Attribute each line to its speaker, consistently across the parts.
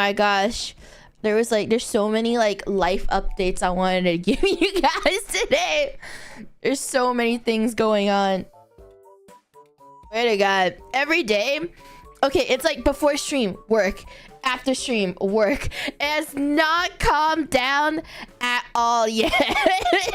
Speaker 1: my gosh. There's so many like life updates I wanted to give you guys today. There's so many things going on. Swear to God, every day. Okay, it's like before stream, work. After stream, work. It has not calmed down at all yet.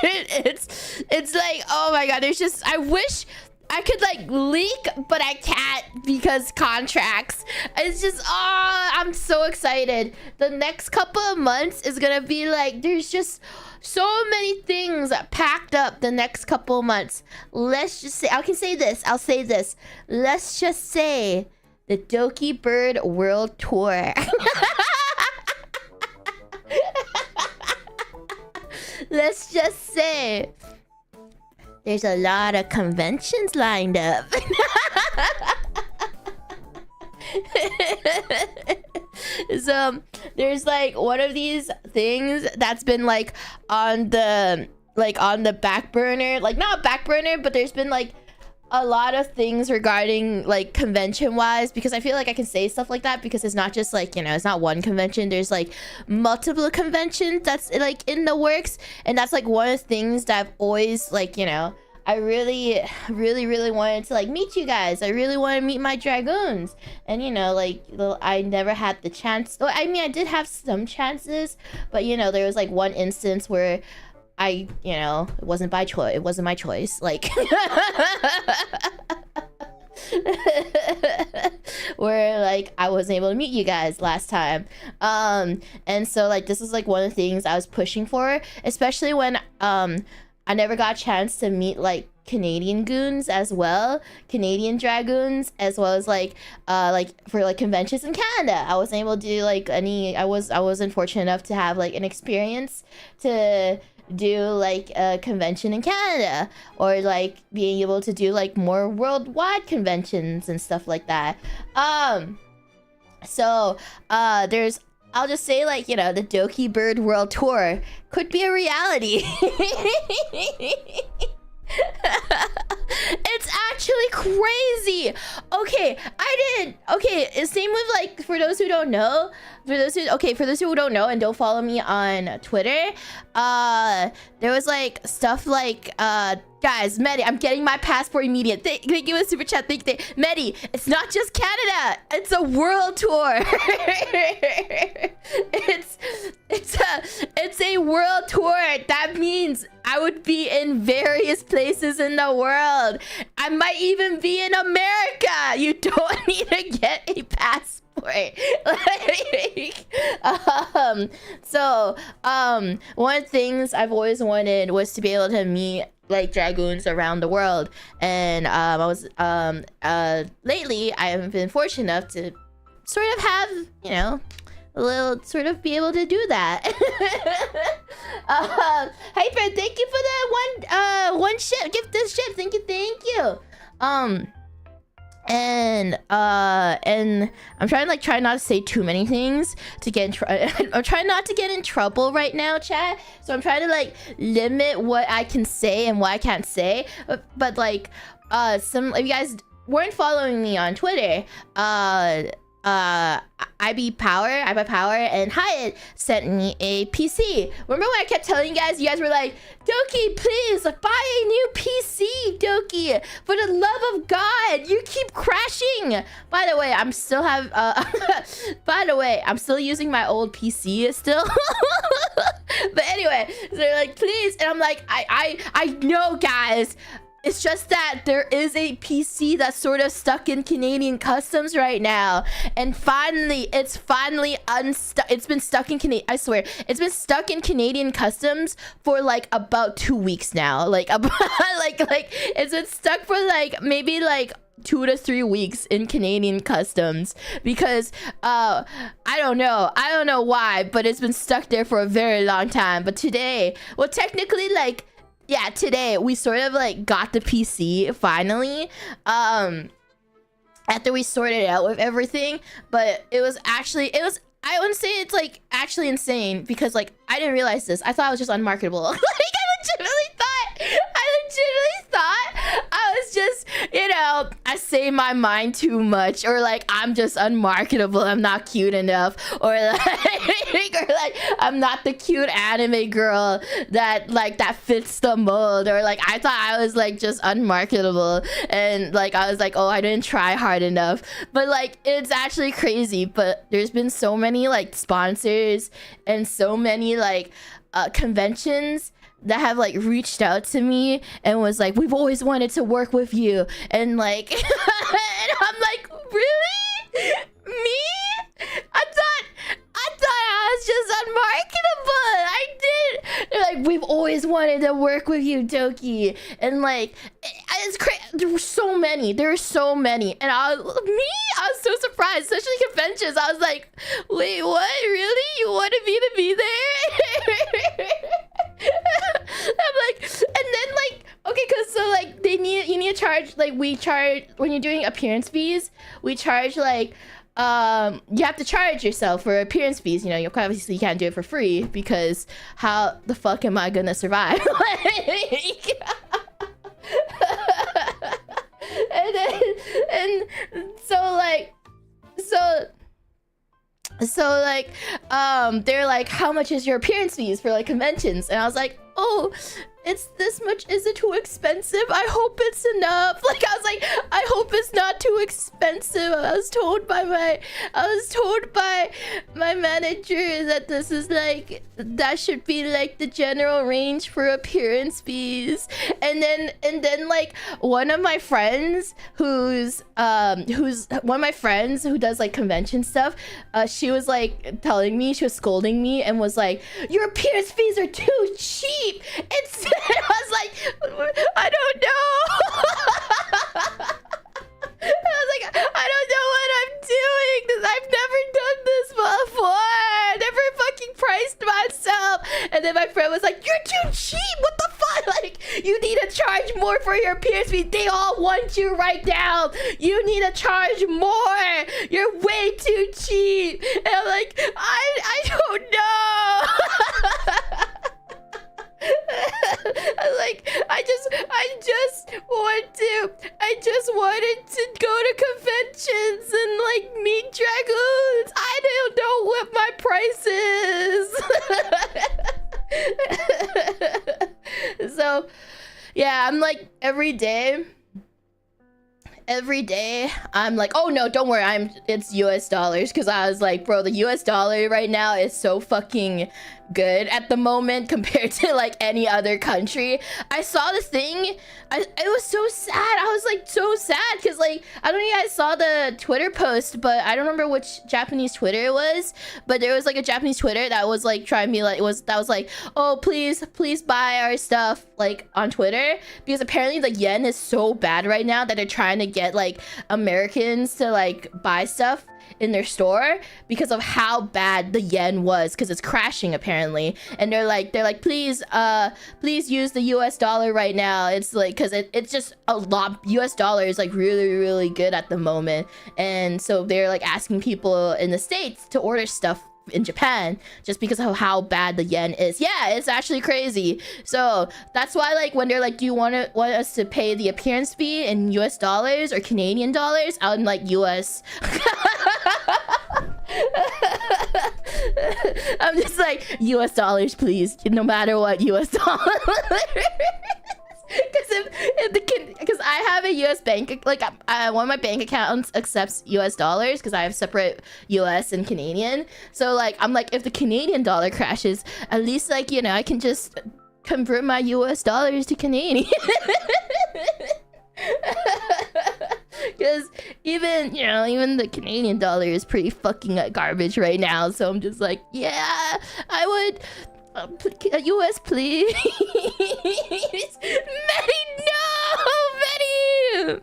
Speaker 1: it's like, oh my God, there's just, I wish I could like leak, but I can't because contracts. It's just, oh, I'm so excited. The next couple of months is gonna be like, there's just so many things packed up the next couple of months. Let's just say, I can say this, I'll say this. Let's just say the Dokibird World Tour. Let's just say there's a lot of conventions lined up. So there's like one of these things that's been like on the back burner, like not back burner, but there's been like a lot of things regarding like convention wise, because I feel like I can say stuff like that because it's not just like, you know, it's not one convention, there's like multiple conventions that's like in the works. And that's like one of the things that I've always like, you know, I really wanted to like meet you guys. I really want to meet my dragoons. And you know, like I never had the chance. Well, I mean, I did have some chances, but you know, there was like one instance where I, you know, it wasn't by choice. It wasn't my choice. Like, where like I wasn't able to meet you guys last time. And so like this is like one of the things I was pushing for, especially when I never got a chance to meet like Canadian goons as well, Canadian dragoons, as well as like for like conventions in Canada. I wasn't able to do like any. I wasn't fortunate enough to have like an experience to do like a convention in Canada, or like being able to do like more worldwide conventions and stuff like that. So there's, I'll just say like, you know, the Dokibird World Tour could be a reality. It's actually crazy. Okay, same with like, for those who don't know, for those who don't know and don't follow me on Twitter, there was like stuff like guys, Medi, I'm getting my passport immediate. Thank you a super chat. Thank you. Medi, it's not just Canada. It's a world tour. It's a world tour. That means I would be in various places in the world. I might even be in America. You don't need to get a passport. One of the things I've always wanted was to be able to meet like dragoons around the world, and lately I have been fortunate enough to sort of have, you know, a little sort of be able to do that. Hey Fred, thank you for the one ship, gift this ship, thank you. And I'm trying to like try not to say too many things to get in I'm trying not to get in trouble right now, chat. So I'm trying to like limit what I can say and what I can't say. But like some if you guys weren't following me on Twitter, IB Power and Hyatt sent me a PC. Remember when I kept telling you guys were like, Doki, please buy a new PC, Doki, for the love of God, you keep crashing. By the way, I'm still I'm still using my old PC still. But anyway, so they're like, please, and I'm like, I know, guys. It's just that there is a PC that's sort of stuck in Canadian customs right now, and it's finally unstuck. It's been stuck in Canadian. I swear, it's been stuck in Canadian customs for like about 2 weeks now. Like about like it's been stuck for like maybe like 2 to 3 weeks in Canadian customs because I don't know why, but it's been stuck there for a very long time. But today, well, technically, like, yeah, today we sort of like got the PC finally, after we sorted it out with everything. But it was I wouldn't say it's like actually insane, because like I didn't realize this. I thought I was just unmarketable. Like I legitimately thought I was just, you know, I say my mind too much, or like I'm just unmarketable, I'm not cute enough, or like I'm not the cute anime girl that fits the mold, or like I thought I was like just unmarketable, and like I was like, oh, I didn't try hard enough. But like it's actually crazy, but there's been so many like sponsors and so many like conventions that have like reached out to me and was like, we've always wanted to work with you, and like and I'm like, really? Me? I thought I was just unmarketable. I did. They're like, we've always wanted to work with you, Doki. And like it's crazy. There were so many. And I was so surprised, especially conventions. I was like, wait, what? Really? You wanted me to be there? I'm like, and then like, okay, cause so like you need to charge, like we charge when you're doing appearance fees. We charge like you have to charge yourself for appearance fees. You know, you obviously can't do it for free, because how the fuck am I gonna survive? and so they're like, how much is your appearance fees for like conventions? And I was like, oh, it's this much. Is it too expensive? I hope it's enough. Like I was like, I hope it's not too expensive. I was told by my manager that this is like, that should be like the general range for appearance fees. And then like one of my friends who does like convention stuff, she was like telling me, she was scolding me and was like, your appearance fees are too cheap. It's I was like, I don't know. I was like, I don't know what I'm doing, because I've never done this before. I never fucking priced myself. And then my friend was like, you're too cheap. What the fuck? Like, you need to charge more for your appearance fee. They all want you right now. You need to charge more. You're way too cheap. And I'm like, I don't know. I just wanted to go to conventions and like meet dragoons. I don't know what my price is. So yeah, I'm like every day I'm like, oh no, don't worry, it's US dollars, because I was like, bro, the US dollar right now is so fucking good at the moment compared to like any other country. I saw this thing, it was so sad. I was like so sad, because like, I don't know if you guys saw the Twitter post, but I don't remember which Japanese Twitter it was, but there was like a Japanese Twitter that was like trying to be like, that was like, oh, please buy our stuff like on Twitter, because apparently the yen is so bad right now that they're trying to get like Americans to like buy stuff in their store because of how bad the yen was, because it's crashing apparently. And they're like please use the US dollar right now. It's like, because it's just a lot. US dollar is like really good at the moment, and so they're like asking people in the States to order stuff in Japan just because of how bad the yen is. Yeah, it's actually crazy. So that's why like when they're like, do you want us to pay the appearance fee in US dollars or Canadian dollars? I'm like, US. I'm just like, US dollars please, no matter what. US dollars. Because I have a US bank, like one of my bank accounts accepts US dollars, because I have separate US and Canadian. So like, I'm like, if the Canadian dollar crashes, at least like, you know, I can just convert my US dollars to Canadian. Because even the Canadian dollar is pretty fucking garbage right now. So I'm just like, yeah, I would US please. Many, no, many.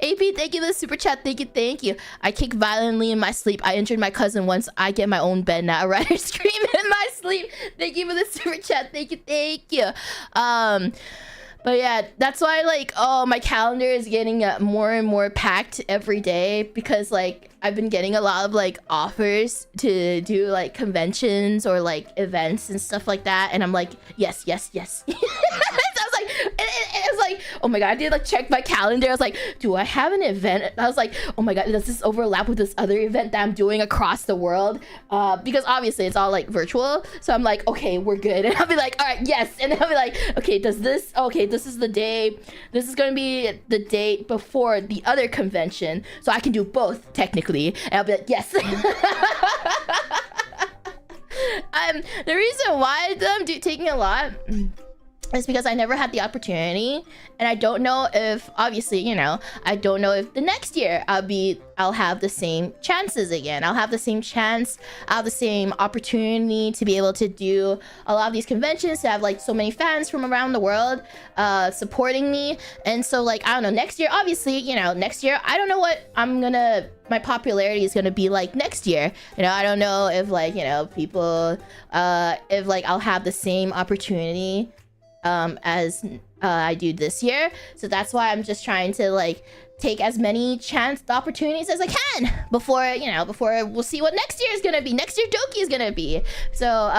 Speaker 1: AP, thank you for the super chat. Thank you. I kick violently in my sleep. I injured my cousin once. I get my own bed now. Right? I scream in my sleep. Thank you for the super chat. Thank you. But yeah, that's why like, oh, my calendar is getting more and more packed every day, because like I've been getting a lot of like offers to do like conventions or like events and stuff like that, and I'm like, yes. So I was like, It's like, oh my god, I did like check my calendar. I was like, do I have an event? And I was like, oh my god, does this overlap with this other event that I'm doing across the world? Because obviously it's all like virtual. So I'm like, okay, we're good. And I'll be like, all right, yes. And then I'll be like, okay, this is the day. This is gonna be the date before the other convention, so I can do both technically. And I'll be like, yes. The reason why I'm taking a lot is because I never had the opportunity, and I don't know if, obviously, you know, I don't know if the next year I'll have the same chances again. I'll have the same chance, I'll have the same opportunity to be able to do a lot of these conventions, to have like so many fans from around the world supporting me. And so like, I don't know, next year, obviously, you know, next year, I don't know what my popularity is gonna be like next year. You know, I don't know if like, you know, people, if like I'll have the same opportunity as I do this year. So that's why I'm just trying to like take as many opportunities as I can before, you know, before we'll see what next year is gonna be. Next year Doki is gonna be. So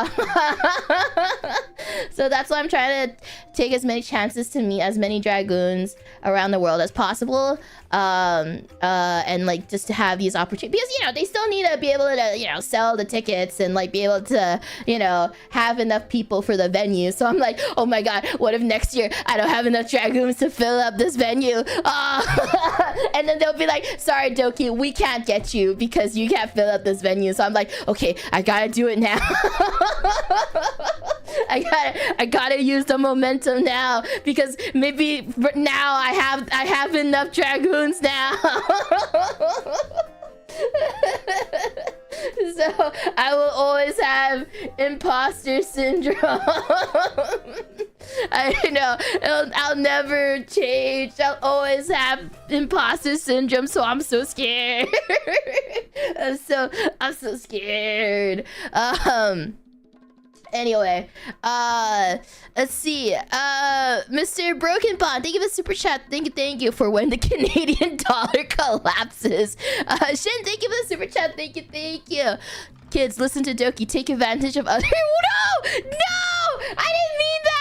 Speaker 1: so that's why I'm trying to take as many chances to meet as many dragoons around the world as possible. And like just to have these opportunities, because you know they still need to be able to, you know, sell the tickets and like be able to, you know, have enough people for the venue. So I'm like, oh my god, what if next year I don't have enough dragoons to fill up this venue? And then they'll be like, sorry Doki, we can't get you because you can't fill up this venue. So I'm like, okay, I gotta do it now. I gotta use the momentum now, because maybe now I have enough dragoons now. So I will always have imposter syndrome. I know I'll never change. I'll always have imposter syndrome, so I'm so scared. I'm so scared. Anyway, let's see. Mr. Broken Bond, thank you for the super chat. Thank you for when the Canadian dollar collapses. Shin, thank you for the super chat. Thank you. Kids, listen to Doki. Take advantage of other. No! I didn't mean that.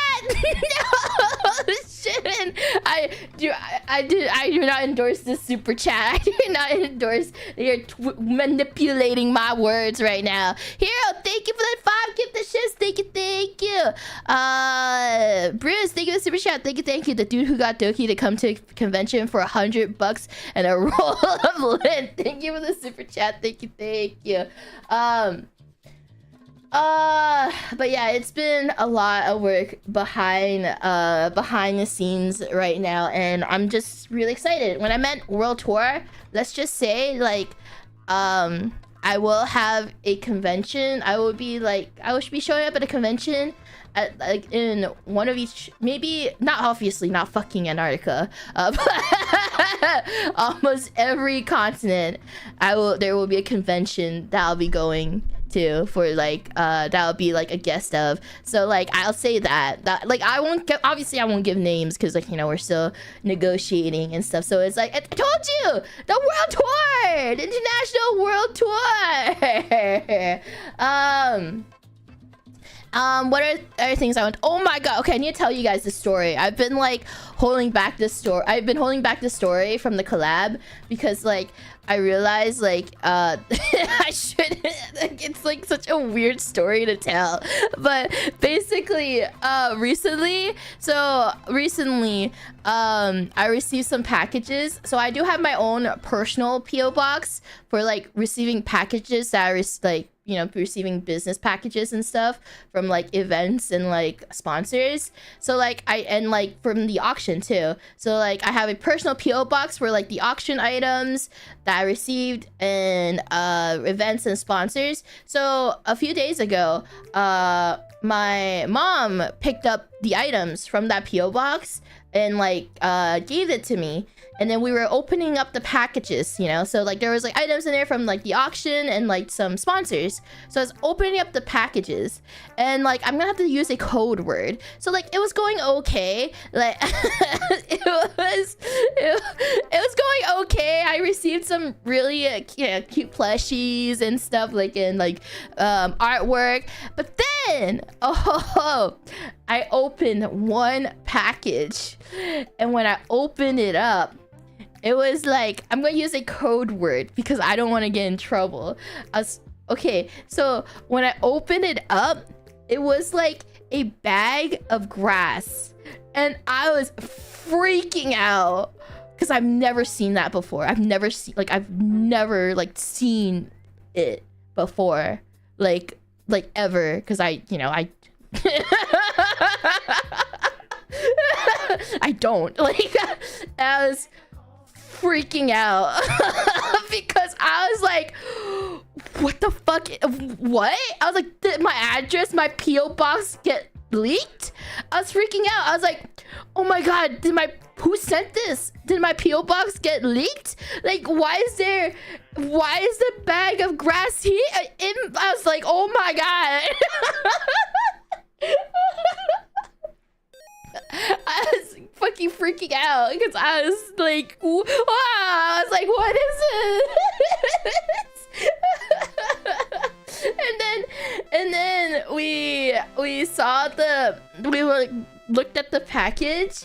Speaker 1: No, Shin. I do not endorse this super chat. I do not endorse. You're manipulating my words right now. Hero, thank you for the 5 gift the shifts. Thank you. Bruce, thank you for the super chat. Thank you. The dude who got Doki to come to convention for $100 and a roll of lint. Thank you for the super chat. Thank you. But yeah, it's been a lot of work behind the scenes right now, and I'm just really excited. When I meant world tour, let's just say like I will have a convention. I will be showing up at a convention at like in one of each, maybe not, obviously not fucking Antarctica, but almost every continent. There will be a convention that I'll be going to for like that'll be like a guest of. So like I'll say that like I won't give names because like, you know, we're still negotiating and stuff. So it's like, I told you, the world tour, the international world tour. What are other things I want? Oh my god, okay, I need to tell you guys this story. I've been like holding back this story. I've been holding back the story from the collab because like I realized like I shouldn't, like, it's like such a weird story to tell. But basically recently I received some packages. So I do have my own personal PO box for like receiving packages that are like, you know, receiving business packages and stuff from like events and like sponsors. So like and like from the auction too. So like I have a personal PO box for like the auction items that I received and events and sponsors. So a few days ago, my mom picked up the items from that PO box and like gave it to me. And then we were opening up the packages, you know, so like there was like items in there from like the auction and like some sponsors. So I was opening up the packages and like I'm gonna have to use a code word. So like it was going okay, like it was going okay. I received some really cute plushies and stuff like in like artwork, but then Oh, I opened one package, and when I opened it up, it was like, I'm gonna use a code word because I don't want to get in trouble. Okay, so when I opened it up, it was like a bag of grass, and I was freaking out because I've never seen that before. I've never seen it before, like ever, because I I don't like. I was freaking out because I was like, what the fuck? What? I was like, did my address, my PO box get leaked? I was freaking out. I was like, oh my god, who sent this? Did my PO box get leaked? Like, why is the bag of grass here? I was like, oh my god. I was fucking freaking out because I was like, wow. I was like, what is it? and then we looked at the package,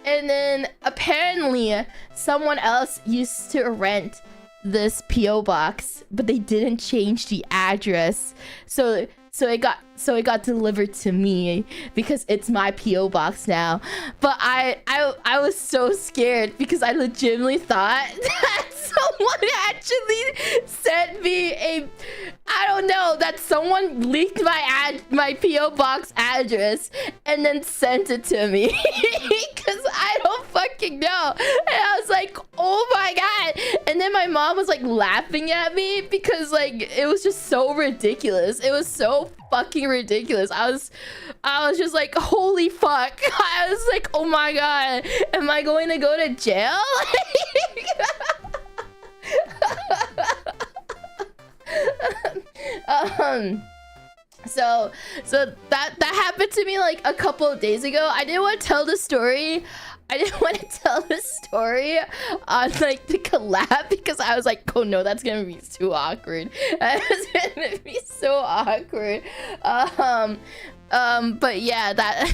Speaker 1: and then apparently someone else used to rent this PO box, but they didn't change the address, so it got delivered to me because it's my PO box now. But I was so scared because I legitimately thought that someone actually sent me that someone leaked my PO box address and then sent it to me because I don't fucking know. And I was like, oh my god. And then my mom was like laughing at me because like it was just so ridiculous. It was so fucking ridiculous. I was just like, holy fuck. I was like, oh my god, am I going to go to jail? So that happened to me like a couple of days ago. I didn't want to tell the story. I didn't want to tell the story on like the collab because I was like, oh no, that's gonna be too awkward. It's gonna be so awkward. But yeah, that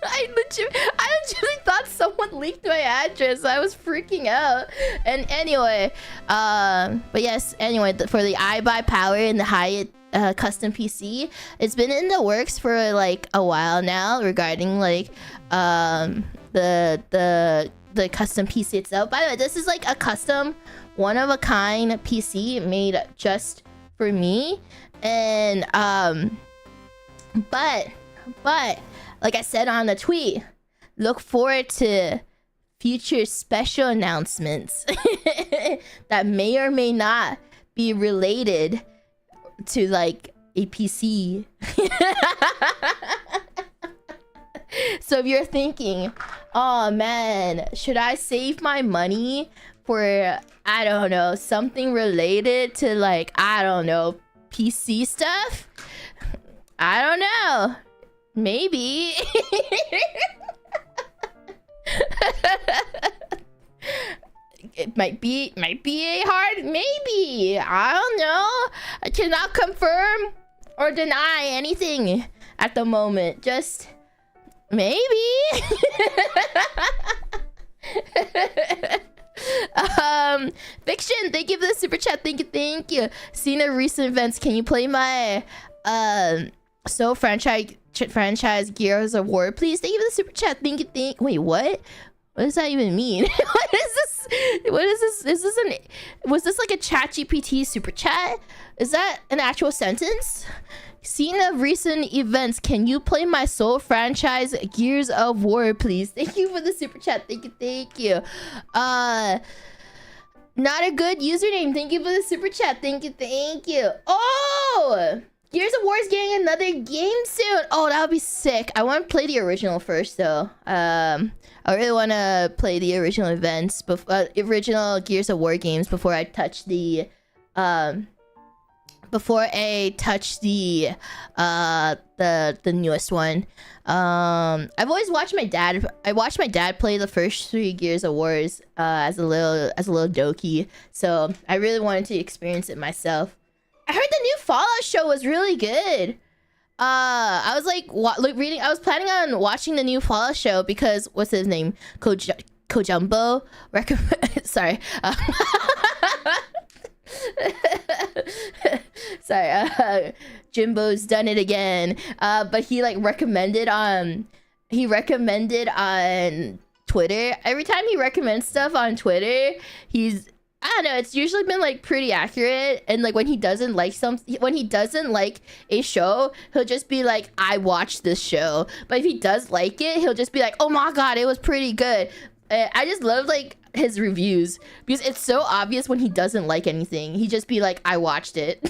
Speaker 1: I legitimately thought someone leaked my address. I was freaking out. And anyway, but yes, anyway, for the iBuy Power and the Hyatt custom PC, it's been in the works for like a while now regarding like the custom PC itself. By the way, this is like a custom one of a kind PC made just for me. And but like I said on the tweet, look forward to future special announcements that may or may not be related to like a PC. So if you're thinking, oh man, should I save my money for, I don't know, something related to like, I don't know, PC stuff? I don't know. Maybe. It might be a hard maybe. I don't know. I cannot confirm or deny anything at the moment. Just maybe. Fiction, thank you for the super chat. Thank you. Seeing the recent events, can you play my Soul franchise Gears of War, please? Thank you for the super chat. Thank you. Wait, what? What does that even mean? What is this? What is this? Was this like a ChatGPT super chat? Is that an actual sentence? Seeing the recent events, can you play my Soul franchise Gears of War, please? Thank you for the super chat. Thank you. Not a good username. Thank you for the super chat. Thank you. Oh! Gears of War is getting another game soon. Oh, that would be sick. I want to play the original first, though. I really want to play the original events, original Gears of War games before I touch the, newest one. I've always watched my dad. I watched my dad play the first 3 Gears of Wars as a little Doki. So I really wanted to experience it myself. I heard the new Fallout show was really good. I was like reading. I was planning on watching the new Fall show because what's his name? Kojumbo recommend. Sorry. Sorry. Jimbo's done it again. But he like recommended on. He recommended on Twitter. Every time he recommends stuff on Twitter, he's, I don't know, it's usually been like pretty accurate. And like when he doesn't like a show, he'll just be like, I watched this show. But if he does like it, he'll just be like, oh my god, it was pretty good. I just love like his reviews because it's so obvious when he doesn't like anything. He just be like, I watched it.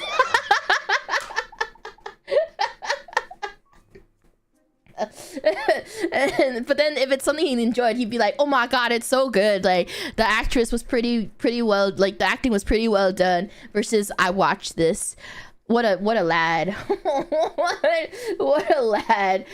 Speaker 1: But then if it's something he enjoyed, he'd be like, oh my god, it's so good, like the actress was pretty well, like the acting was pretty well done, versus I watched this. What a lad. what a lad.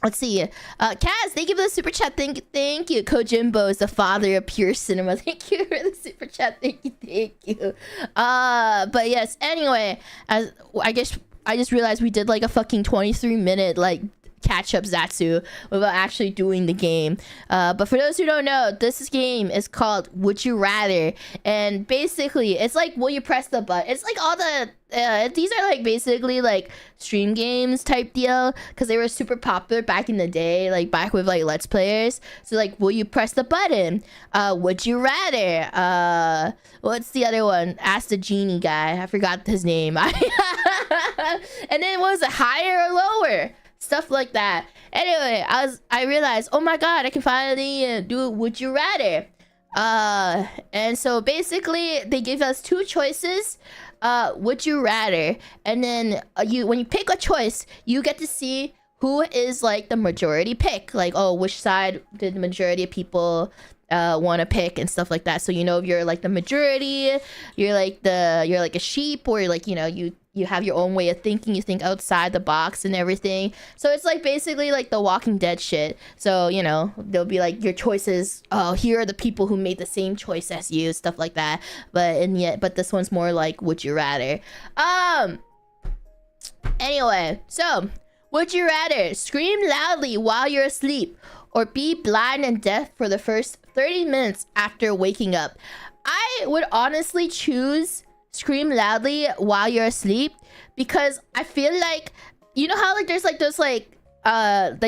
Speaker 1: Let's see. Kaz, thank you for the super chat. Thank you. Kojimbo is the father of pure cinema. Thank you for the super chat. Thank you. But yes, anyway, as I guess I just realized we did like a fucking 23-minute like catch up Zatsu without actually doing the game. But for those who don't know, this game is called Would You Rather, and basically it's like, will you press the button? It's like all the these are like basically like stream games type deal because they were super popular back in the day, like back with like Let's Players. So like, will you press the button? Would you rather? What's the other one? Ask the genie guy. I forgot his name. And then was it higher or lower? Stuff like that. Anyway, I realized, oh my god, I can finally do Would You Rather. And so basically they give us two choices. Would you rather, and then when you pick a choice, you get to see who is like the majority pick, like, oh, which side did the majority of people want to pick and stuff like that. So you know, if you're like the majority, you're like a sheep, or like, you know, you have your own way of thinking, you think outside the box and everything. So it's like basically like the Walking Dead shit. So, you know, they'll be like your choices, oh, here are the people who made the same choice as you, stuff like that. But this one's more like Would You Rather. Anyway, so would you rather scream loudly while you're asleep or be blind and deaf for the first 30 minutes after waking up? I would honestly choose scream loudly while you're asleep, because I feel like, you know how like there's like those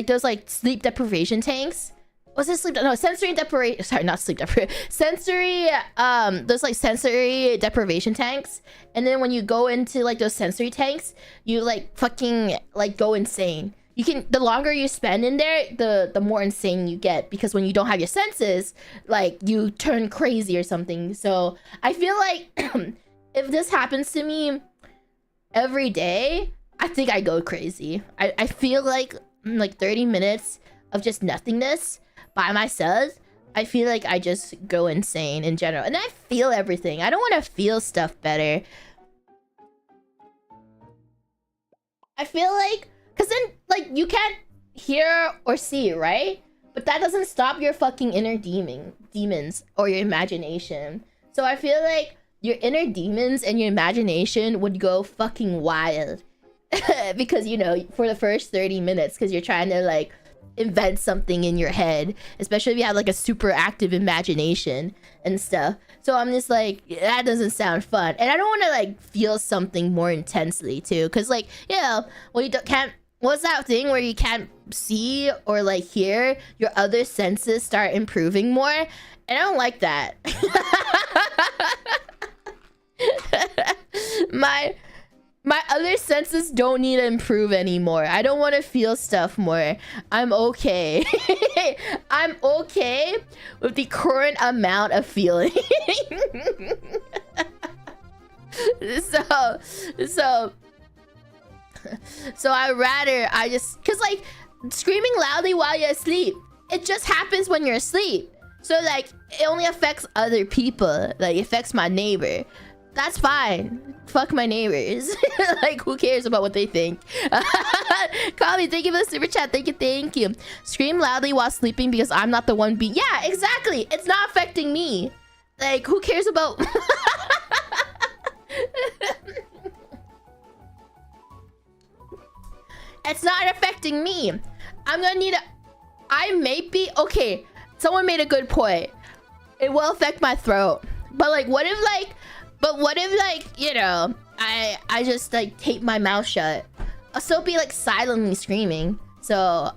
Speaker 1: those like sleep deprivation tanks. Was it sleep? No, sensory deprivation. Sorry, not sleep deprivation. Sensory. Those like sensory deprivation tanks. And then when you go into like those sensory tanks, you like fucking like go insane. You can, the longer you spend in there, the more insane you get, because when you don't have your senses, like you turn crazy or something. So I feel like if this happens to me every day, I think I go crazy. I feel like 30 minutes of just nothingness by myself, I feel like I just go insane in general. And I feel everything. I don't want to feel stuff better. I feel like, because then like you can't hear or see, right? But that doesn't stop your fucking inner demons or your imagination. So I feel like your inner demons and your imagination would go fucking wild. Because, you know, for the first 30 minutes, because you're trying to like invent something in your head, especially if you have like a super active imagination and stuff. So I'm just like, that doesn't sound fun. And I don't want to like feel something more intensely too, because like, you know, well, can't, what's that thing where you can't see or like hear, your other senses start improving more, and I don't like that. My other senses don't need to improve anymore. I don't want to feel stuff more. I'm okay. I'm okay with the current amount of feeling. So I just, cause like screaming loudly while you're asleep, it just happens when you're asleep. So like it only affects other people. Like it affects my neighbor. That's fine. Fuck my neighbors. Like, who cares about what they think? Call me. Thank you for the super chat. Thank you. Scream loudly while sleeping because I'm not the one being... Yeah, exactly. It's not affecting me. Like, who cares about... It's not affecting me. I'm gonna need a... I may be... Okay, someone made a good point. It will affect my throat. But like, what if like... But what if like, you know, I just like tape my mouth shut? I'll still be like silently screaming. So,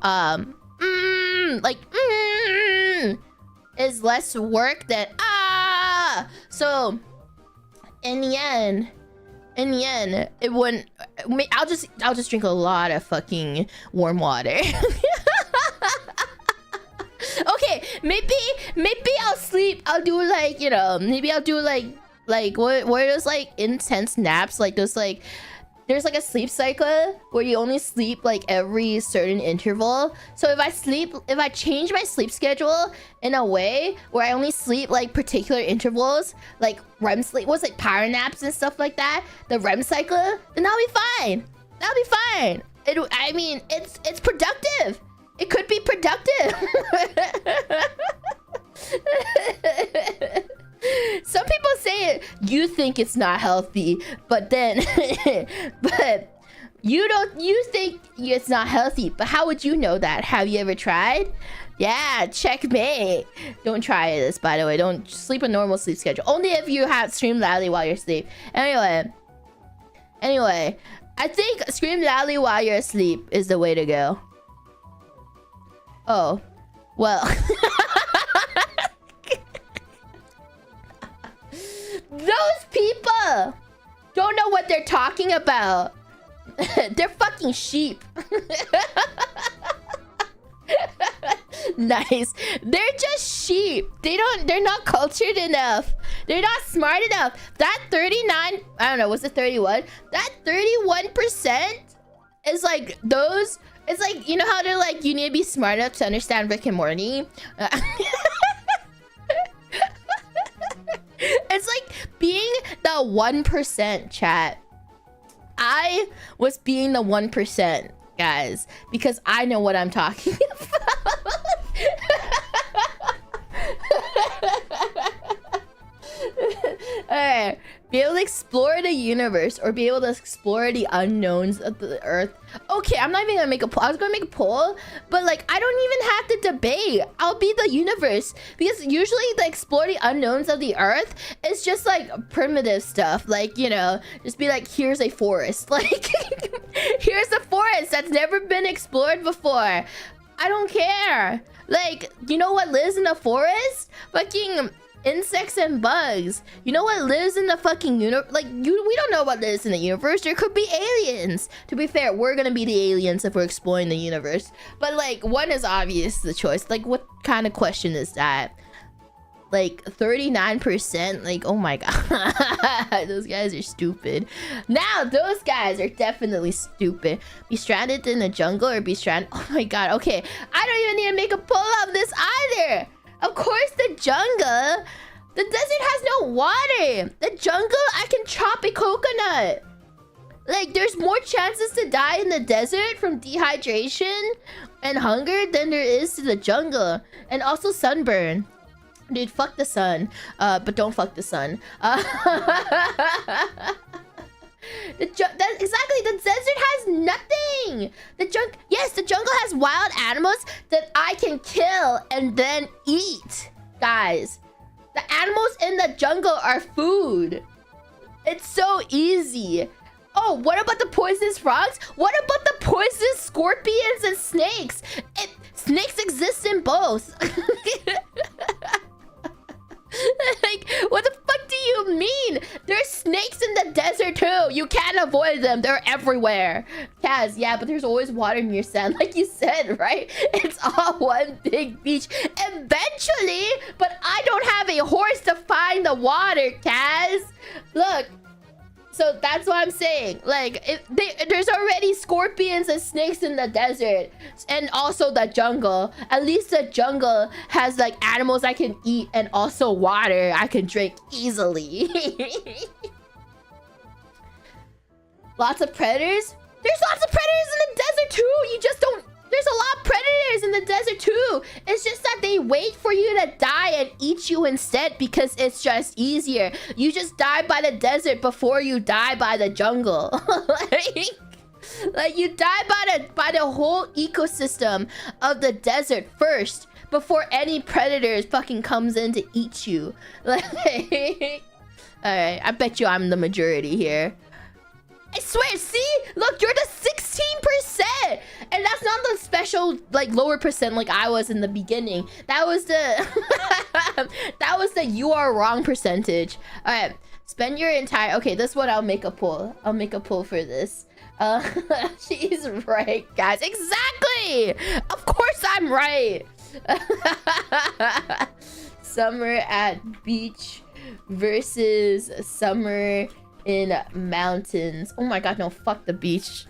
Speaker 1: is less work than so in the end it wouldn't. I'll just drink a lot of fucking warm water. Okay, maybe I'll sleep. I'll do like, you know, maybe I'll do like what are those like intense naps, like those like there's like a sleep cycle where you only sleep like every certain interval. So if I change my sleep schedule in a way where I only sleep like particular intervals, like REM sleep, what's like power naps and stuff like that, the REM cycle, then I'll be fine. That'll be fine. I mean, it's productive. It could be productive. Some people say it, you think it's not healthy, but then but you think it's not healthy, but how would you know that? Have you ever tried? Yeah, checkmate. Don't try this, by the way. Don't sleep a normal sleep schedule. Only if you have scream loudly while you're asleep. Anyway, I think scream loudly while you're asleep is the way to go. Oh, well. Those people don't know what they're talking about. They're fucking sheep. Nice. They're just sheep. They're not cultured enough. They're not smart enough. That 39, I don't know, was it 31? That 31% is like those, it's like, you know how they're like, you need to be smart enough to understand Rick and Morty? It's like being the 1%, chat. I was being the 1%, guys, because I know what I'm talking about. Alright, be able to explore the universe or be able to explore the unknowns of the earth. Okay, I'm not even gonna make a poll. I was gonna make a poll, but like I don't even have to debate. I'll be the universe, because usually the explore the unknowns of the earth is just like primitive stuff, like, you know, just be like, here's a forest, like here's a forest that's never been explored before. I don't care. Like, you know what lives in the forest? Fucking insects and bugs. You know what lives in the fucking universe? Like, we don't know what lives in the universe. There could be aliens. To be fair, we're gonna be the aliens if we're exploring the universe. But like, one is obvious the choice. Like, what kind of question is that? Like 39%. Like, oh my god. Those guys are stupid. Now those guys are definitely stupid. Be stranded in the jungle or be stranded. Oh my god. Okay, I don't even need to make a poll of this either. Of course, the jungle. The desert has no water. The jungle, I can chop a coconut. Like, there's more chances to die in the desert from dehydration and hunger than there is to the jungle. And also sunburn. Dude, fuck the sun. But don't fuck the sun. Exactly, the desert has nothing. Yes, the jungle has wild animals that I can kill and then eat. Guys, the animals in the jungle are food. It's so easy. Oh, what about the poisonous frogs? What about the poisonous scorpions and snakes? Snakes exist in both. Like, what the fuck do you mean? There's snakes in the desert too. You can't avoid them. They're everywhere. Kaz, yeah, but there's always water near sand, like you said, right? It's all one big beach. Eventually, but I don't have a horse to find the water, Kaz. Look. So that's what I'm saying. Like, there's already scorpions and snakes in the desert, and also the jungle. At least the jungle has like animals I can eat and also water I can drink easily. Lots of predators? There's lots of predators in the desert too. You just don't. There's a lot of predators in the desert too. It's just that they wait for you to die and eat you instead because it's just easier. You just die by the desert before you die by the jungle. Like, Like, you die by the whole ecosystem of the desert first before any predators fucking comes in to eat you. Like, alright, I bet you I'm the majority here. I swear, see? Look, you're the 16%! And that's not the special, like, lower percent like I was in the beginning. That was the... that was the you are wrong percentage. Alright, spend your entire... Okay, this one I'll make a poll. I'll make a poll for this. She's right, guys. Exactly! Of course I'm right! Summer at beach versus summer in mountains. Oh my god, no, fuck the beach.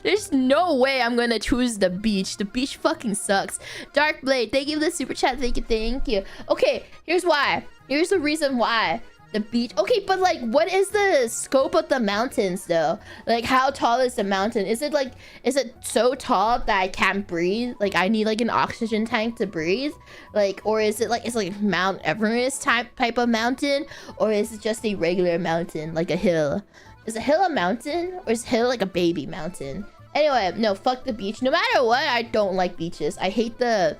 Speaker 1: There's no way I'm gonna choose the beach. The beach fucking sucks. Dark Blade, thank you for the super chat. Thank you. Okay, here's why. Here's the reason why. The beach. Okay, but like, what is the scope of the mountains though? Like, how tall is the mountain? Is it so tall that I can't breathe? Like, I need like an oxygen tank to breathe? Like, or is it like, it's like Mount Everest type of mountain? Or is it just a regular mountain, like a hill? Is a hill a mountain? Or is a hill like a baby mountain? Anyway, no, fuck the beach. No matter what, I don't like beaches. I hate the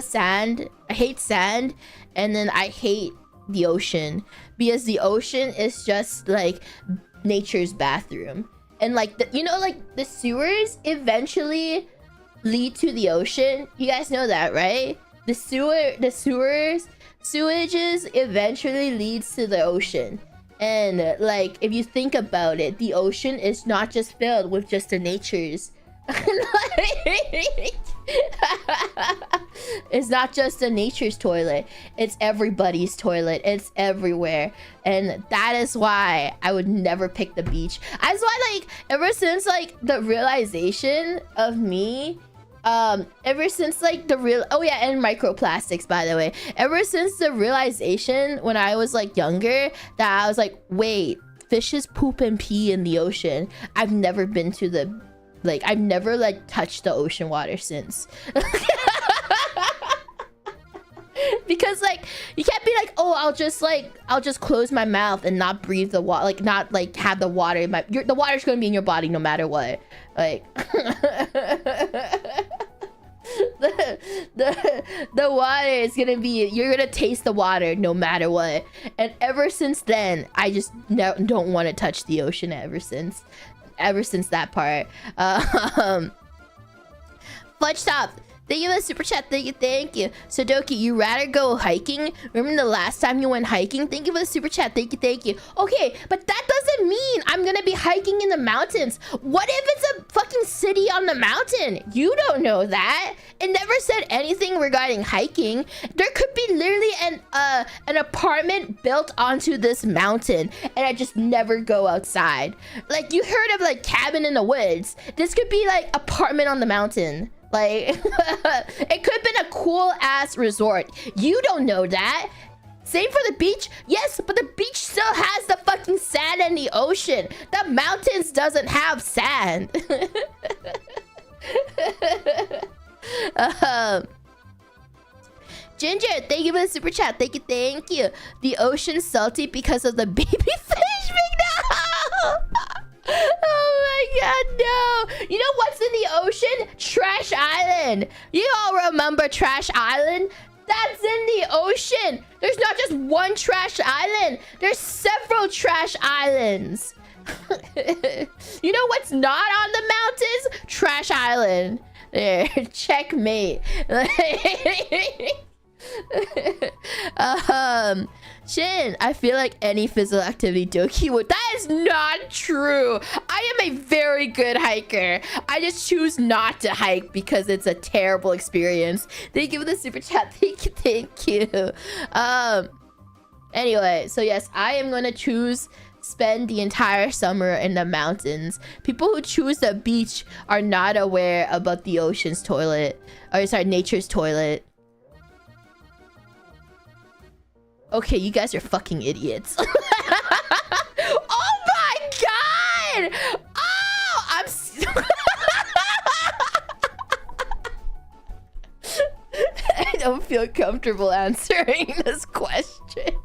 Speaker 1: sand. I hate sand. And then I hate the ocean, because the ocean is just like nature's bathroom. And like the, you know, like the sewers eventually lead to the ocean. You guys know that, right? The sewages eventually leads to the ocean. And like, if you think about it, the ocean is not just filled with just the nature's it's not just a nature's toilet, it's everybody's toilet. It's everywhere. And that is why I would never pick the beach. That's why, like, ever since like the realization of me, ever since like the real, oh yeah, and microplastics, by the way, ever since the realization when I was like younger, that I was like, wait, fishes poop and pee in the ocean. I've never been to the, like, I've never like touched the ocean water since. Because like, you can't be like, oh, I'll just close my mouth and not breathe the water, like not like have the water in my, the water's gonna be in your body no matter what. Like the water is gonna be, you're gonna taste the water no matter what. And ever since then, I just don't want to touch the ocean ever since that part. Fudge Top, thank you for the super chat. Thank you. So Doki, you rather go hiking? Remember the last time you went hiking? Thank you for the super chat. Thank you. Okay, but that doesn't mean I'm gonna be hiking in the mountains. What if it's a fucking city on the mountain? You don't know that. It never said anything regarding hiking. There could be literally an apartment built onto this mountain, and I just never go outside. Like, you heard of like cabin in the woods. This could be like apartment on the mountain. Like, it could have been a cool ass resort. You don't know that. Same for the beach. Yes, but the beach still has the fucking sand and the ocean. The mountains doesn't have sand. Ginger, thank you for the super chat. Thank you. The ocean's salty because of the baby fish. No! Oh my god, no. You know what's in the ocean? Trash Island. You all remember Trash Island? That's in the ocean. There's not just one trash island. There's several trash islands. You know what's not on the mountains? Trash Island. There, checkmate. Shin, I feel like any physical activity Doki would. That is not true. I am a very good hiker. I just choose not to hike because it's a terrible experience. Thank you for the super chat. Thank you. Anyway, so yes, I am gonna spend the entire summer in the mountains. People who choose the beach are not aware about the ocean's toilet. Or sorry, nature's toilet. Okay, you guys are fucking idiots. Oh my god! Oh, I don't feel comfortable answering this question.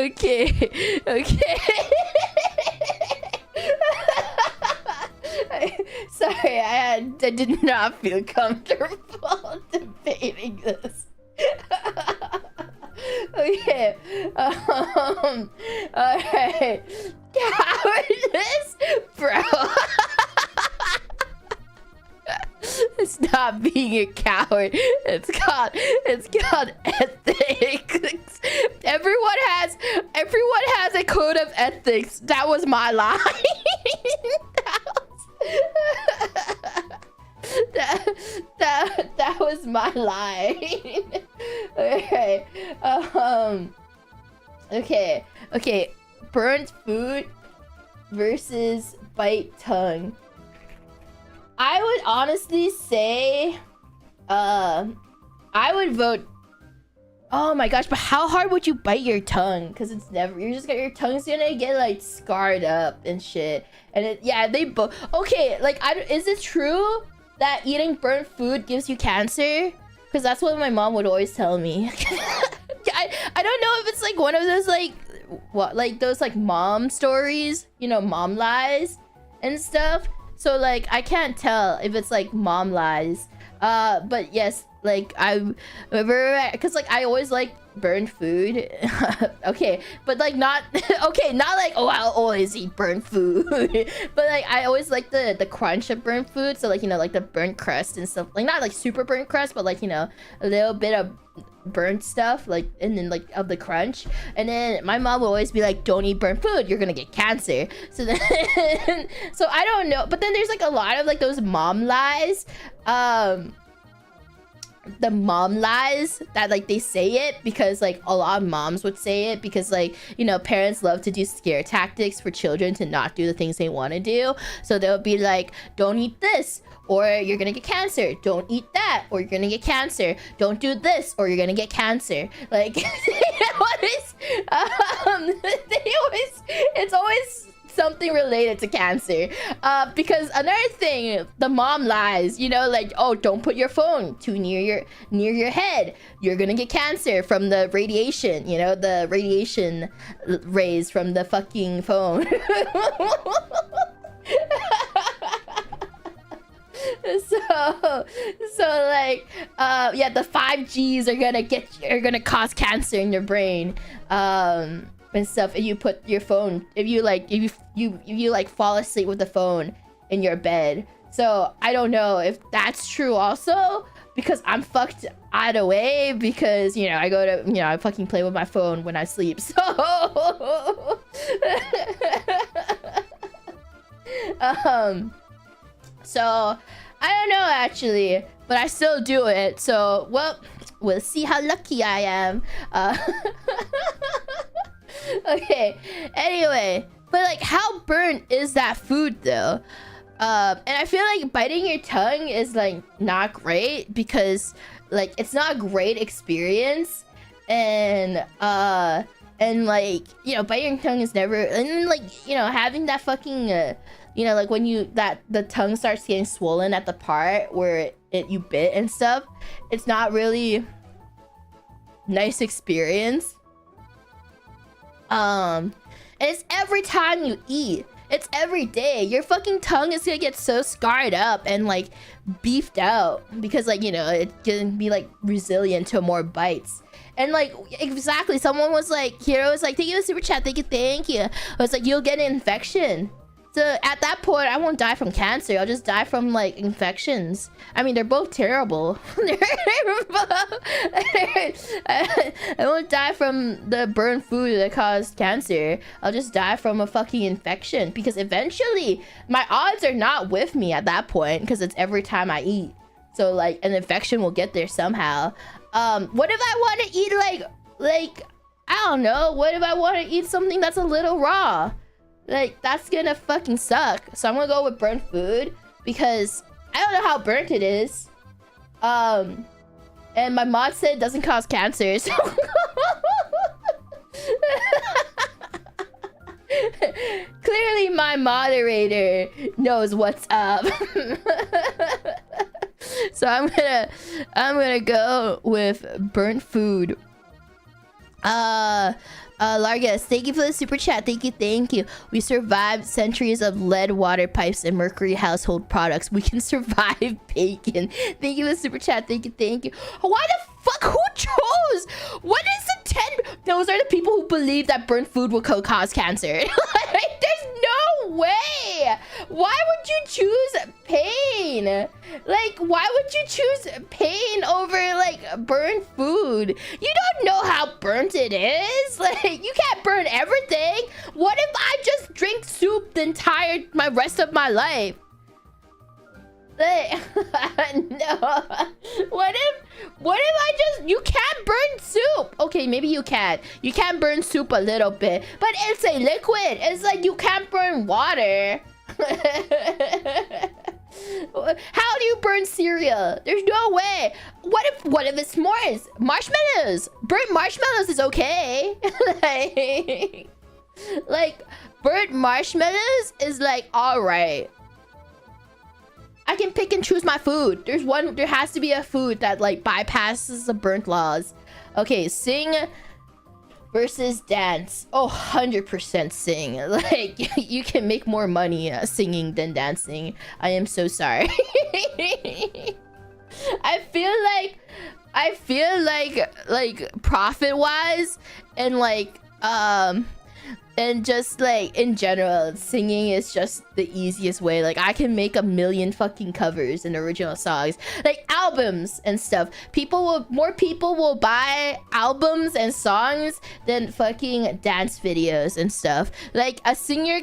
Speaker 1: Okay. Okay. Sorry, I did not feel comfortable debating this. Okay. Alright. Cowardice, bro. It's not being a coward. It's called ethics. Everyone has a code of ethics. That was my line. That was my line. Okay. Okay. Burnt food versus bite tongue. I would honestly say, I would vote. Oh my gosh, but how hard would you bite your tongue? Because it's never, your tongue's gonna get like scarred up and shit. And yeah, they both. Okay, like, is it true that eating burnt food gives you cancer? Because that's what my mom would always tell me. I don't know if it's like one of those like, what, like those like mom stories, you know, mom lies and stuff. So like I can't tell if it's like mom lies. But yes, like I remember, because like I always like burned food. Okay, but like not okay, not like, oh, I'll always eat burnt food. But like I always like the crunch of burnt food. So like, you know, like the burnt crust and stuff, like not like super burnt crust, but like, you know, a little bit of burnt stuff, like, and then like of the crunch. And then my mom will always be like, don't eat burnt food, you're gonna get cancer. So then so I don't know, but then there's like a lot of like those mom lies, the mom lies that like they say it because like a lot of moms would say it because, like, you know, parents love to do scare tactics for children to not do the things they want to do. So they'll be like, don't eat this or you're gonna get cancer, don't eat that or you're gonna get cancer, don't do this or you're gonna get cancer. Like it's always something related to cancer. Because another thing, the mom lies, you know, like, oh, don't put your phone too near your head, you're gonna get cancer from the radiation, you know, the radiation rays from the fucking phone. So like, yeah, the 5Gs are gonna cause cancer in your brain, and stuff. If you put your phone, if you like fall asleep with the phone in your bed. So I don't know if that's true also, because I'm fucked either way, because, you know, I go to, you know, I fucking play with my phone when I sleep. So so I don't know actually, but I still do it. So, well, we'll see how lucky I am. Okay, anyway, but like, how burnt is that food though? And I feel like biting your tongue is like not great, because like it's not a great experience, and like, you know, biting your tongue is never, and then like, you know, having that fucking you know, like when the tongue starts getting swollen at the part where you bit and stuff, it's not really nice experience. And it's every time you eat, it's every day. Your fucking tongue is gonna get so scarred up and like beefed out, because like, you know, it's gonna be like resilient to more bites. And like, exactly, someone was like, Hero was like, thank you for super chat, thank you. I was like, you'll get an infection. So at that point, I won't die from cancer. I'll just die from like infections. I mean, they're both terrible. I won't die from the burnt food that caused cancer. I'll just die from a fucking infection, because eventually my odds are not with me at that point, because it's every time I eat. So like an infection will get there somehow. What if I want to eat like I don't know. What if I want to eat something that's a little raw? Like, that's gonna fucking suck. So I'm gonna go with burnt food, because I don't know how burnt it is. And my mod said it doesn't cause cancer, so clearly my moderator knows what's up. So I'm gonna go with burnt food Largus, thank you for the super chat. Thank you. We survived centuries of lead water pipes and mercury household products. We can survive bacon. Thank you for the super chat. Thank you. Why the fuck? Who chose? What is the 10? Those are the people who believe that burnt food will cause cancer. Like, there's no way. Why would you choose pain? Like, why would you choose pain over like burnt food? You don't know how burnt it is. Like, you can't burn everything. What if I just drink soup my rest of my life? Like, no. What if I just, you can't burn soup. Okay, maybe you can. You can burn soup a little bit, but it's a liquid. It's like you can't burn water. How do you burn cereal? There's no way. What if it's s'mores? Marshmallows. Burnt marshmallows is okay. like burnt marshmallows is like all right. I can pick and choose my food. There has to be a food that like bypasses the burnt laws. Okay, sing versus dance. Oh, 100% sing. Like, you can make more money singing than dancing. I am so sorry. I feel like profit wise and like and just like in general, singing is just the easiest way. Like, I can make 1 million fucking covers and original songs, like albums and stuff. More people will buy albums and songs than fucking dance videos and stuff. Like, a singer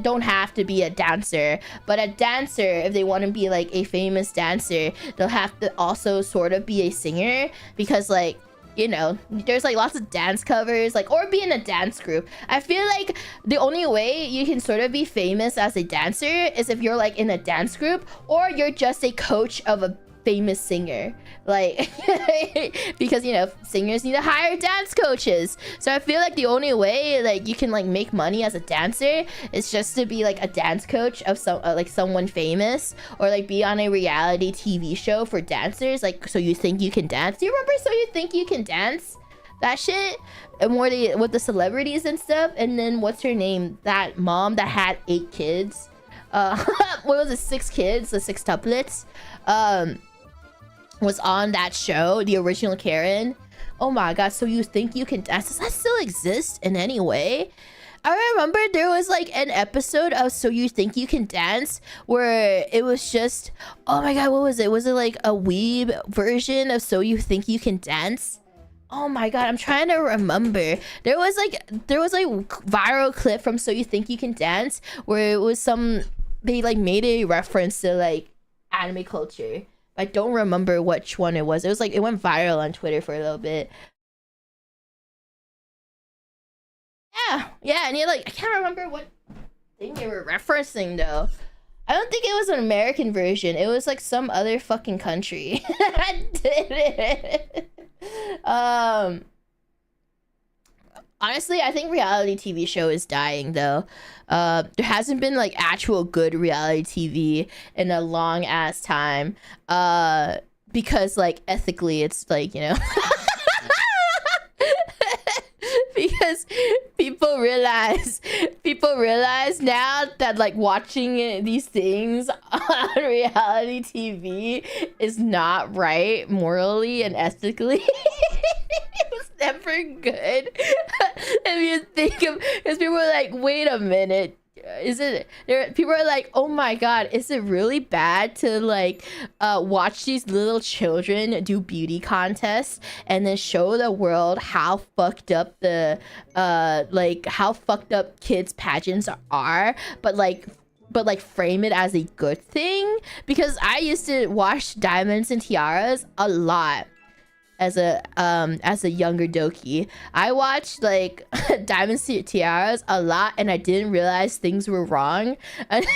Speaker 1: don't have to be a dancer, but a dancer, if they want to be like a famous dancer, they'll have to also sort of be a singer, because like, you know, there's like lots of dance covers, like, or be in a dance group. I feel like the only way you can sort of be famous as a dancer is if you're like in a dance group, or you're just a coach of a famous singer, like because, you know, singers need to hire dance coaches. So I feel like the only way like you can like make money as a dancer is just to be like a dance coach of like someone famous, or like be on a reality TV show for dancers, like So You Think You Can Dance. Do you remember So You Think You Can Dance? That shit, and more with the celebrities and stuff. And then what's her name, that mom that had 8 kids, what was it, 6 kids, the 6 tuplets, was on that show, the original Karen. Oh my god, So You Think You Can Dance? Does that still exist in any way? I remember there was like an episode of So You Think You Can Dance where it was just, oh my god, what was it? Was it like a weeb version of So You Think You Can Dance? Oh my god, I'm trying to remember. There was like viral clip from So You Think You Can Dance where it was they like made a reference to like anime culture. I don't remember which one it was. It was like, it went viral on Twitter for a little bit. Yeah, and you're like, I can't remember what thing they were referencing though. I don't think it was an American version. It was like some other fucking country that did it. Honestly, I think reality TV show is dying though. There hasn't been like actual good reality TV in a long ass time. Because like ethically it's like, you know, because people realize now that like watching these things on reality TV is not right morally and ethically. It's never good. If you think of, because people are like, wait a minute, people are like, oh my god, is it really bad to like watch these little children do beauty contests and then show the world how fucked up the how fucked up kids pageants are, but frame it as a good thing? Because I used to watch Diamonds and Tiaras a lot as a younger Doki. I watched like Diamonds and Tiaras a lot, and I didn't realize things were wrong. Like,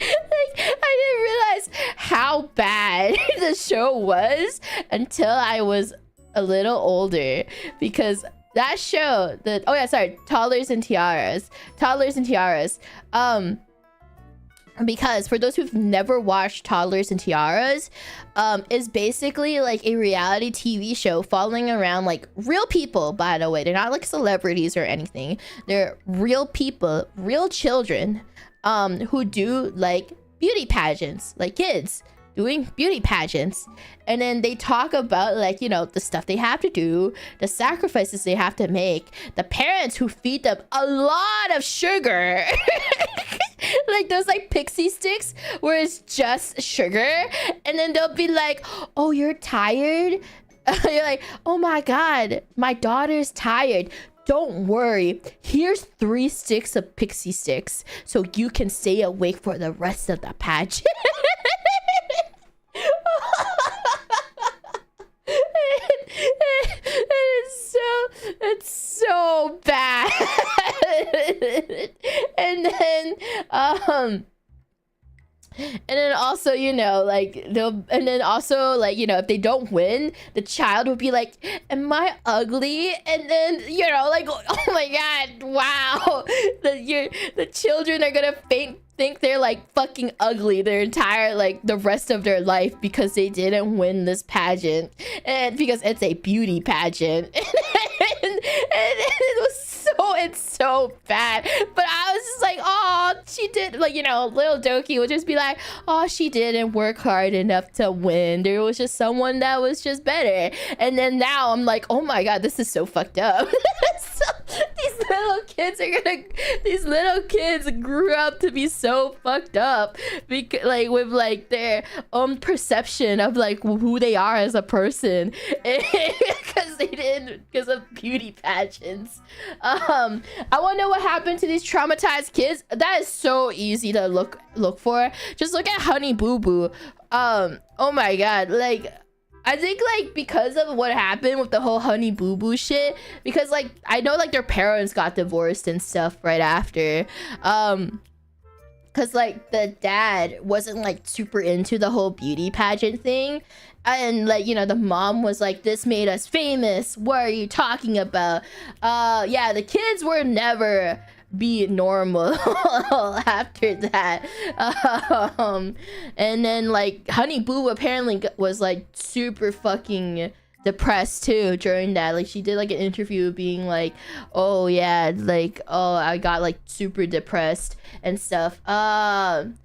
Speaker 1: I didn't realize how bad the show was until I was a little older, because that show, Toddlers and Tiaras. because for those who've never watched Toddlers and Tiaras, is basically like a reality TV show following around like real people, by the way. They're not like celebrities or anything. They're real people, real children, who do like beauty pageants, like kids doing beauty pageants. And then they talk about like, you know, the stuff they have to do, the sacrifices they have to make, the parents who feed them a lot of sugar. Like those like pixie sticks where it's just sugar, and then they'll be like, oh, you're tired. You're like, oh my god, my daughter's tired. Don't worry, here's 3 sticks of pixie sticks so you can stay awake for the rest of the pageant. It's so bad. And then also, you know, like and then also like, you know, if they don't win, the child will be like, am I ugly? And then, you know, like, oh my god, wow, the children are gonna think they're like fucking ugly their entire like the rest of their life because they didn't win this pageant, and because it's a beauty pageant. And it's so bad. But I was just like, oh, she did, like, you know, little Doki would just be like, oh, she didn't work hard enough to win. There was just someone that was just better. And then now I'm like, oh my god, this is so fucked up. So, these little kids grew up to be so fucked up because like with like their own perception of like who they are as a person because of beauty pageants. I want to know what happened to these traumatized kids. That is so easy to look for. Just look at Honey Boo Boo. Oh my god, like I think like because of what happened with the whole Honey Boo Boo shit, because like I know like their parents got divorced and stuff right after, because like the dad wasn't like super into the whole beauty pageant thing, and like, you know, the mom was like, this made us famous, what are you talking about? Yeah, the kids were never be normal after that. And then like Honey Boo apparently was like super fucking depressed too during that. Like she did like an interview being like, oh yeah, like, oh, I got like super depressed and stuff. And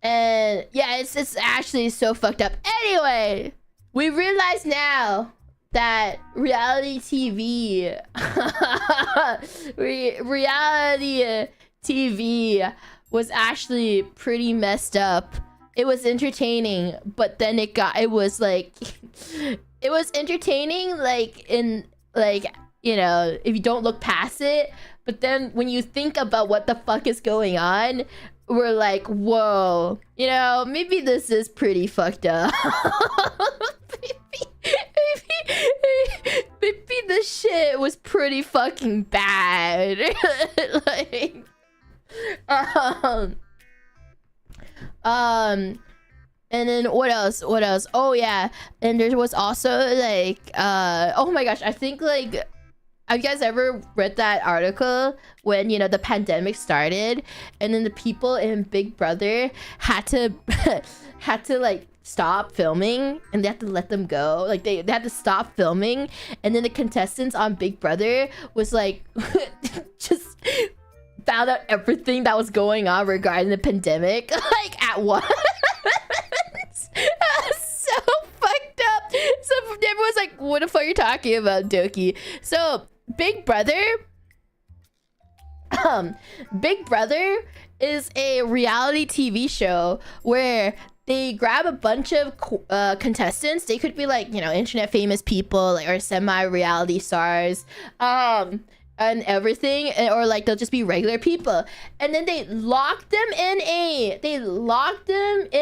Speaker 1: yeah, it's actually so fucked up. Anyway, we realize now that reality TV reality TV was actually pretty messed up. It was entertaining, but then it was like it was entertaining like in like, you know, if you don't look past it, but then when you think about what the fuck is going on, we're like, whoa, you know, maybe this is pretty fucked up. Maybe the shit was pretty fucking bad. Like, and then what else? Oh yeah, and there was also like, oh my gosh, I think like, have you guys ever read that article when, you know, the pandemic started and then the people in Big Brother had to like stop filming and they had to let them go, like they had to stop filming, and then the contestants on Big Brother was like just found out everything that was going on regarding the pandemic like at once. So fucked up. So everyone's like, what the fuck are you talking about, Doki? So Big Brother is a reality TV show where they grab a bunch of contestants. They could be like, you know, internet famous people, like, or semi-reality stars, and everything, or like they'll just be regular people, and then they lock them in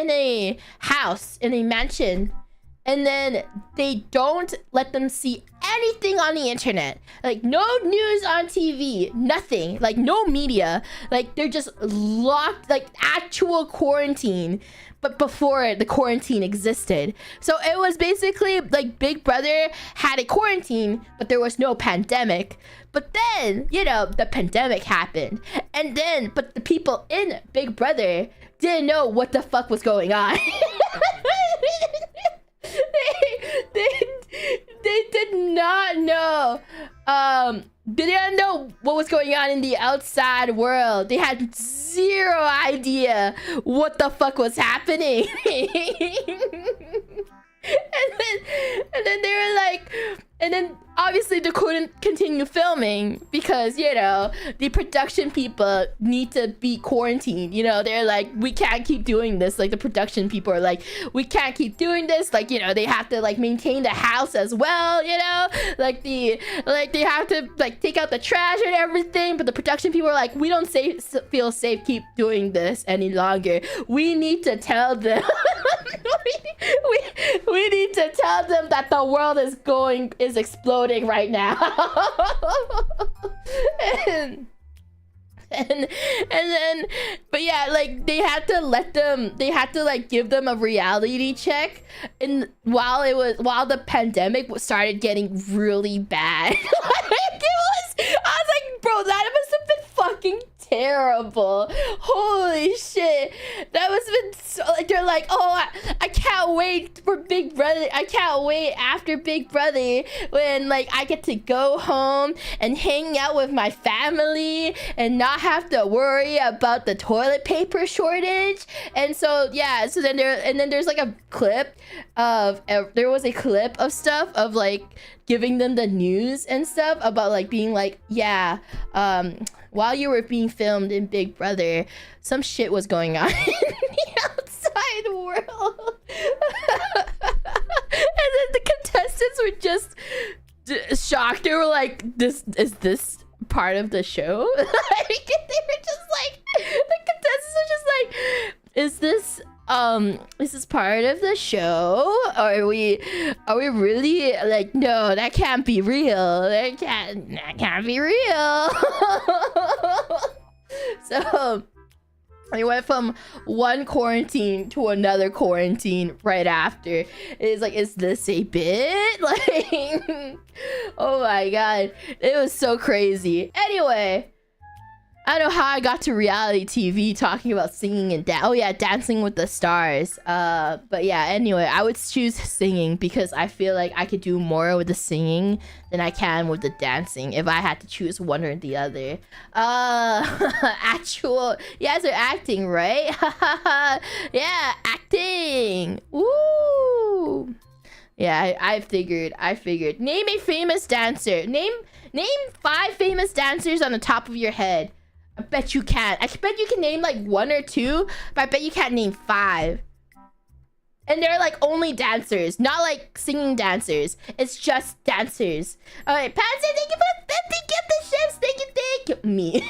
Speaker 1: a house, in a mansion, and then they don't let them see anything on the internet, like no news on TV, nothing, like no media, like they're just locked, like actual quarantine, but before the quarantine existed. So it was basically like Big Brother had a quarantine, but there was no pandemic. But then, you know, the pandemic happened, and then but the people in Big Brother didn't know what the fuck was going on. they did not know. They didn't know what was going on in the outside world. They had zero idea what the fuck was happening. and then they were like, and then obviously they couldn't continue filming because, you know, the production people need to be quarantined. You know, they're like, we can't keep doing this. Like, the production people are like, we can't keep doing this. Like, you know, they have to like maintain the house as well, you know, like they have to like take out the trash and everything. But the production people are like, we don't feel safe keep doing this any longer. We need to tell them we need to tell them that the world is exploding right now. and then, but yeah, like they had to like give them a reality check, and while the pandemic started getting really bad. Like, I was like, bro, that must have been fucking terrible. Holy shit, that must have been so, like, they're like, oh, I can't wait for Big Brother. I can't wait after Big Brother when like I get to go home and hang out with my family and not have to worry about the toilet paper shortage. And so yeah, so then there's like a clip of there was a clip of stuff of like giving them the news and stuff about like being like, yeah, while you were being filmed in Big Brother, some shit was going on in the outside world. And then the contestants were just shocked. They were like, is this part of the show? Like, they were just like, the contestants were just like, is this part of the show? Or are we really like, no, that can't be real. That can't be real. So I went from one quarantine to another quarantine right after. It's like, is this a bit? Like, oh my god, it was so crazy. Anyway, I don't know how I got to reality TV talking about singing and oh yeah, Dancing with the Stars. But yeah, anyway, I would choose singing because I feel like I could do more with the singing than I can with the dancing if I had to choose one or the other. Actual, yeah, so acting, right? Yeah, acting. Woo. Yeah, I figured. Name a famous dancer. Name 5 famous dancers on the top of your head. I bet you can. I bet you can name like 1 or 2, but I bet you can't name 5. And they're like only dancers, not like singing dancers. It's just dancers. All right, Patsy, thank you for 50 gift the ships. Thank you. Me.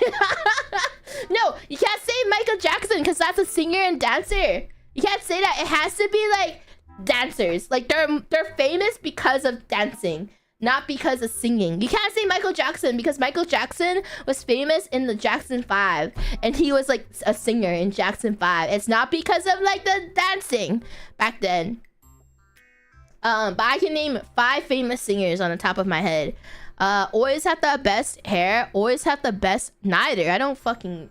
Speaker 1: No, you can't say Michael Jackson because that's a singer and dancer. You can't say that. It has to be like dancers. Like they're famous because of dancing, not because of singing. You can't say Michael Jackson because Michael Jackson was famous in the Jackson 5 and he was like a singer in Jackson 5. It's not because of like the dancing back then. But I can name 5 famous singers on the top of my head. Always have the best hair, always have the best neither. I don't fucking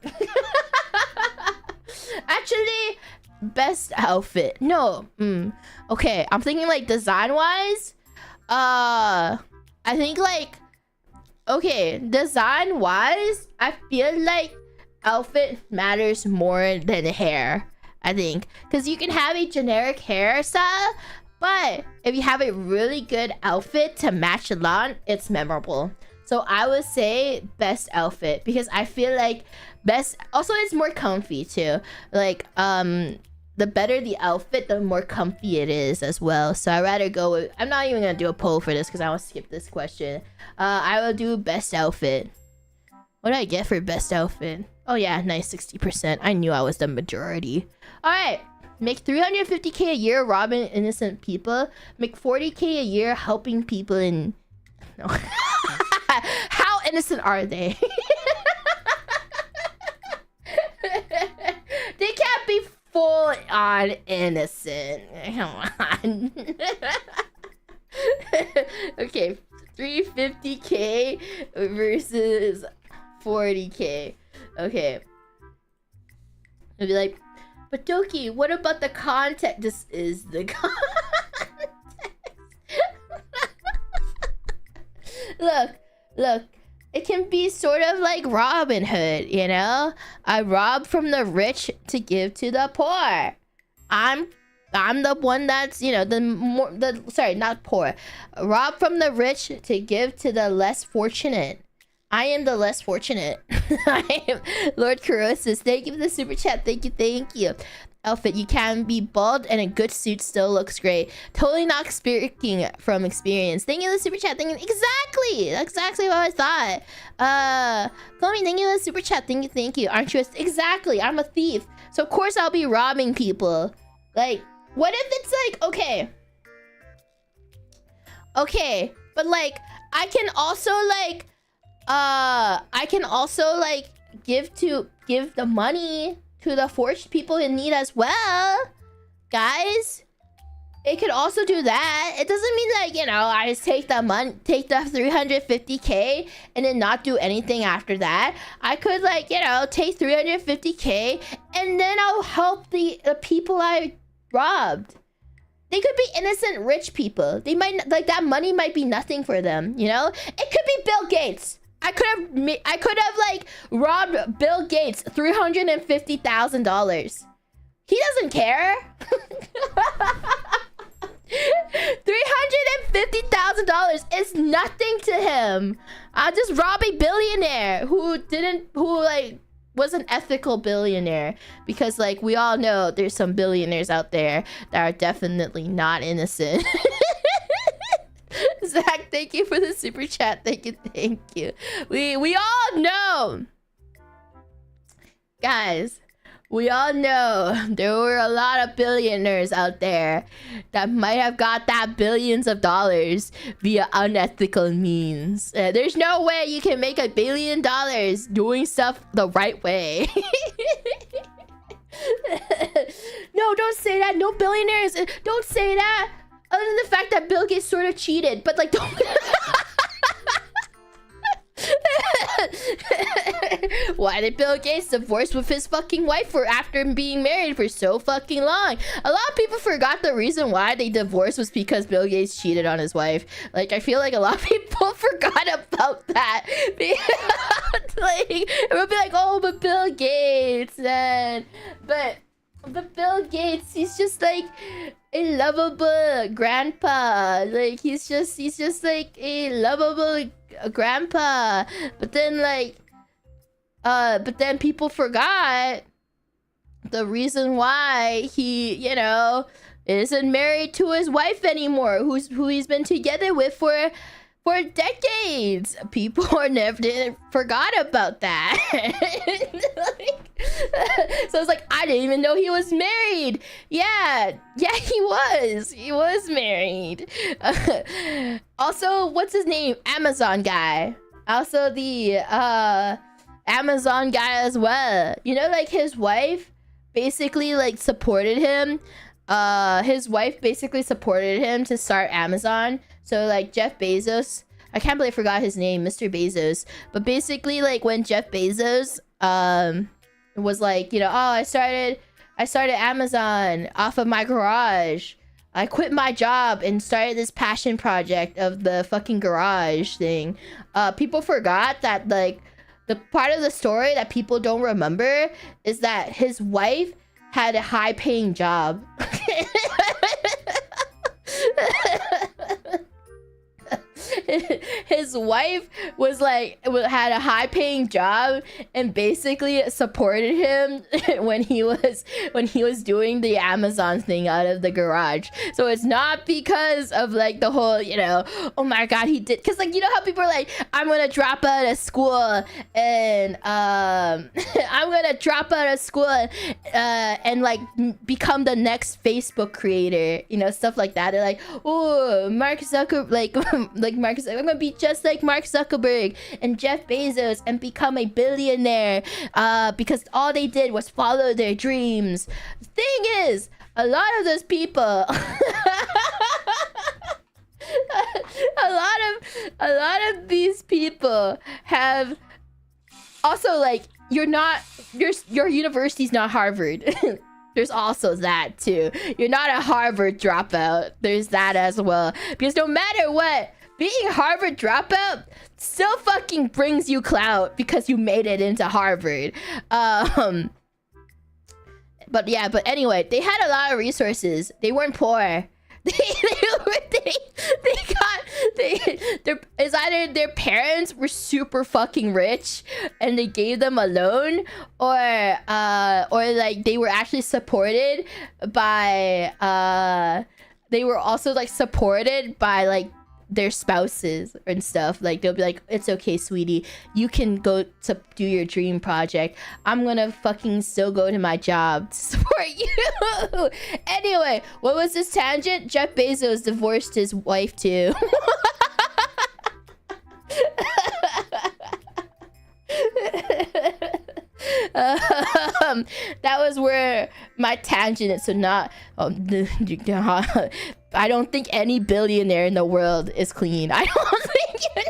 Speaker 1: actually, best outfit. No. Okay, I'm thinking like design wise. I think like, okay, design wise, I feel like outfit matters more than hair. I think because you can have a generic hairstyle, but if you have a really good outfit to match along, it's memorable. So I would say best outfit because I feel like best, also it's more comfy too. Like the better the outfit, the more comfy it is as well. So I'd rather go with, I'm not even gonna do a poll for this because I want to skip this question. I will do best outfit. What did I get for best outfit? Oh yeah, nice, 60%. I knew I was the majority. All right, make 350k a year robbing innocent people. Make 40k a year helping people in, no. How innocent are they? They can't be full on innocent. Come on. Okay, 350k versus 40k. Okay. It'd be like, But Doki, what about the context? This is the context. Look. It can be sort of like Robin Hood, you know? I rob from the rich to give to the poor. I'm the one that's, you know, sorry, not poor. Rob from the rich to give to the less fortunate. I am the less fortunate. I am Lord Kurosis. Thank you for the super chat. Thank you. Outfit, you can be bald and a good suit still looks great. Totally not speaking from experience. Thank you for the super chat. Exactly. That's exactly what I thought. Chloe, thank you for the super chat. Thank you. Aren't you exactly? I'm a thief. So of course I'll be robbing people. Like, what if it's like, okay, but like I can also like give the money to the forged people in need as well, guys. It could also do that. It doesn't mean like, you know, I just take the 350k and then not do anything after that. I could, like, you know, take 350k and then I'll help the people I robbed. They could be innocent rich people. They might, like, that money might be nothing for them, you know? It could be Bill Gates. I could have like robbed Bill Gates $350,000. He doesn't care. $350,000 is nothing to him. I'll just rob a billionaire who like was an ethical billionaire, because like we all know there's some billionaires out there that are definitely not innocent. Zach, thank you for the super chat. Thank you. We all know, guys, we all know there were a lot of billionaires out there that might have got that billions of dollars via unethical means. There's no way you can make $1 billion doing stuff the right way. No, don't say that. No billionaires. Don't say that. Other than the fact that Bill Gates sort of cheated, but like, don't. Why did Bill Gates divorce with his fucking wife after being married for so fucking long? A lot of people forgot the reason why they divorced was because Bill Gates cheated on his wife. Like, I feel like a lot of people forgot about that. Like, it would be like, oh, but Bill Gates, man. But Bill Gates, he's just like a lovable grandpa. Like, he's just like a lovable grandpa. But then like but then people forgot the reason why he, you know, isn't married to his wife anymore, who he's been together with for decades. People forgot about that. So it's like, I didn't even know he was married. Yeah, he was married. Also, what's his name? Amazon guy. Also the Amazon guy as well. You know, like his wife basically like supported him. His wife basically supported him to start Amazon. So like Jeff Bezos, I can't believe I forgot his name, Mr. Bezos. But basically, like when Jeff Bezos was like, you know, oh, I started Amazon off of my garage. I quit my job and started this passion project of the fucking garage thing. People forgot that, like, the part of the story that people don't remember is that his wife had a high-paying job. His wife was like, had a high-paying job and basically supported him when he was doing the Amazon thing out of the garage. So it's not because of like the whole, you know, oh my god, he did, because like, you know how people are like, I'm gonna drop out of school and I'm gonna drop out of school and like become the next Facebook creator, you know, stuff like that. They're like, oh, Mark Zuckerberg, like Mark Zuckerberg, I'm gonna be just like Mark Zuckerberg and Jeff Bezos and become a billionaire because all they did was follow their dreams. The thing is, a lot of those people a lot of these people have also, like, your university's not Harvard. There's also that too. You're not a Harvard dropout. There's that as well. Because no matter what, being Harvard dropout still fucking brings you clout because you made it into Harvard. But yeah, but anyway, they had a lot of resources. They weren't poor. It's either their parents were super fucking rich and they gave them a loan, or like they were actually supported by they were also like supported by like their spouses and stuff. Like they'll be like, it's okay, sweetie, you can go to do your dream project. I'm gonna fucking still go to my job to support you. Anyway, what was this tangent? Jeff Bezos divorced his wife too. That was where my tangent is. So not I don't think any billionaire in the world is clean. I don't think any.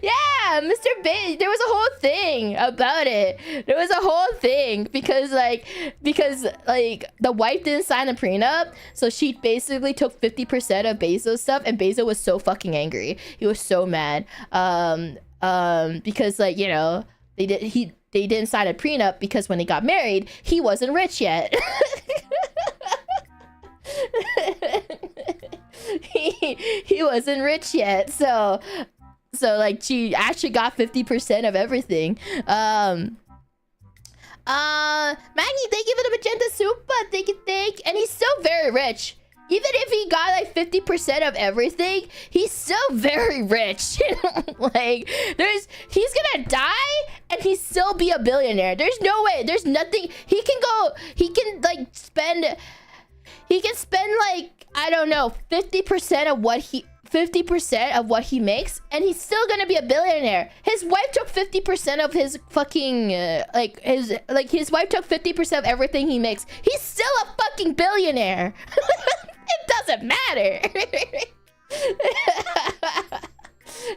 Speaker 1: Yeah, Mr. Bezos, there was a whole thing about it. There was a whole thing because like the wife didn't sign a prenup, so she basically took 50% of Bezos stuff, and Bezos was so fucking angry. He was so mad. Because like, you know, they didn't sign a prenup because when they got married, he wasn't rich yet. he wasn't rich yet, so like she actually got 50% of everything. Maggie, thank you for the magenta super. Thank. And he's still very rich. Even if he got like 50% of everything, he's still very rich. Like, he's gonna die and he'd still be a billionaire. There's no way. There's nothing. He can spend like, I don't know, 50% of what he makes, and he's still gonna be a billionaire. His wife took 50% of his fucking his wife took 50% of everything he makes. He's still a fucking billionaire. It doesn't matter.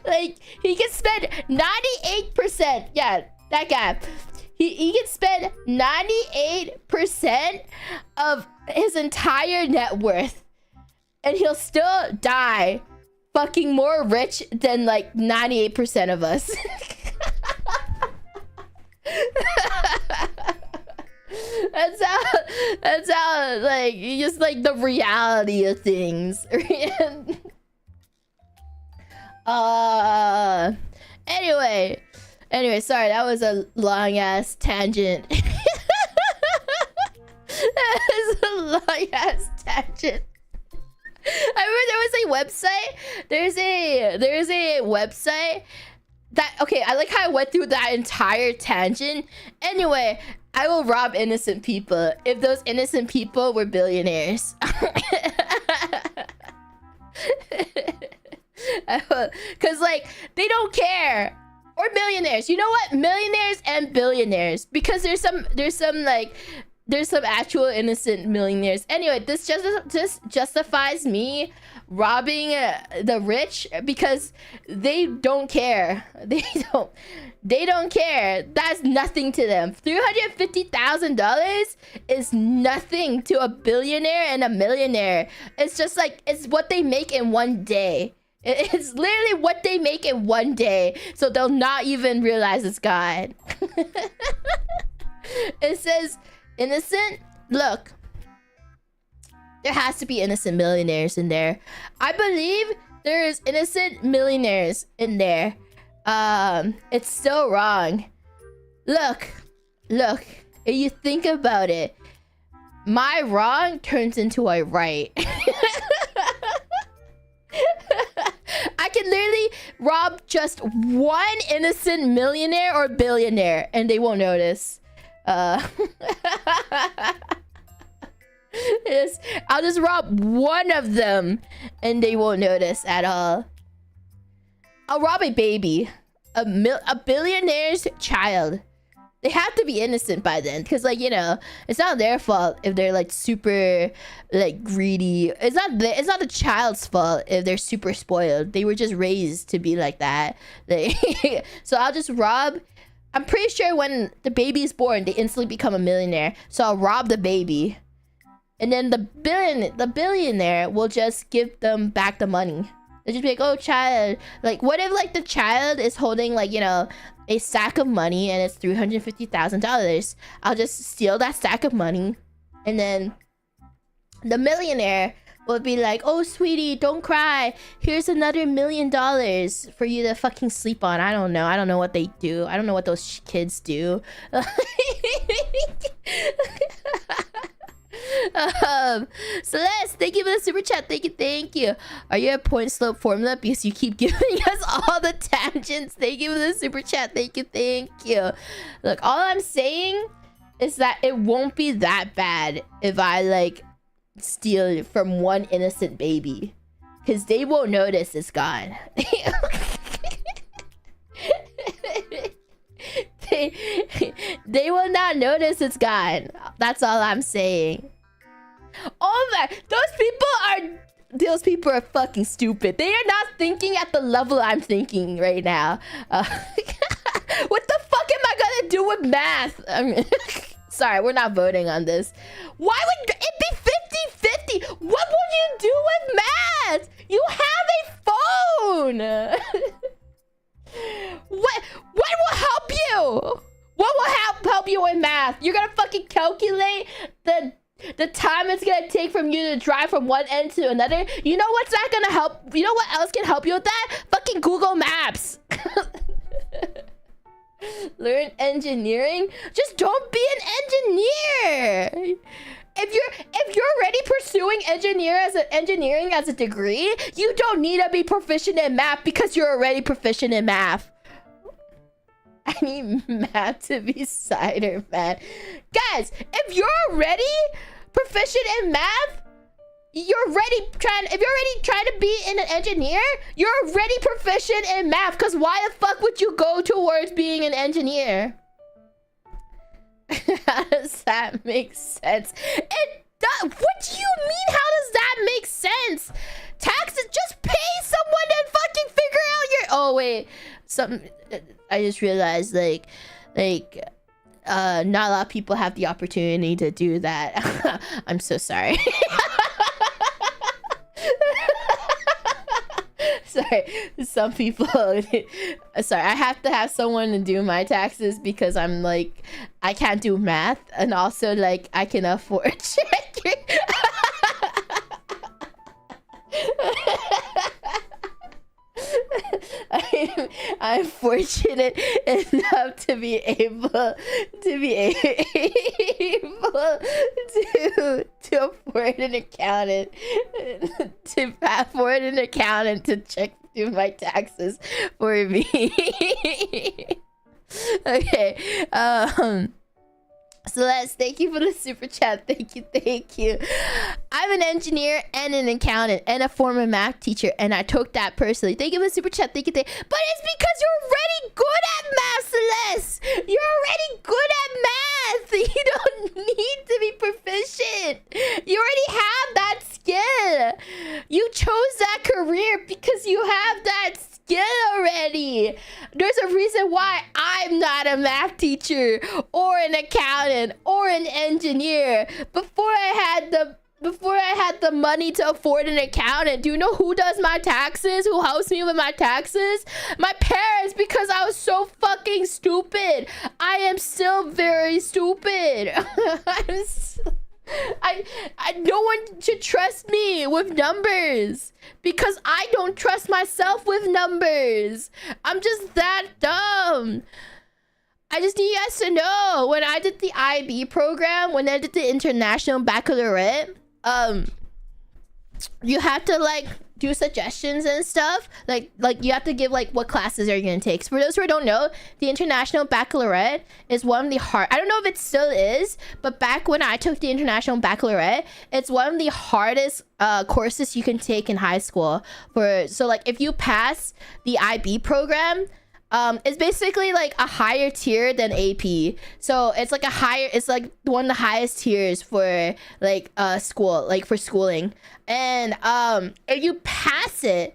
Speaker 1: Like, he can spend 98%. Yeah, that guy. He can spend 98% of his entire net worth, and he'll still die fucking more rich than like 98% of us. That's how like, just like the reality of things. Anyway, sorry, that was a long ass tangent. That was a long ass tangent. I remember there was a website. There's a website that, okay, I like how I went through that entire tangent. Anyway, I will rob innocent people if those innocent people were billionaires. Cause like, they don't care. Or millionaires. You know what? Millionaires and billionaires. Because there's some actual innocent millionaires. Anyway, this just justifies me robbing the rich because they don't care. They don't care. That's nothing to them. $350,000 is nothing to a billionaire and a millionaire. It's just like, it's what they make in one day. It's literally what they make in one day. So they'll not even realize it's God. It says, innocent? Look. There has to be innocent millionaires in there. I believe there is innocent millionaires in there. It's still wrong. Look. If you think about it, my wrong turns into a right. I can literally rob just one innocent millionaire or billionaire and they won't notice. I'll just rob one of them and they won't notice at all. I'll rob a baby. A billionaire's child. They have to be innocent by then, because like, you know, it's not their fault if they're like super like greedy. It's not the child's fault if they're super spoiled. They were just raised to be like that. So I'll just rob I'm pretty sure when the baby is born, they instantly become a millionaire. So I'll rob the baby, and then the billionaire will just give them back the money. They'll just be like, "Oh, child." Like, what if like the child is holding like, you know, a sack of money and it's $350,000? I'll just steal that sack of money, and then the millionaire will be like, "Oh, sweetie, don't cry. Here's another $1 million for you to fucking sleep on." I don't know what they do. I don't know what those kids do. Celeste, thank you for the super chat. Thank you. Are you a point slope formula? Because you keep giving us all the tangents. Thank you for the super chat. Thank you. Look, all I'm saying is that it won't be that bad if I like steal from one innocent baby, because they won't notice it's gone. They will not notice it's gone. That's all I'm saying. Oh my, those people are fucking stupid. They are not thinking at the level I'm thinking right now. What the fuck am I gonna do with math? I mean, sorry, we're not voting on this. Why would it be 50-50? What would you do with math? You have a phone. What will help you? What will help you with math? You're gonna fucking calculate the time it's gonna take from you to drive from one end to another? You know what's not gonna help? You know what else can help you with that? Fucking Google Maps. Learn engineering? Just don't be an engineer. If you're already pursuing engineering as a degree, you don't need to be proficient in math because you're already proficient in math. I need math to be cider, man. Guys, if you're already proficient in math, if you're already trying to be an engineer, you're already proficient in math. Because why the fuck would you go towards being an engineer? How does that make sense? It does. What do you mean? How does that make sense? Taxes, just pay someone to fucking figure out your. Oh wait, I just realized like not a lot of people have the opportunity to do that. I'm so sorry. Sorry, some people. Sorry, I have to have someone to do my taxes because I'm like, I can't do math, and also like I can afford checking. I'm fortunate enough to be able to afford an accountant to check through my taxes for me. Okay. Celeste, thank you for the super chat. Thank you. I'm an engineer and an accountant and a former math teacher, and I took that personally. Thank you for the super chat. Thank you. But it's because you're already good at math, Celeste. You're already good at math. You don't need to be proficient. You already have that skill. You chose that career because you have that skill already. There's a reason why I'm not a math teacher or an accountant or an engineer. Before I had the money to afford an accountant, do you know who does my taxes? Who helps me with my taxes? My parents, because I was so fucking stupid. I am still very stupid. No one should trust me with numbers because I don't trust myself with numbers. I'm just that dumb. I just need you guys to know, when I did the IB program, when I did the international baccalaureate, you have to like do suggestions and stuff. Like you have to give like what classes are you gonna take. So for those who don't know, the international baccalaureate is one of the hard. I don't know if it still is, but back when I took the international baccalaureate, it's one of the hardest courses you can take in high school. So like if you pass the IB program, it's basically like a higher tier than AP. So it's like it's like one of the highest tiers for like school, like for schooling. And if you pass the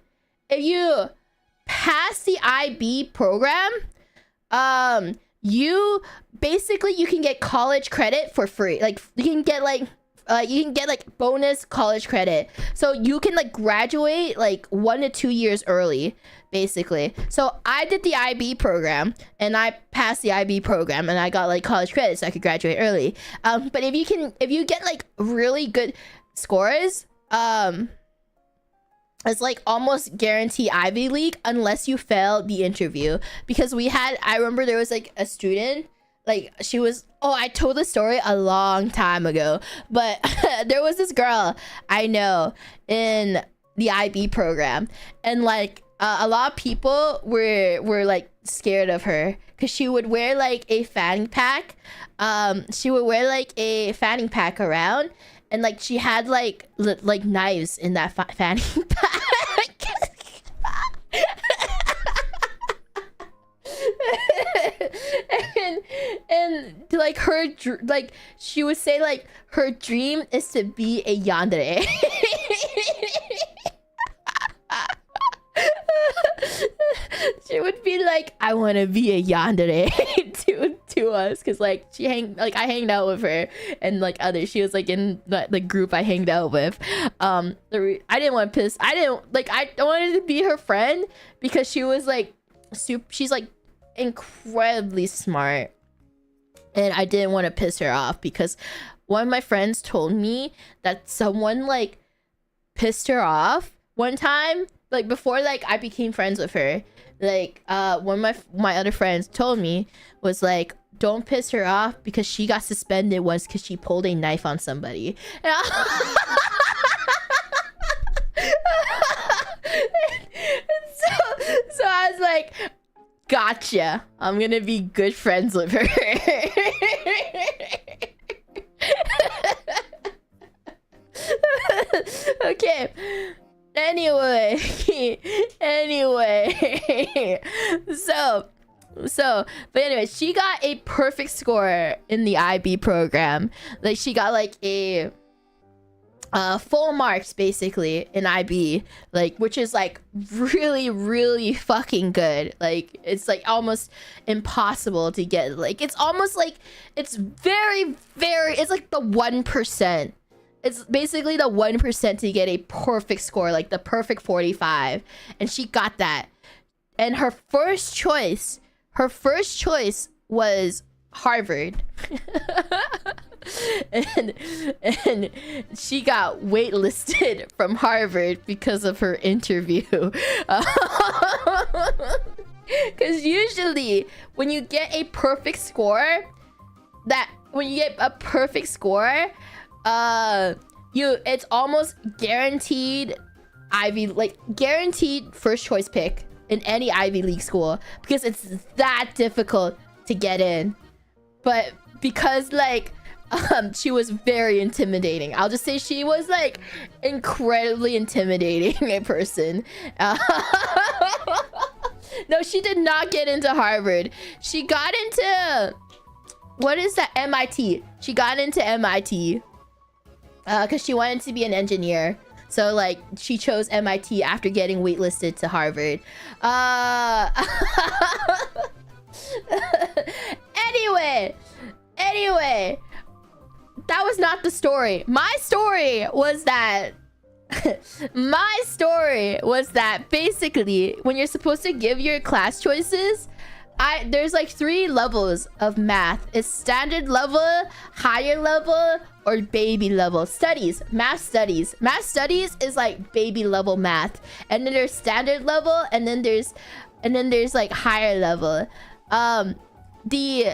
Speaker 1: IB program, you basically you can get college credit for free. Like you can get like bonus college credit, so you can like graduate like 1 to 2 years early, basically. So I did the IB program and I passed the IB program and I got like college credit so I could graduate early. But if you get like really good scores, it's like almost guarantee Ivy League unless you fail the interview. Because I remember there was like a student, like she was, I told the story a long time ago, but there was this girl I know in the IB program, and like a lot of people were like scared of her because she would wear like a fanny pack. She would wear like a fanny pack around, and like she had like knives in that fanny pack. and like like she would say like her dream is to be a yandere. She would be like, I want to be a yandere to us, because like I hanged out with her and like others. She was like in the group I hanged out with. I didn't want to piss. I wanted to be her friend because she was like she's like incredibly smart, and I didn't want to piss her off because one of my friends told me that someone like pissed her off one time, like before like I became friends with her. Like one of my other friends told me was like, don't piss her off because she got suspended once because she pulled a knife on somebody. And so I was like, gotcha, I'm gonna be good friends with her. Okay, anyway. But anyway, she got a perfect score in the IB program. Like she got like a full marks basically in IB, like, which is like really fucking good. Like it's like almost impossible to get. Like it's almost like it's very it's like the 1%. It's basically the 1% to get a perfect score, like the perfect 45, and she got that. And her first choice was Harvard. and she got waitlisted from Harvard because of her interview. Because usually when you get a perfect score, it's almost guaranteed guaranteed first choice pick in any Ivy League school, because it's that difficult to get in. But because like she was very intimidating, I'll just say she was like incredibly intimidating a person. No, she did not get into Harvard. She got into, what is that, MIT. She got into MIT because she wanted to be an engineer. So like she chose MIT after getting waitlisted to Harvard. Anyway, that was not the story. My story was that basically when you're supposed to give your class choices, there's like 3 levels of math. It's standard level, higher level, or baby level. Math studies is like baby level math, and then there's standard level, and then there's like higher level. The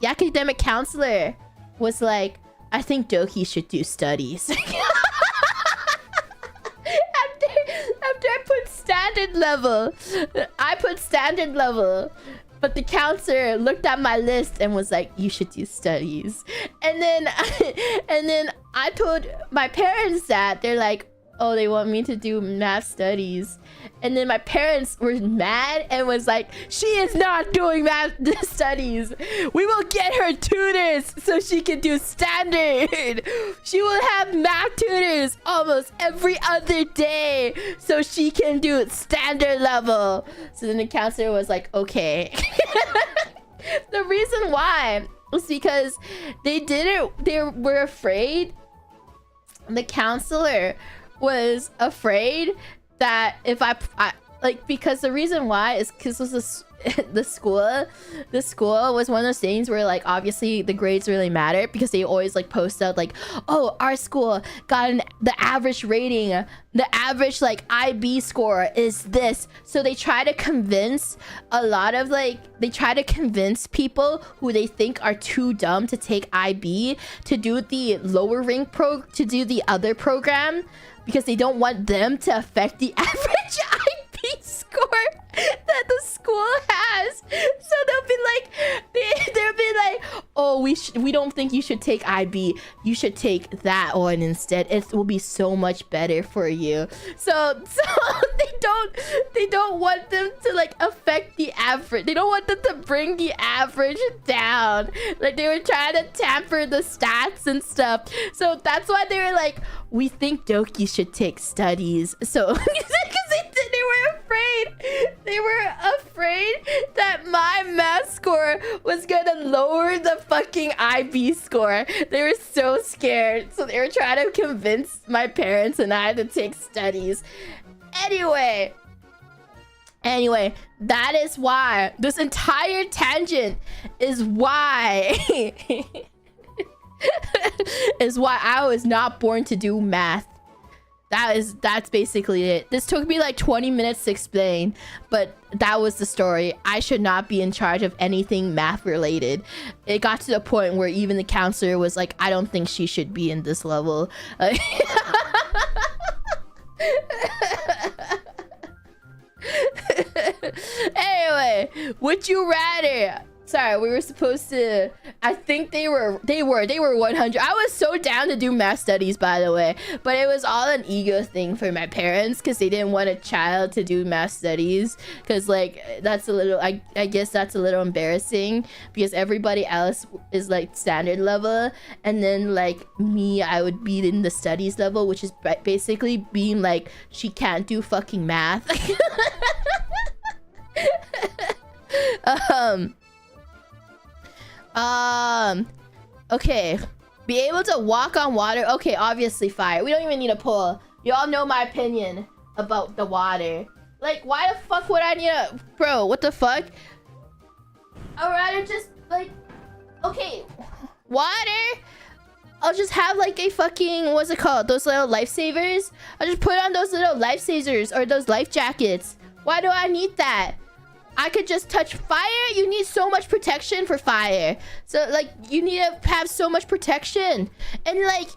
Speaker 1: academic counselor was like, I think Doki should do studies. After I put standard level, but the counselor looked at my list and was like, you should do studies. And then I told my parents that. They're like, oh, they want me to do math studies. And then my parents were mad and was like, she is not doing math studies. We will get her tutors so she can do standard. She will have math tutors almost every other day so she can do standard level. So then the counselor was like, okay. The reason why was because they were afraid. The counselor was afraid that if I like, because the reason why is because the school was one of those things where, like, obviously the grades really matter, because they always like post out like, oh, our school got the average rating, the average like IB score is this. So they try to convince people who they think are too dumb to take IB to do the lower rank to do the other program, because they don't want them to affect the average IB score that the school has. So they'll be like, oh, we don't think you should take IB. You should take that one instead. It will be so much better for you. So they don't want them to like affect the average. They don't want them to bring the average down. Like, they were trying to tamper the stats and stuff. So that's why they were like, we think Doki should take studies. So because they were afraid. They were afraid that my math score was gonna lower the fucking IB score. They were so scared. So they were trying to convince my parents and I to take studies. Anyway, that is why this entire tangent is why is why I was not born to do math. That's basically it. This took me like 20 minutes to explain, but that was the story. I should not be in charge of anything math related. It got to the point where even the counselor was like, I don't think she should be in this level. Anyway, would you rather? Sorry, we were supposed to. I think they were 100. I was so down to do math studies, by the way, but it was all an ego thing for my parents, because they didn't want a child to do math studies, because like that's a little. I guess that's a little embarrassing, because everybody else is like standard level, and then like me, I would be in the studies level, which is basically being like, she can't do fucking math. Okay. Be able to walk on water. Okay, obviously fire. We don't even need a poll. You all know my opinion about the water. Like, why the fuck would I need a... Bro, what the fuck? I'd rather just, like... Okay. Water? I'll just have, like, a fucking... What's it called? Those little lifesavers? I'll just put on those little lifesavers or those life jackets. Why do I need that? I could just touch fire. You need so much protection for fire. So like, you need to have so much protection. And like,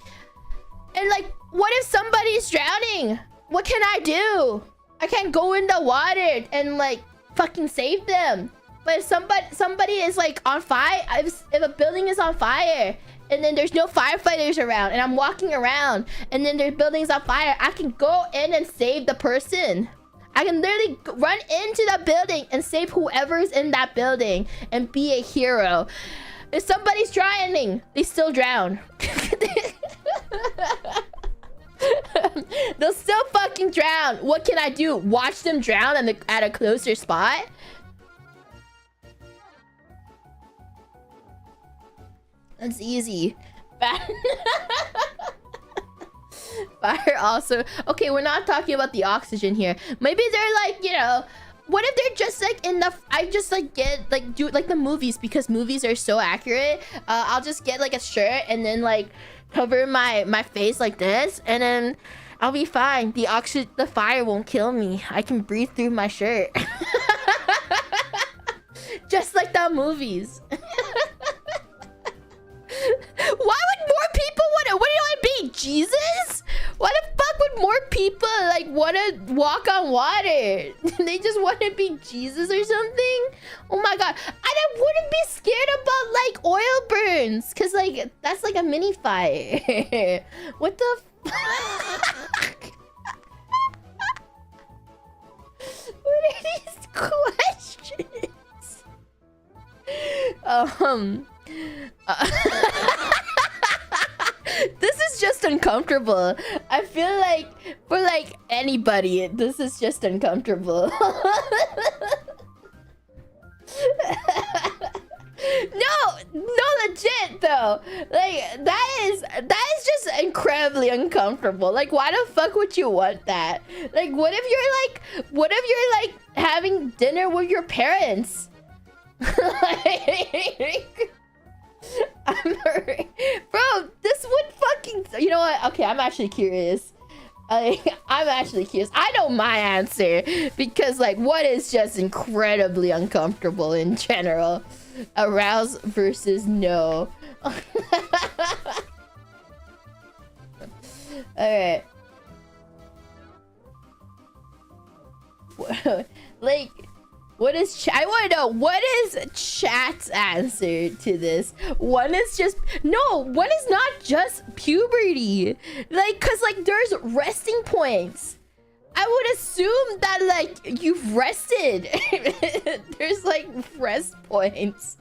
Speaker 1: what if somebody's drowning? What can I do? I can't go in the water and like fucking save them. But if somebody is like on fire, if a building is on fire and then there's no firefighters around and I'm walking around and then their building's on fire, I can go in and save the person. I can literally run into that building and save whoever's in that building and be a hero. If somebody's drowning, they still drown. They'll still fucking drown. What can I do? Watch them drown at a closer spot? That's easy. Fire also. Okay, we're not talking about the oxygen here. Maybe they're like, you know, what if they're just like in the... I just like get like do like the movies, because movies are so accurate. I'll just get like a shirt and then like cover my face like this, and then I'll be fine. The fire won't kill me. I can breathe through my shirt. Just like the movies. Why would more people want to... What do you want to be? Jesus? Why the fuck would more people like want to walk on water? They just want to be Jesus or something? Oh my god. I wouldn't be scared about like oil burns, because like that's like a mini fire. What the fuck? questions. This is just uncomfortable. I feel like for like anybody, this is just uncomfortable. No, legit though. Like that is just incredibly uncomfortable. Like, why the fuck would you want that? Like, what if you're like having dinner with your parents? Like, bro, this would fucking. You know what? Okay, I'm actually curious. I'm actually curious. I know my answer because, like, what is just incredibly uncomfortable in general? Arouse versus no. Alright. Like, what is I want to know, what is chat's answer to this? One is not just puberty. Like, cause like there's resting points. I would assume that like you've rested. There's like rest points.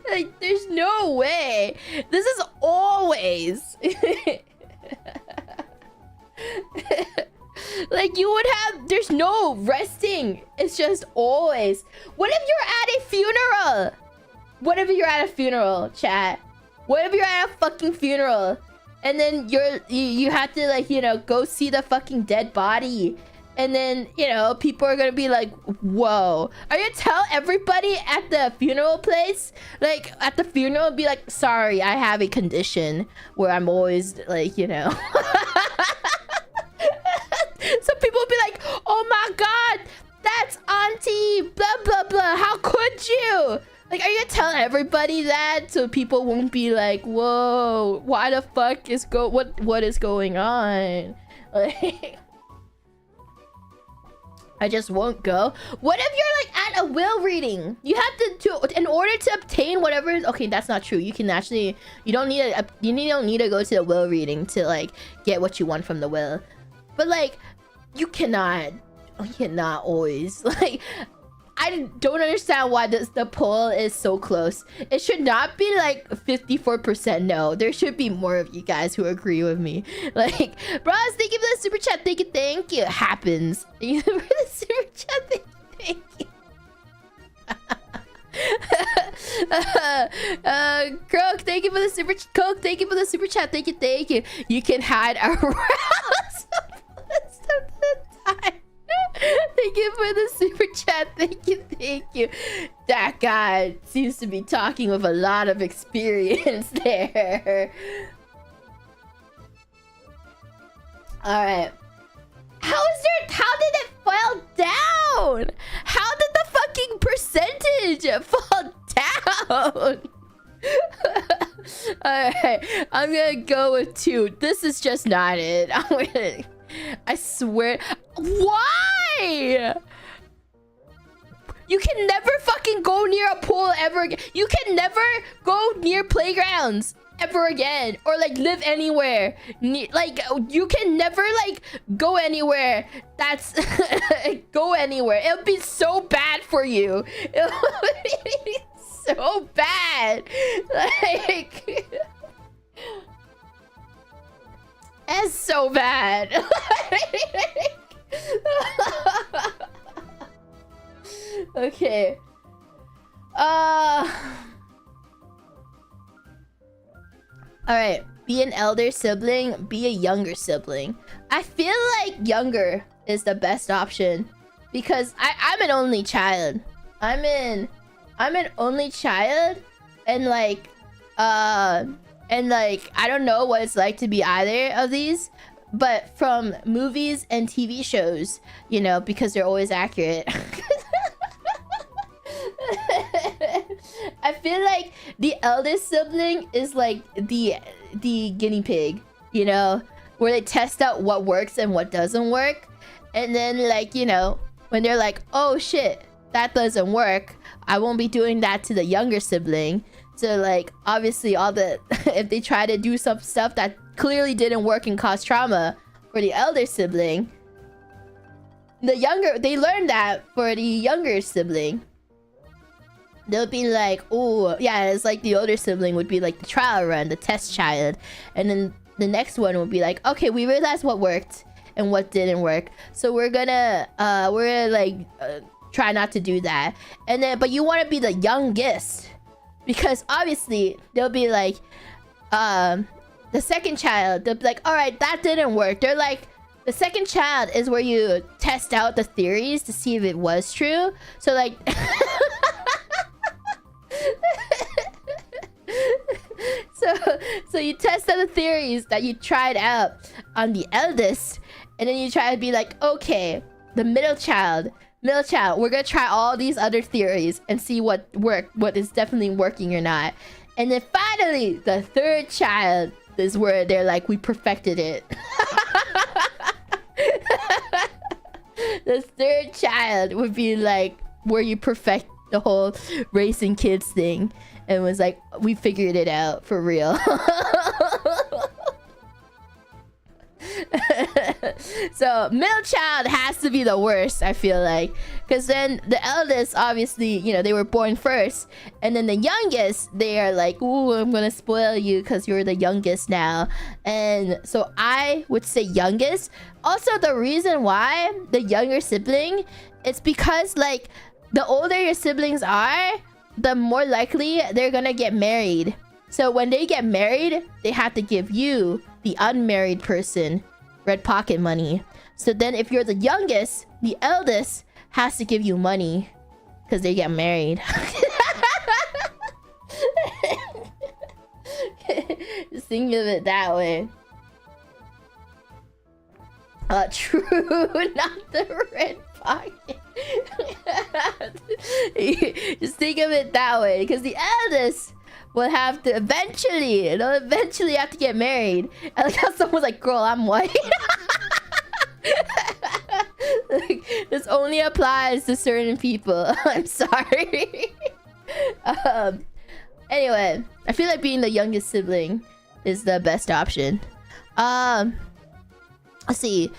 Speaker 1: Like, there's no way. This is always. Like, you would have, there's no resting. It's just always. What if you're at a funeral? What if you're at a funeral, chat? What if you're at a fucking funeral and then you have to, like, you know, go see the fucking dead body, and then, you know, people are gonna be like, whoa. Are you gonna tell everybody at the funeral place, like at the funeral, be like, sorry, I have a condition where I'm always like, you know. So people will be like, oh my god, that's auntie, blah blah blah, how could you? Like, are you gonna tell everybody that so people won't be like, whoa, why the fuck is what is going on? Like, I just won't go. What if you're like at a will reading? You have to in order to obtain whatever. Okay, that's not true. You can actually, you don't need to go to the will reading to like get what you want from the will. But like, you cannot always, like, I don't understand why the poll is so close. It should not be like 54% no. There should be more of you guys who agree with me. Like, bros, thank you for the super chat. Thank you. It happens. Thank you for the super chat. Thank you. Croak, thank you for the super Coke. Thank you for the super chat. Thank you. You can hide around most of the time. Thank you for the super chat. Thank you. That guy seems to be talking with a lot of experience there. Alright. How did it fall down? How did the fucking percentage fall down? Alright, I'm gonna go with 2. This is just not it. I swear. Why? You can never fucking go near a pool ever again. You can never go near playgrounds ever again, or like live anywhere. Like, you can never like go anywhere. That's go anywhere. It'll be so bad for you. It'll be so bad. Like, it's so bad. Okay. Alright. Be an elder sibling, be a younger sibling. I feel like younger is the best option because I'm an only child. I'm an only child, and like I don't know what it's like to be either of these, but from movies and TV shows, you know, because they're always accurate. I feel like the eldest sibling is like the guinea pig, you know, where they test out what works and what doesn't work, and then, like, you know, when they're like, oh shit, that doesn't work, I won't be doing that to the younger sibling. So like, obviously all the if they try to do some stuff that clearly didn't work and cause trauma for the elder sibling, they learn that for the younger sibling. They'll be like, oh, yeah, it's like the older sibling would be like the trial run, the test child. And then the next one would be like, okay, we realized what worked and what didn't work. So we're gonna try not to do that. And then, but you want to be the youngest. Because obviously, they'll be like, the second child, they'll be like, all right, that didn't work. They're like, the second child is where you test out the theories to see if it was true. So like... so you test out the theories that you tried out on the eldest, and then you try to be like, okay, the middle child, we're gonna try all these other theories and see what is definitely working or not. And then finally, the third child is where they're like, we perfected it. The third child would be like where you perfect the whole racing kids thing, and was like, we figured it out for real. So middle child has to be the worst, I feel like, because then the eldest, obviously, you know, they were born first, and then the youngest, they are like, ooh, I'm gonna spoil you because you're the youngest now. And so I would say youngest. Also, the reason why the younger sibling, it's because like the older your siblings are, the more likely they're gonna get married. So when they get married, they have to give you, the unmarried person, red pocket money. So then if you're the youngest, the eldest has to give you money because they get married. Just think of it that way. True, not the red pocket. Just think of it that way, because the eldest will have to eventually have to get married. And like how someone's like, girl, I'm white. Like, this only applies to certain people. I'm sorry. Anyway, I feel like being the youngest sibling is the best option. Let's see.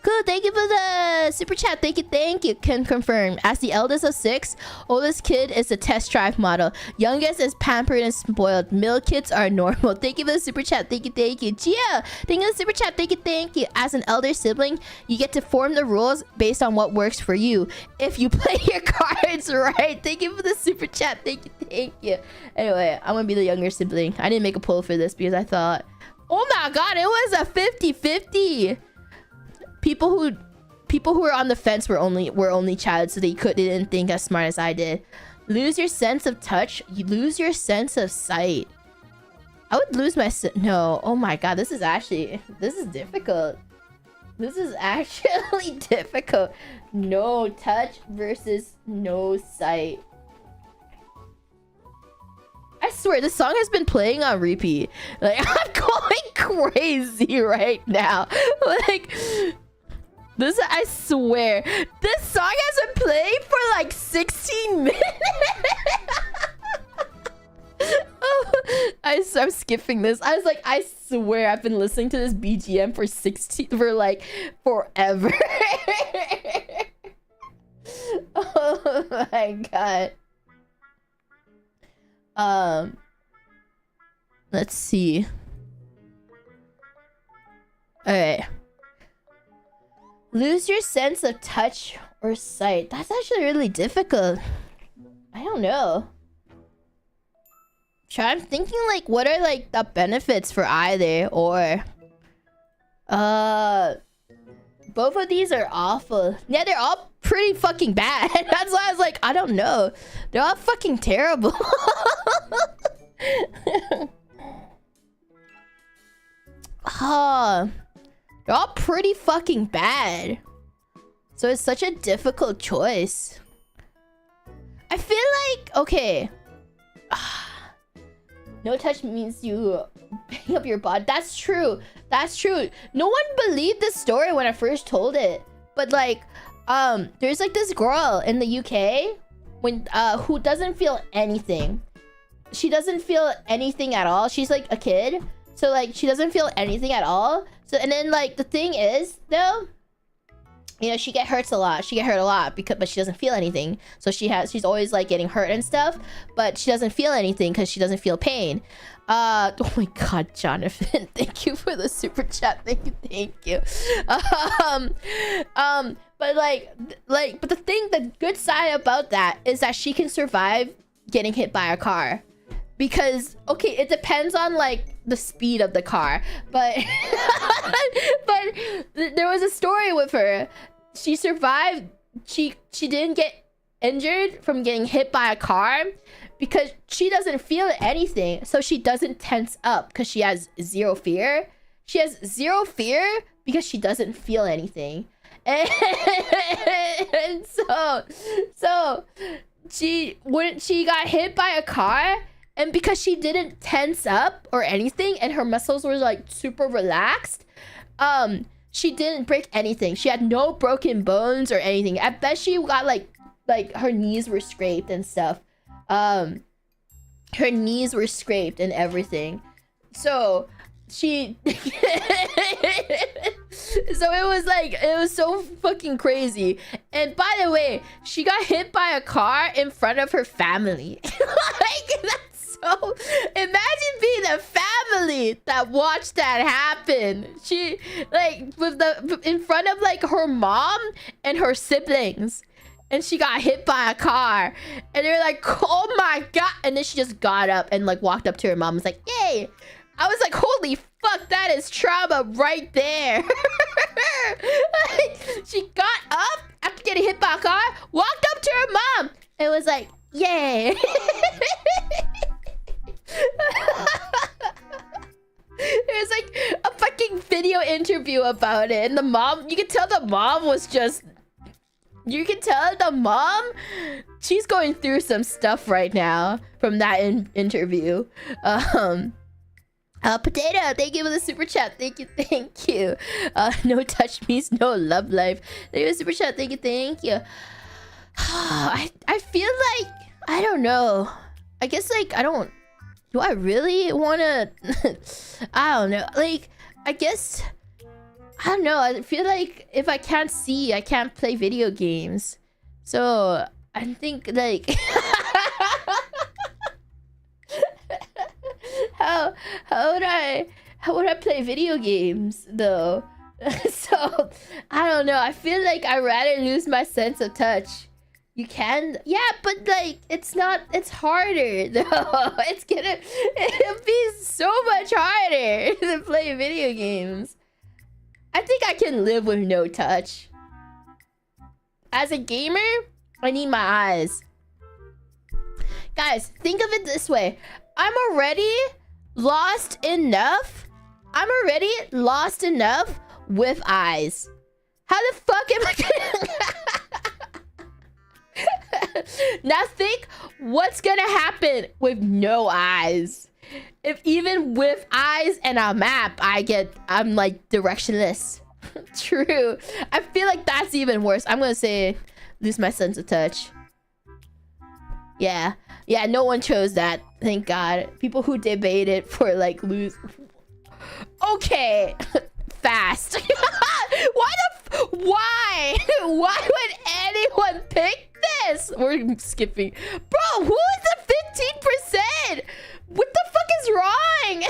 Speaker 1: Good, thank you for the super chat. Thank you. Can confirm. As the eldest of 6, oldest kid is the test drive model. Youngest is pampered and spoiled. Middle kids are normal. Thank you for the super chat. Thank you. Gia, thank you for the super chat. Thank you. As an elder sibling, you get to form the rules based on what works for you. If you play your cards right. Thank you for the super chat. Thank you. Anyway, I'm gonna be the younger sibling. I didn't make a poll for this because I thought, oh my god, it was a 50-50. People who were on the fence were only child, so they didn't think as smart as I did. Lose your sense of touch. You lose your sense of sight. I would lose my no. Oh my god, this is difficult. This is actually difficult. No touch versus no sight. I swear, this song has been playing on repeat. Like, I'm going crazy right now. Like, this, I swear, this song has been playing for like 16 minutes. Oh, I'm skipping this. I was like, I swear I've been listening to this BGM for like forever. Oh my god. Let's see. Okay. Lose your sense of touch or sight. That's actually really difficult. I don't know. I'm thinking like, what are like the benefits for either, or both of these are awful. Yeah, they're all pretty fucking bad. That's why I was like, I don't know. They're all fucking terrible. They're all pretty fucking bad. So it's such a difficult choice. I feel like, okay. No touch means you bang up your body. That's true. That's true. No one believed this story when I first told it. But like, there's like this girl in the UK who doesn't feel anything. She doesn't feel anything at all. She's like a kid. So like, she doesn't feel anything at all. So, and then like, the thing is though, you know, she get hurt a lot. She get hurt a lot but she doesn't feel anything. So she's always like getting hurt and stuff, but she doesn't feel anything because she doesn't feel pain. Oh my god, Jonathan, thank you for the super chat. Thank you. But but the good side about that is that she can survive getting hit by a car. Because, okay, it depends on, like, the speed of the car. But, there was a story with her. She survived. She didn't get injured from getting hit by a car because she doesn't feel anything. So she doesn't tense up because she has zero fear. She has zero fear because she doesn't feel anything. And so she got hit by a car. And because she didn't tense up or anything and her muscles were like super relaxed, she didn't break anything. She had no broken bones or anything. I bet she got like her knees were scraped and stuff. Her knees were scraped and everything. So she so it was so fucking crazy. And by the way, she got hit by a car in front of her family. Like, that's so, imagine being the family that watched that happen. She, like, in front of like her mom and her siblings, and she got hit by a car, and they're like, oh my god. And then she just got up and like walked up to her mom and was like, yay. I was like, holy fuck, that is trauma right there. Like, she got up after getting hit by a car, walked up to her mom, and was like, yay. There's like a fucking video interview about it, and the mom, you can tell the mom was just, you can tell the mom, she's going through some stuff right now from that interview. Potato, thank you for the super chat. Thank you. No touch means no love life. Thank you for the super chat. Thank you. I feel like, I don't know. I guess like, do I really wanna, I don't know. Like, I guess, I don't know. I feel like if I can't see, I can't play video games. So I think like, how would I play video games though? So I don't know. I feel like I'd rather lose my sense of touch. You can, yeah, but like it's harder though. It'll be so much harder to play video games. I think I can live with no touch. As a gamer, I need my eyes. Guys, think of it this way. I'm already lost enough with eyes. How the fuck am I gonna... Now think what's gonna happen with no eyes. If even with eyes and a map, I'm like directionless. True. I feel like that's even worse. I'm gonna say lose my sense of touch. Yeah, no one chose that. Thank God. People who debated for like lose. Okay. Fast. Why would anyone pick this? We're skipping. Bro, who is the 15%? What the fuck is wrong?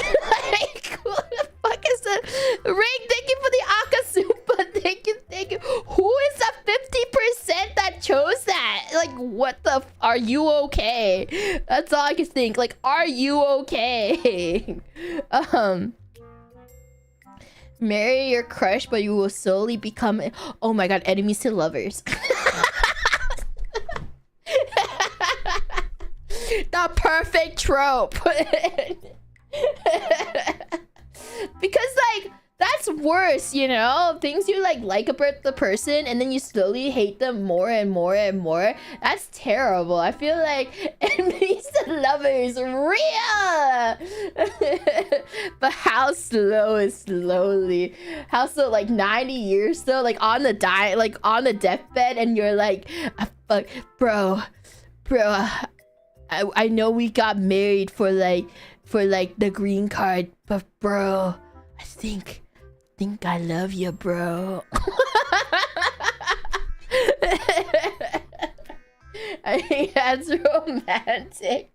Speaker 1: Like, what the fuck is the Ring? Thank you for the Akasupa. Thank you. Who is the 50% that chose that? Like, what the are you okay? That's all I can think. Like, are you okay? Marry your crush, but you will slowly become, oh my god, enemies to lovers. The perfect trope. Because like that's worse, you know? Things you like about the person and then you slowly hate them more and more and more. That's terrible. I feel like enemies to lovers real. But how slow is slowly? How slow? Like 90 years though? Like on the like on the deathbed, and you're like, fuck, bro. I know we got married for like the green card, but bro, I think I love you, bro. I think that's romantic.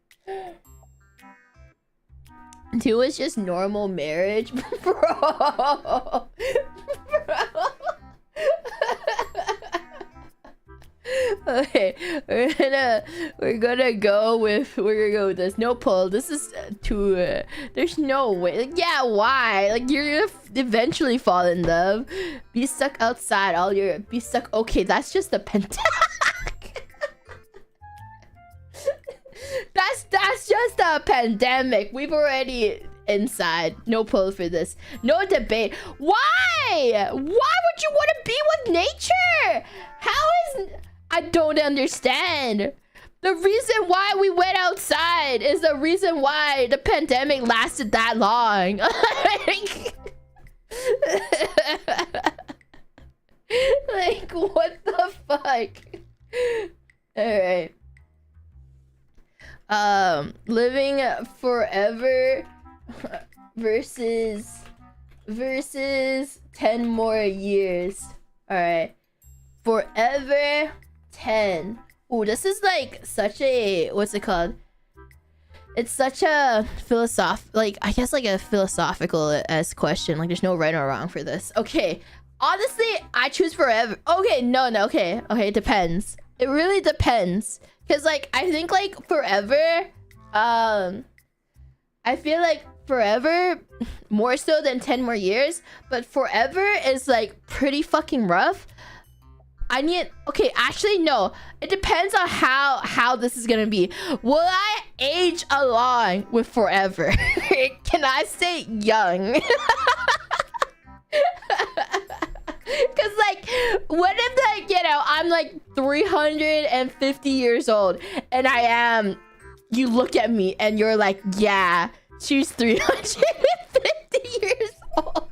Speaker 1: 2 is just normal marriage, bro. Okay, we're gonna go with this. No poll. This is too. There's no way. Like, yeah, why? Like, you're gonna eventually fall in love. Be stuck outside. Be stuck. Okay, that's just the pandemic. That's just a pandemic. We've already inside. No poll for this. No debate. Why? Why would you want to be with nature? How is... I don't understand. The reason why we went outside is the reason why the pandemic lasted that long. Like, what the fuck? Alright. Living forever versus 10 more years. Alright. Forever 10. Ooh, this is like such a, what's it called? It's such a I guess like a philosophical as question. Like, there's no right or wrong for this. Okay, honestly, I choose forever. Okay, no, okay, it depends. It really depends. Because, like, I think, like, forever, I feel like forever more so than 10 more years, but forever is, like, pretty fucking rough. Okay, actually, no. It depends on how this is gonna be. Will I age along with forever? Can I stay young? Because, like, what if, like, you know, I'm, like, 350 years old, and you look at me, and you're like, yeah, she's 350 years old.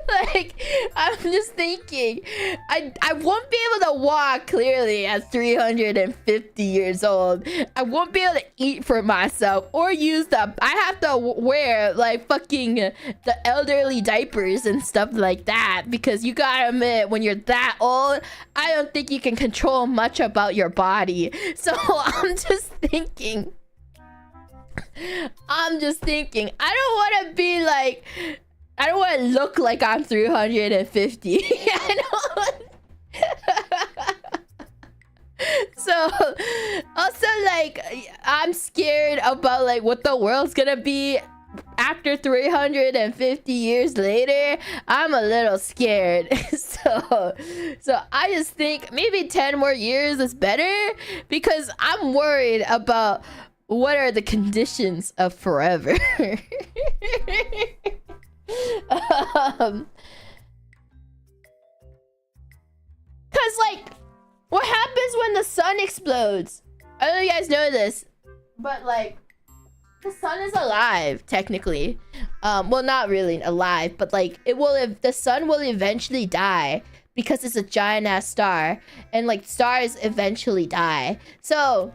Speaker 1: Like, I'm just thinking, I won't be able to walk clearly at 350 years old. I won't be able to eat for myself or use I have to wear like fucking the elderly diapers and stuff like that, because you gotta admit, when you're that old, I don't think you can control much about your body. So I'm just thinking, I don't want to be like, I don't want to look like I'm 350. I know. So, also, like, I'm scared about, like, what the world's gonna be after 350 years later. I'm a little scared. So I just think maybe 10 more years is better, because I'm worried about what are the conditions of forever. Cause, like, what happens when the sun explodes? I don't know if you guys know this, but, like, the sun is alive technically. Well, not really alive, but, like, the sun will eventually die, because it's a giant ass star, and, like, stars eventually die. So,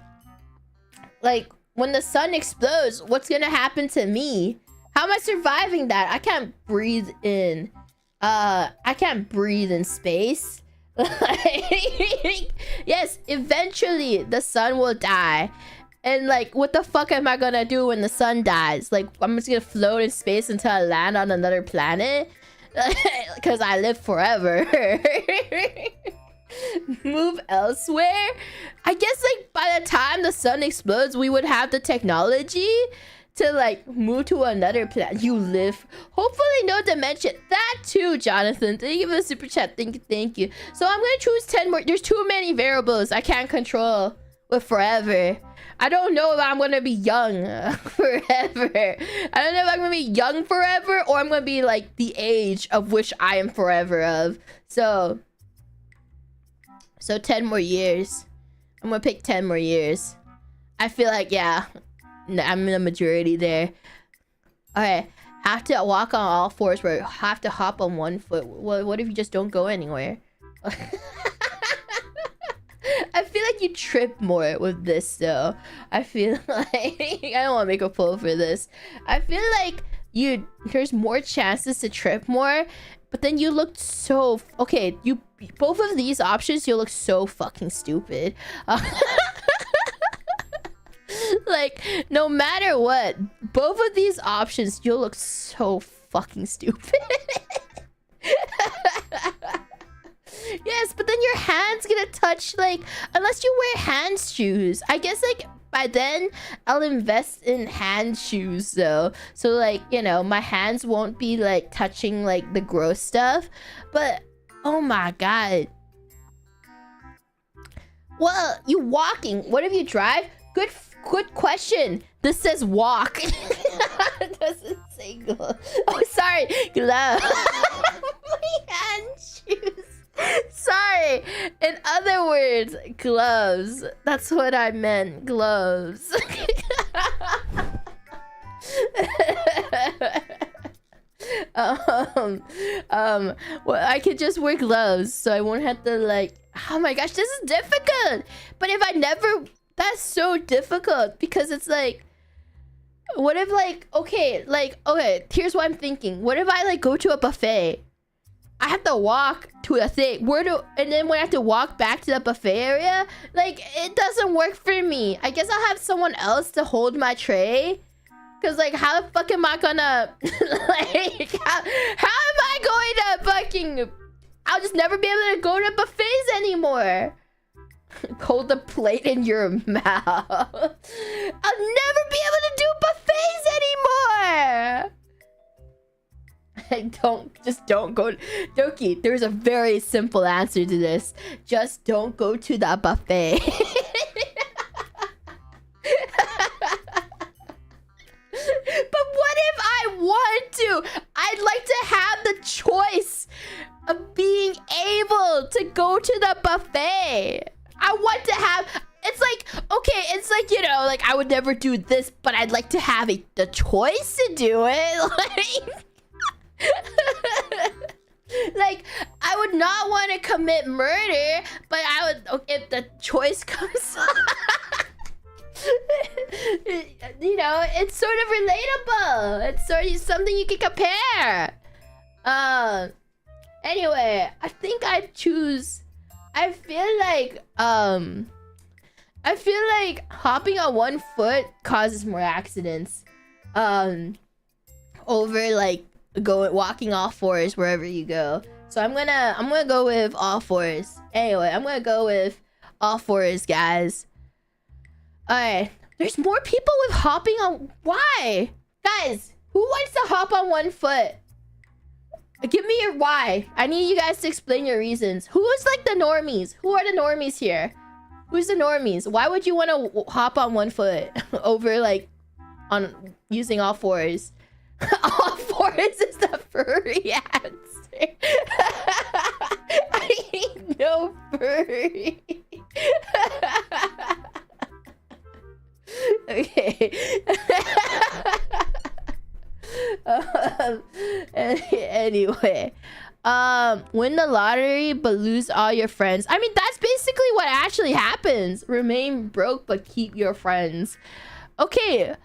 Speaker 1: like, when the sun explodes, what's gonna happen to me? How am I surviving that? I can't breathe in. I can't breathe in space. Yes, eventually the sun will die. And, like, what the fuck am I gonna do when the sun dies? Like, I'm just gonna float in space until I land on another planet? Because I live forever. Move elsewhere? I guess, like, by the time the sun explodes, we would have the technology to, like, move to another planet. You live, hopefully no dimension. That too, Jonathan. Thank you for the super chat. Thank you. So I'm gonna choose 10 more. There's too many variables I can't control with forever. I don't know if I'm gonna be young forever. I don't know if I'm gonna be young forever, or I'm gonna be, like, the age of which I am forever of. So 10 more years. I'm gonna pick 10 more years. I feel like, yeah, I'm in the majority there. Okay, have to walk on all fours, where have to hop on one foot. What if you just don't go anywhere? I feel like you trip more with this, though. I feel like I don't want to make a poll for this. I feel like there's more chances to trip more, but then you looked so okay. You both of these options, you look so fucking stupid. Like, no matter what, both of these options, you'll look so fucking stupid. Yes, but then your hand's gonna touch, like, unless you wear hand shoes. I guess, like, by then, I'll invest in hand shoes, though. So, like, you know, my hands won't be, like, touching, like, the gross stuff. But, oh my god. Well, you walking. What if you drive? Good question. This says walk. It doesn't say glove. Oh, sorry. Glove. My hand shoes. Sorry. In other words, gloves. That's what I meant. Gloves. Well, I could just wear gloves, so I won't have to, like... Oh my gosh, this is difficult. But if I never... That's so difficult, because it's like... What if, like... Okay, here's what I'm thinking. What if I, like, go to a buffet? I have to walk to a thing. And then when I have to walk back to the buffet area, like, it doesn't work for me. I guess I'll have someone else to hold my tray. Because, like, how the fuck am I gonna... like, how am I going to fucking... I'll just never be able to go to buffets anymore. Hold the plate in your mouth. I'll never be able to do buffets anymore. Just don't go. Doki, there's a very simple answer to this. Just don't go to the buffet. But what if I want to? I'd like to have the choice of being able to go to the buffet. I want to have... It's like, okay, it's like, you know, like, I would never do this, but I'd like to have the choice to do it. Like, I would not want to commit murder, but I would... Okay, if the choice comes up... You know, it's sort of relatable. It's sort of something you can compare. Anyway, I think I'd choose... I feel like hopping on one foot causes more accidents. Over like walking all fours wherever you go. So I'm gonna go with all fours. Anyway, I'm gonna go with all fours, guys. Alright. There's more people with hopping on... Why? Guys, who wants to hop on one foot? Give me your why. I need you guys to explain your reasons. Who's like the normies? Who are the normies here? Who's the normies? Why would you want to hop on one foot over like on using all fours? All fours is the furry answer. I ain't no furry. Okay. Anyway, win the lottery but lose all your friends. I mean, that's basically what actually happens. Remain broke but keep your friends. Okay,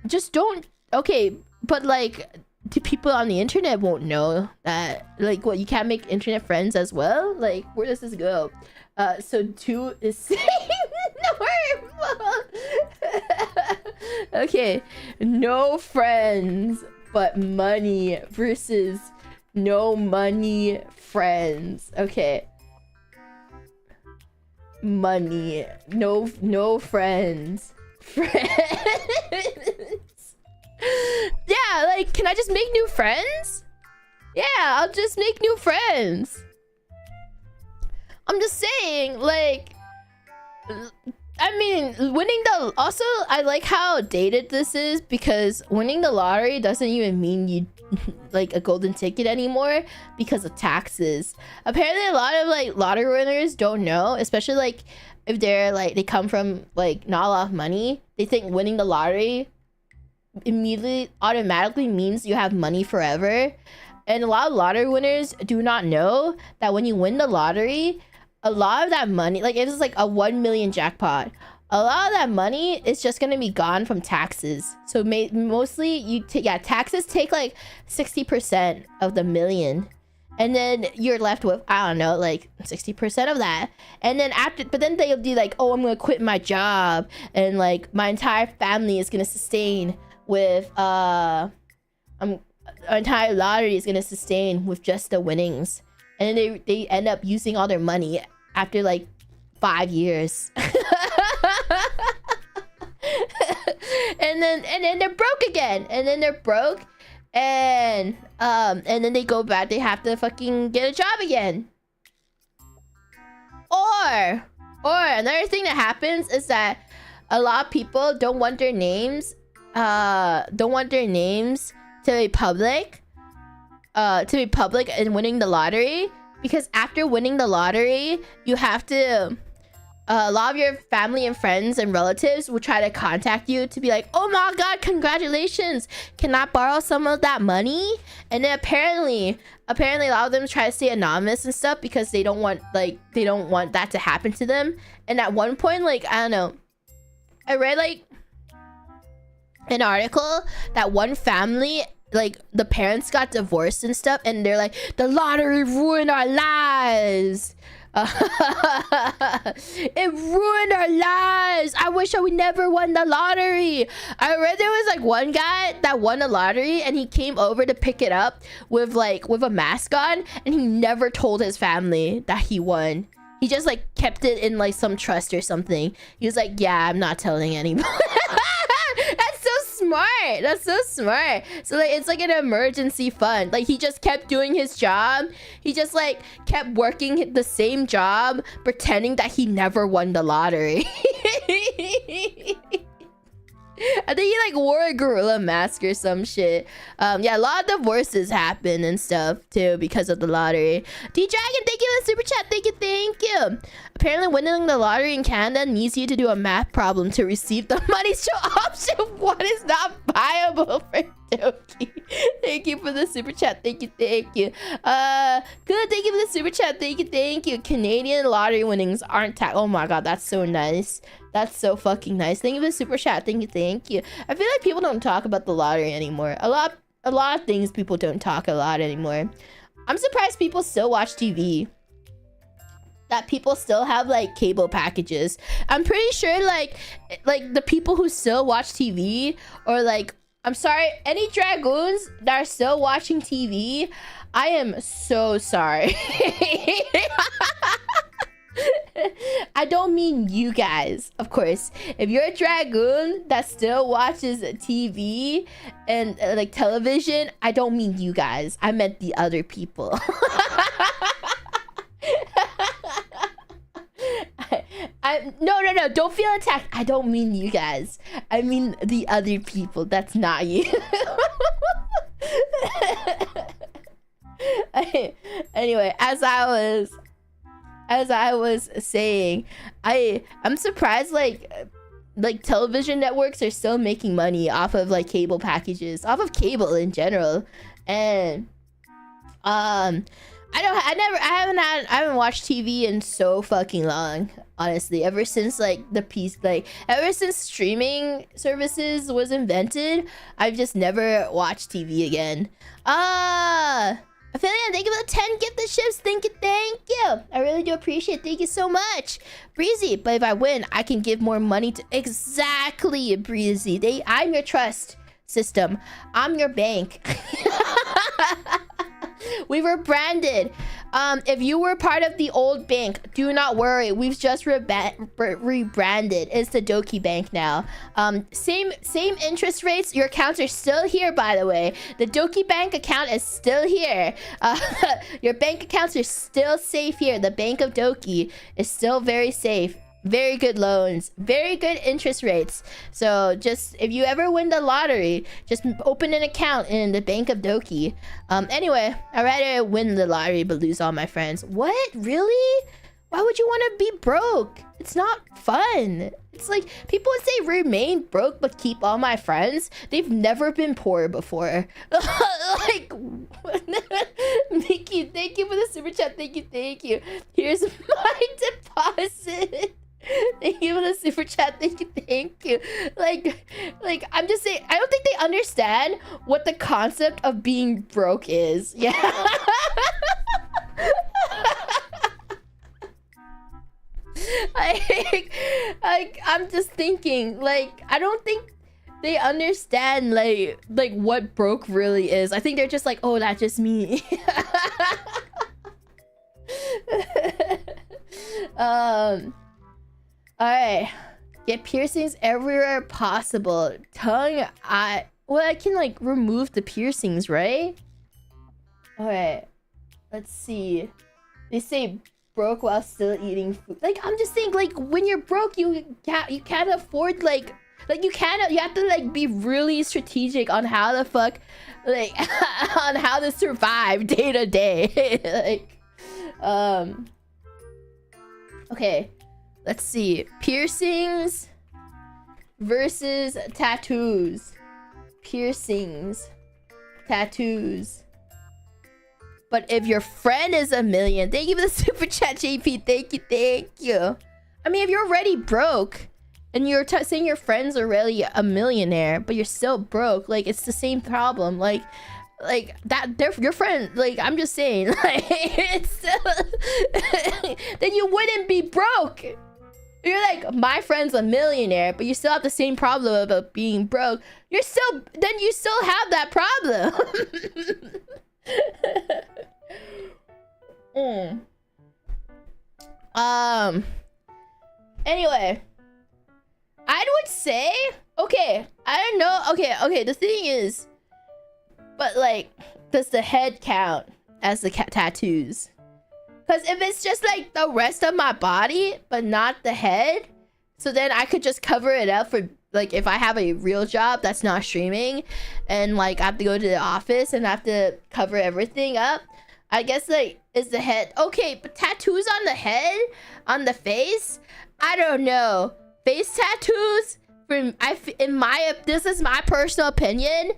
Speaker 1: just don't... Okay, but like, the people on the internet won't know that. Like, what, you can't make internet friends as well? Like, where does this go? So 2 is saying normal. Okay, no friends but money versus no money friends. Okay, money, no friends. Yeah, like, can I just make new friends? Yeah, I'll just make new friends. I'm just saying, like, I mean, winning the... Also, I like how dated this is, because winning the lottery doesn't even mean you like a golden ticket anymore because of taxes. Apparently, a lot of like lottery winners don't know, especially like if they're like, they come from like not a lot of money. They think winning the lottery immediately automatically means you have money forever. And a lot of lottery winners do not know that when you win the lottery, a lot of that money, like if it's like a 1 million jackpot, a lot of that money is just gonna be gone from taxes. So mostly taxes take like 60% of the million, and then you're left with, I don't know, like 60% of that. And then but then they'll be like, oh, I'm gonna quit my job, and like my entire family is gonna sustain with our entire lottery is gonna sustain with just the winnings. And then they end up using all their money after like 5 years. and then they're broke again, and then they're broke, and then they go back, they have to fucking get a job again. Or another thing that happens is that a lot of people don't want their names to be public in winning the lottery, because after winning the lottery, you have to a lot of your family and friends and relatives will try to contact you to be like, oh my god, congratulations, can I borrow some of that money? And then apparently a lot of them try to stay anonymous and stuff because they don't want that to happen to them. And at one point, like, I don't know, I read like an article that one family, like, the parents got divorced and stuff, and they're like, the lottery ruined our lives. It ruined our lives. I wish I would never won the lottery. I read there was like one guy that won the lottery, and he came over to pick it up with a mask on, and he never told his family that he won. He just like kept it in like some trust or something. He was like, yeah, I'm not telling anyone. That's so smart. That's so smart. So like, it's like an emergency fund. Like, he just kept doing his job. He just like kept working the same job, pretending that he never won the lottery. I think he like wore a gorilla mask or some shit. Yeah, a lot of divorces happen and stuff too because of the lottery. D-Dragon, thank you for the super chat. Thank you. Apparently winning the lottery in Canada needs you to do a math problem to receive the money. So option 1 is not viable for Doki. Thank you for the super chat. Thank you. Good, thank you for the super chat. Thank you. Canadian lottery winnings aren't taxed. Oh my god, that's so nice. That's so fucking nice. Thank you for the super chat. Thank you. I feel like people don't talk about the lottery anymore. A lot of things people don't talk a lot anymore. I'm surprised people still watch TV. That people still have like cable packages. I'm pretty sure like the people who still watch TV, or like, I'm sorry, any dragoons that are still watching TV, I am so sorry. I don't mean you guys, of course. If you're a dragoon that still watches TV and like television, I don't mean you guys. I meant the other people. No, don't feel attacked. I don't mean you guys. I mean the other people. That's not you. Anyway, as I was saying, I'm surprised like television networks are still making money off of like cable packages, off of cable in general. And I haven't watched TV in so fucking long, honestly. Ever since ever since streaming services was invented, I've just never watched TV again. Affiliate, thank you for the 10 gifted ships. Thank you. I really do appreciate it. Thank you so much. Breezy, but if I win, I can give more money to... Exactly, Breezy. I'm your trust system. I'm your bank. We were branded. If you were part of the old bank, do not worry. We've just rebranded. It's the Doki Bank now. Same interest rates. Your accounts are still here, by the way. The Doki Bank account is still here. Your bank accounts are still safe here. The Bank of Doki is still very safe. Very good loans, very good interest rates. So just, if you ever win the lottery, just open an account in the Bank of Doki. Anyway, I'd rather win the lottery but lose all my friends. What? Really? Why would you want to be broke? It's not fun. It's like, people would say remain broke but keep all my friends. They've never been poor before. Like, Mickey, thank you for the super chat. Thank you. Here's my deposit. Thank you for the super chat. Thank you. Like I'm just saying, I don't think they understand what the concept of being broke is. Yeah. I'm just thinking, like, I don't think they understand like what broke really is. I think they're just like, oh, that's just me. Alright. Get piercings everywhere possible. Tongue, well, I can like remove the piercings, right? Alright. Let's see. They say broke while still eating food. Like, I'm just saying, like, when you're broke, you can't afford like you have to like be really strategic on how the fuck, like, on how to survive day to day. Like, okay, let's see. Piercings versus tattoos. Piercings, tattoos. But if your friend is a million, thank you for the super chat, JP. Thank you. I mean, if you're already broke and you're saying your friend's already a millionaire, but you're still broke, like, it's the same problem. Like that, they're your friend. Like, I'm just saying, like, it's still, then you wouldn't be broke. You're like, my friend's a millionaire, but you still have the same problem about being broke. You still have that problem. Anyway, I would say, okay, I don't know. Okay, the thing is, but like, does the head count as the tattoos? Because if it's just like the rest of my body but not the head, so then I could just cover it up for, like, if I have a real job that's not streaming and like I have to go to the office and I have to cover everything up, I guess, like, is the head okay? But tattoos on the head, on the face, I don't know. Face tattoos, this is my personal opinion,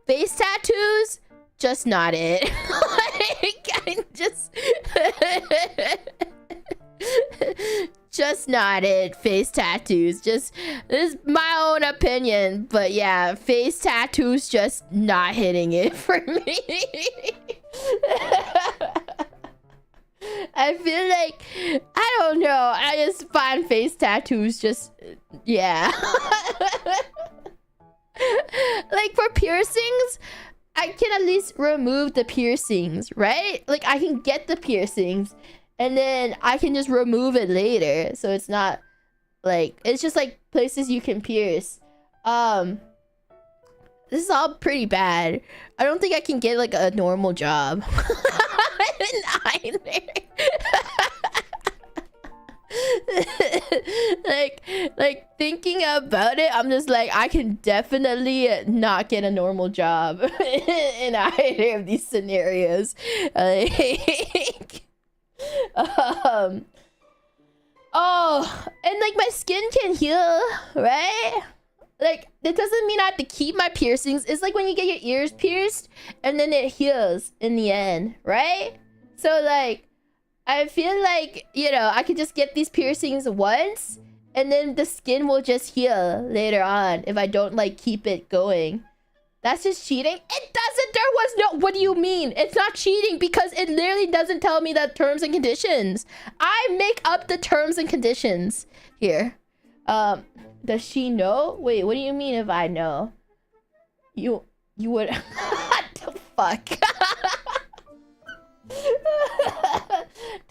Speaker 1: face tattoos, just not it. Like, I just not it. Face tattoos, just, this is my own opinion, but yeah, face tattoos just not hitting it for me. I feel like, I don't know, I just find face tattoos just, yeah. Like, for piercings, I can at least remove the piercings, right? Like, I can get the piercings and then I can just remove it later, so it's not like, it's just like places you can pierce. This is all pretty bad. I don't think I can get like a normal job. Either. like thinking about it, I'm just like, I can definitely not get a normal job in either of these scenarios. Like, oh, and like my skin can heal, right? Like, that doesn't mean I have to keep my piercings. It's like when you get your ears pierced and then it heals in the end, right? So like, I feel like, you know, I could just get these piercings once and then the skin will just heal later on if I don't like keep it going. That's just cheating? It doesn't, there was no, what do you mean? It's not cheating because it literally doesn't tell me the terms and conditions. I make up the terms and conditions here. Does she know? Wait, what do you mean if I know? You would... What the fuck?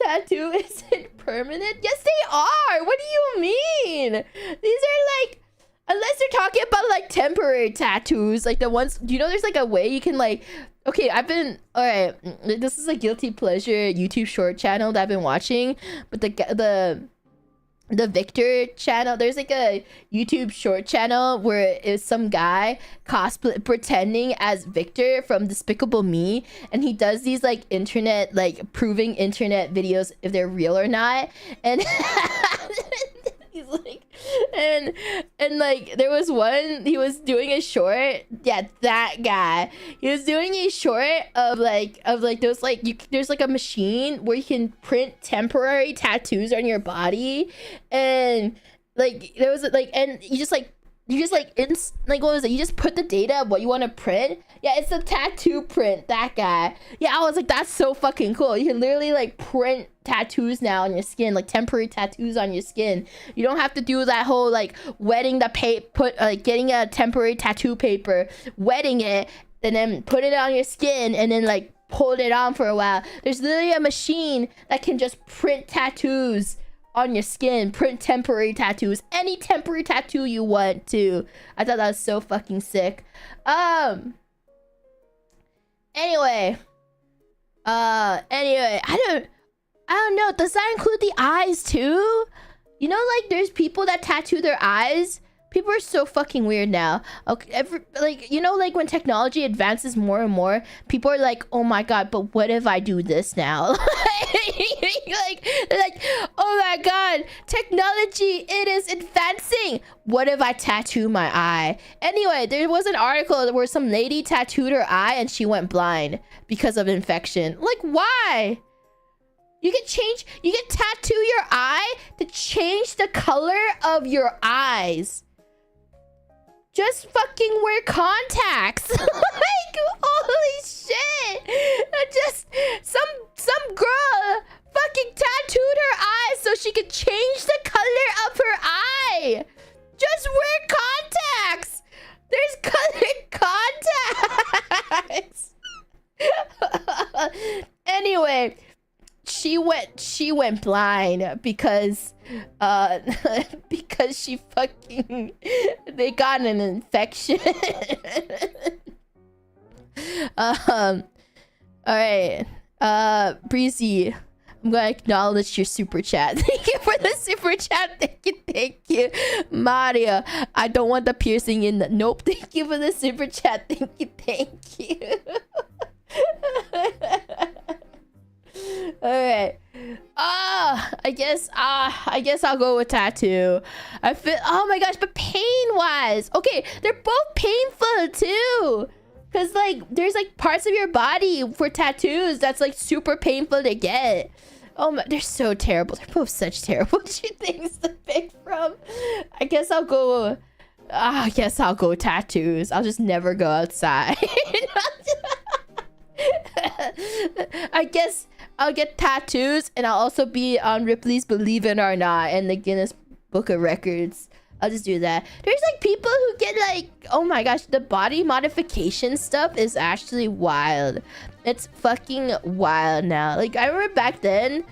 Speaker 1: Tattoo isn't permanent? Yes, they are! What do you mean? These are like... Unless you're talking about like temporary tattoos, like the ones... Do you know there's like a way you can like... Okay, I've been... Alright, this is a guilty pleasure YouTube short channel that I've been watching. But the Victor channel, there's like a YouTube short channel where it's some guy cosplay pretending as Victor from Despicable Me, and he does these like internet, like proving internet videos if they're real or not, and he's like, and like there was one, he was doing a short. Yeah, that guy. He was doing a short of like there's like there's like a machine where you can print temporary tattoos on your body, and like there was like, and you just like like what was it? You just put the data of what you want to print. Yeah, it's a tattoo print. That guy. Yeah, I was like, that's so fucking cool. You can literally like print tattoos now on your skin, like temporary tattoos on your skin. You don't have to do that whole like wetting the getting a temporary tattoo paper, wetting it, and then put it on your skin, and then like hold it on for a while. There's literally a machine that can just print tattoos on your skin, print temporary tattoos, any temporary tattoo you want to. I thought that was so fucking sick. Anyway, I don't know, does that include the eyes too? You know, like there's people that tattoo their eyes. People are so fucking weird now. Okay, like, you know, like when technology advances more and more, people are like, oh my god, but what if I do this now? like, oh my god, technology, it is advancing. What if I tattoo my eye? Anyway, there was an article where some lady tattooed her eye and she went blind because of infection. Like, why? You can tattoo your eye to change the color of your eyes. Just fucking wear contacts. Like, holy shit. Just some girl fucking tattooed her eyes so she could change the color of her eye. Just wear contacts. There's colored contacts. Anyway, she went blind because because she fucking, they got an infection. All right, Breezy, I'm gonna acknowledge your super chat. Thank you for the super chat. Thank you. Mario, I don't want the piercing in the, nope. Thank you for the super chat. Thank you. All right. I guess I'll go with tattoo. I feel, oh my gosh, but pain wise, okay, they're both painful too. Cause like there's like parts of your body for tattoos that's like super painful to get. Oh my, they're so terrible. They're both such terrible things to pick from. I guess I'll go tattoos. I'll just never go outside. I guess I'll get tattoos, and I'll also be on Ripley's Believe It or Not and the Guinness Book of Records. I'll just do that. There's like people who get like, oh my gosh, the body modification stuff is actually wild. It's fucking wild now. Like I remember back then,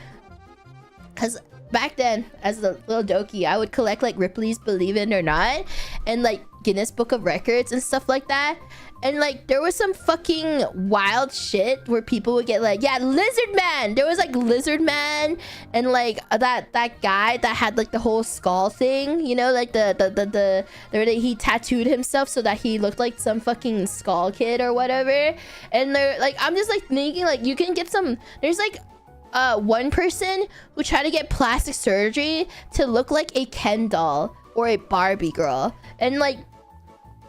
Speaker 1: cause back then as a little Doki, I would collect like Ripley's Believe It or Not and like Guinness Book of Records and stuff like that. And like there was some fucking wild shit where people would get like, yeah, Lizard Man. There was like Lizard Man and like that guy that had like the whole skull thing, you know, like he tattooed himself so that he looked like some fucking skull kid or whatever. And they're like, I'm just like thinking like you can get some, there's like one person who tried to get plastic surgery to look like a Ken doll or a Barbie girl. And like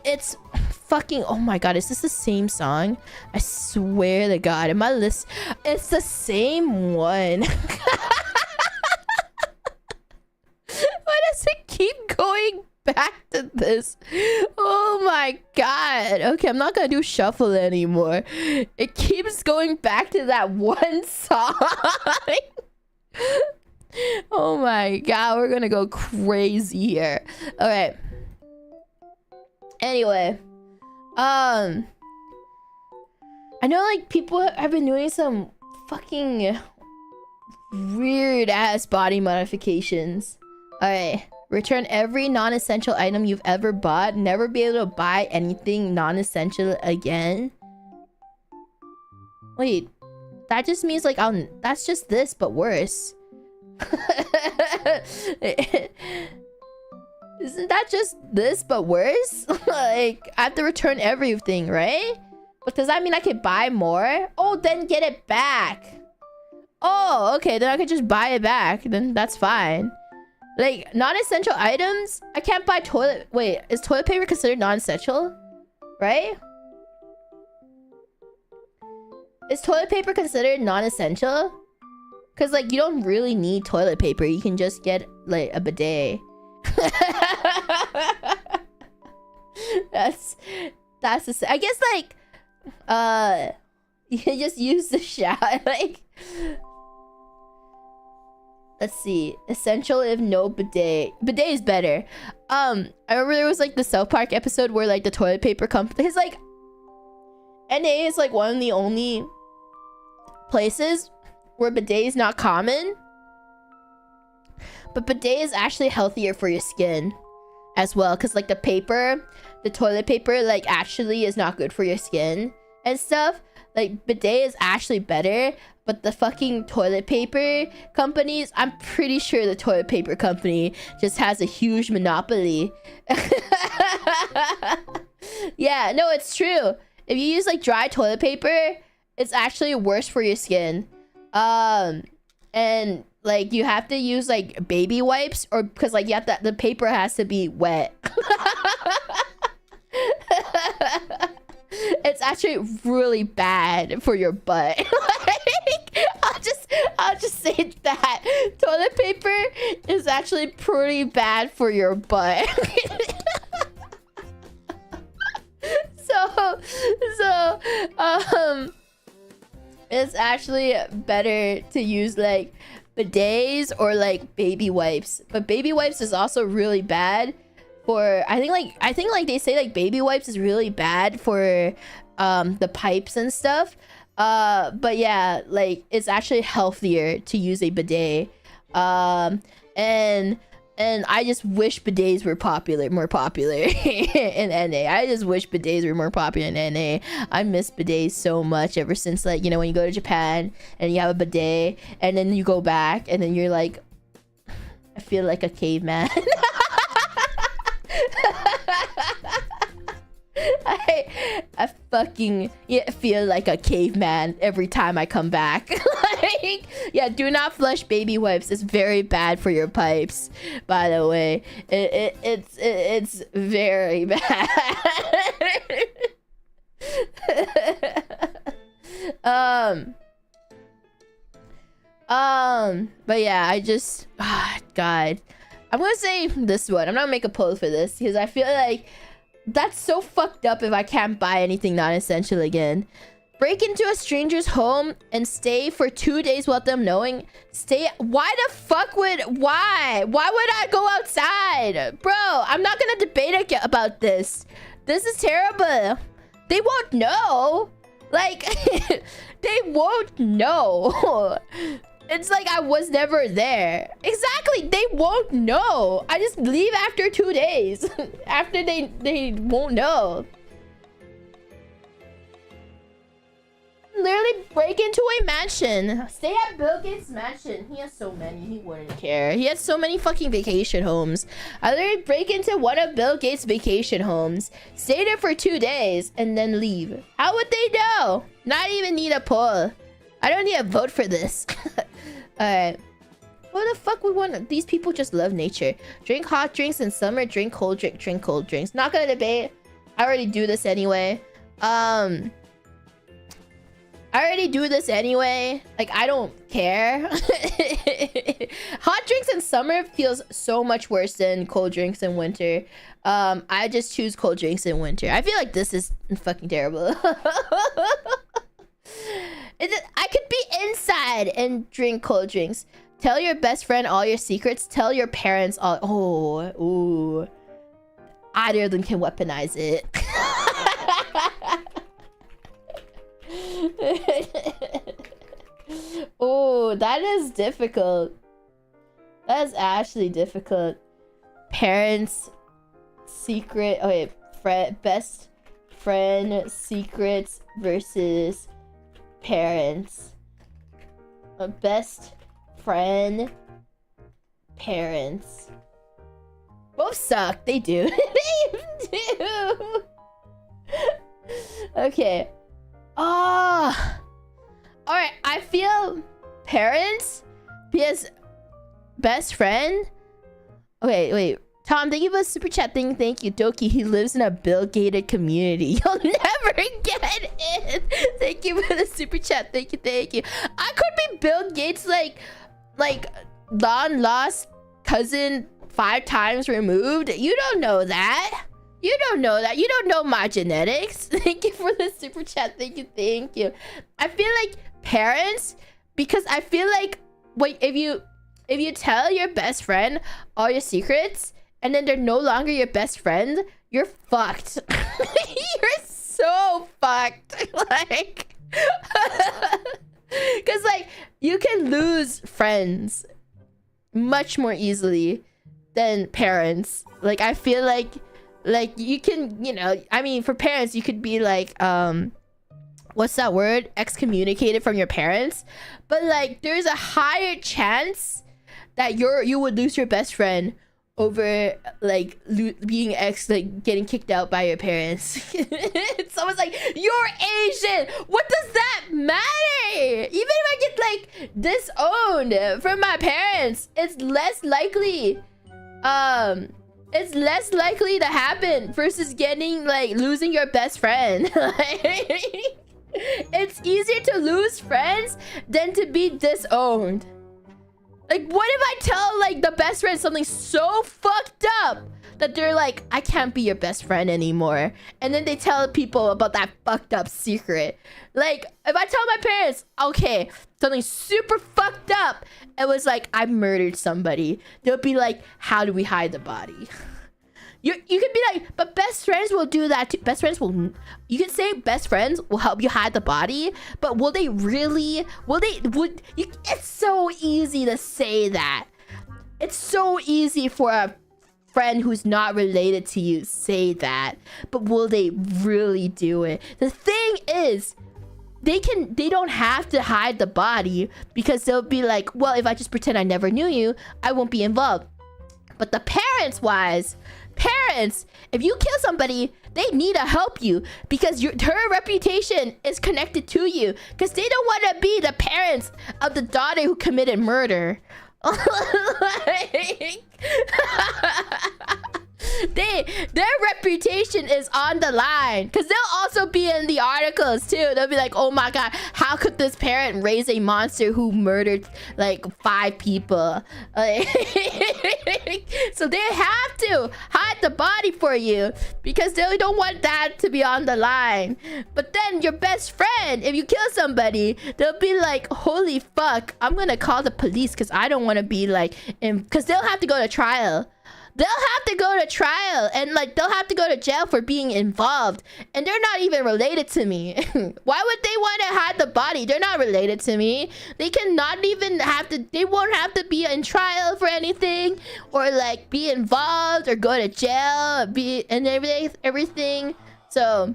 Speaker 1: it's fucking, oh my god, is this the same song? I swear to god, in my list it's the same one. Why does it keep going back to this? Oh my god. Okay, I'm not gonna do shuffle anymore. It keeps going back to that one song. Oh my god, we're gonna go crazy here. All right, anyway, I know like people have been doing some fucking weird ass body modifications. All right, return every non-essential item you've ever bought. Never be able to buy anything non-essential again. Wait, that just means like that's just this but worse. Isn't that just this but worse? Like I have to return everything, right? But does that mean I could buy more? Oh, then get it back. Oh, okay, then I could just buy it back. Then that's fine. Like, non-essential items? I can't buy toilet... Wait, is toilet paper considered non-essential? Right? Is toilet paper considered non-essential? Because, like, you don't really need toilet paper. You can just get, like, a bidet. That's I guess, like, you can just use the shower, like... Let's see. Essential if no bidet. Bidet is better. I remember there was, like, the South Park episode where, like, the toilet paper company... It's, like... NA is, like, one of the only places where bidet is not common. But bidet is actually healthier for your skin as well. Because, like, the toilet paper, like, actually is not good for your skin and stuff. Like, bidet is actually better. But the fucking toilet paper companies, I'm pretty sure the toilet paper company just has a huge monopoly. Yeah, no, it's true. If you use, like, dry toilet paper, it's actually worse for your skin. And, like, you have to use, like, baby wipes, or because, like, you have to, the paper has to be wet. It's actually really bad for your butt. Like, I'll just say that toilet paper is actually pretty bad for your butt. so it's actually better to use, like, bidets or, like, baby wipes. But baby wipes is also really bad for, I think like they say, like, baby wipes is really bad for the pipes and stuff. But yeah, like, it's actually healthier to use a bidet. And I just wish bidets were more popular in NA. I just wish bidets were more popular in NA. I miss bidets so much ever since, like, you know, when you go to Japan and you have a bidet and then you go back and then you're like, I feel like a caveman. I fucking feel like a caveman every time I come back. Like, yeah, do not flush baby wipes. It's very bad for your pipes, by the way. It's very bad. But yeah, I just, God, I'm gonna say this one. I'm not gonna make a post for this because I feel like that's so fucked up if I can't buy anything non-essential again. Break into a stranger's home and stay for 2 days without them knowing. Why the fuck would... Why would I go outside? Bro, I'm not gonna debate about this. This is terrible. They won't know. Like, they won't know. It's like I was never there. Exactly, they won't know. I just leave after 2 days. After they won't know. Literally break into a mansion. Stay at Bill Gates' mansion. He has so many, he wouldn't care. He has so many fucking vacation homes. I literally break into one of Bill Gates' vacation homes, stay there for 2 days, and then leave. How would they know? Not even need a poll. I don't need a vote for this. Alright. What the fuck we want? These people just love nature. Drink hot drinks in summer, drink cold drinks. Not gonna debate. I already do this anyway. Like, I don't care. Hot drinks in summer feels so much worse than cold drinks in winter. I just choose cold drinks in winter. I feel like this is fucking terrible. I could be inside and drink cold drinks. Tell your best friend all your secrets. Tell your parents all... Oh, ooh. Either of them can weaponize it. Oh, that is difficult. That is actually difficult. Parents, secret... Oh, wait. Best friend, secrets versus parents. Best friend, parents. Both suck. They do. They do. Okay. Oh. Alright, I feel parents because best friend. Okay, wait. Tom, thank you for the super chat thing. Thank you, Doki. He lives in a Bill-gated community. You'll never get in. Thank you for the super chat. Thank you, thank you. I could be Bill Gates, like long lost cousin 5 times removed. You don't know that. You don't know that. You don't know my genetics. Thank you for the super chat. Thank you, thank you. I feel like parents, because I feel like if you tell your best friend all your secrets and then they're no longer your best friend, you're fucked. You're so fucked. Like, because like you can lose friends much more easily than parents. Like, I feel like you can, you know, I mean, for parents you could be like what's that word, excommunicated from your parents, but like there's a higher chance that you would lose your best friend over like being getting kicked out by your parents. It's almost like, you're Asian, what does that matter? Even if I get like disowned from my parents, it's less likely to happen versus getting like losing your best friend. It's easier to lose friends than to be disowned. Like, what if I tell like the best friend something so fucked up that they're like, I can't be your best friend anymore, and then they tell people about that fucked up secret? Like, if I tell my parents, okay, something super fucked up, it was like I murdered somebody, they'll be like, how do we hide the body? You could be like, but best friends will do that too. Best friends will, you can say best friends will help you hide the body, but will they really? It's so easy to say that. It's so easy for a friend who's not related to you say that, but will they really do it? The thing is, they don't have to hide the body, because they'll be like, well, if I just pretend I never knew you, I won't be involved. But the parents, if you kill somebody, they need to help you, because her reputation is connected to you, because they don't want to be the parents of the daughter who committed murder. Like, their reputation is on the line, because they'll also be in the articles too. They'll be like, oh my god, how could this parent raise a monster who murdered like 5 people? So they have to hide the body for you, because they don't want that to be on the line. But then your best friend, if you kill somebody, they'll be like, holy fuck, I'm gonna call the police, because I don't want to be like, because they'll have to go to trial. They'll have to go to trial, and like they'll have to go to jail for being involved, and they're not even related to me. Why would they want to hide the body? They're not related to me. They cannot even have to, they won't have to be in trial for anything, or like be involved or go to jail, and everything. So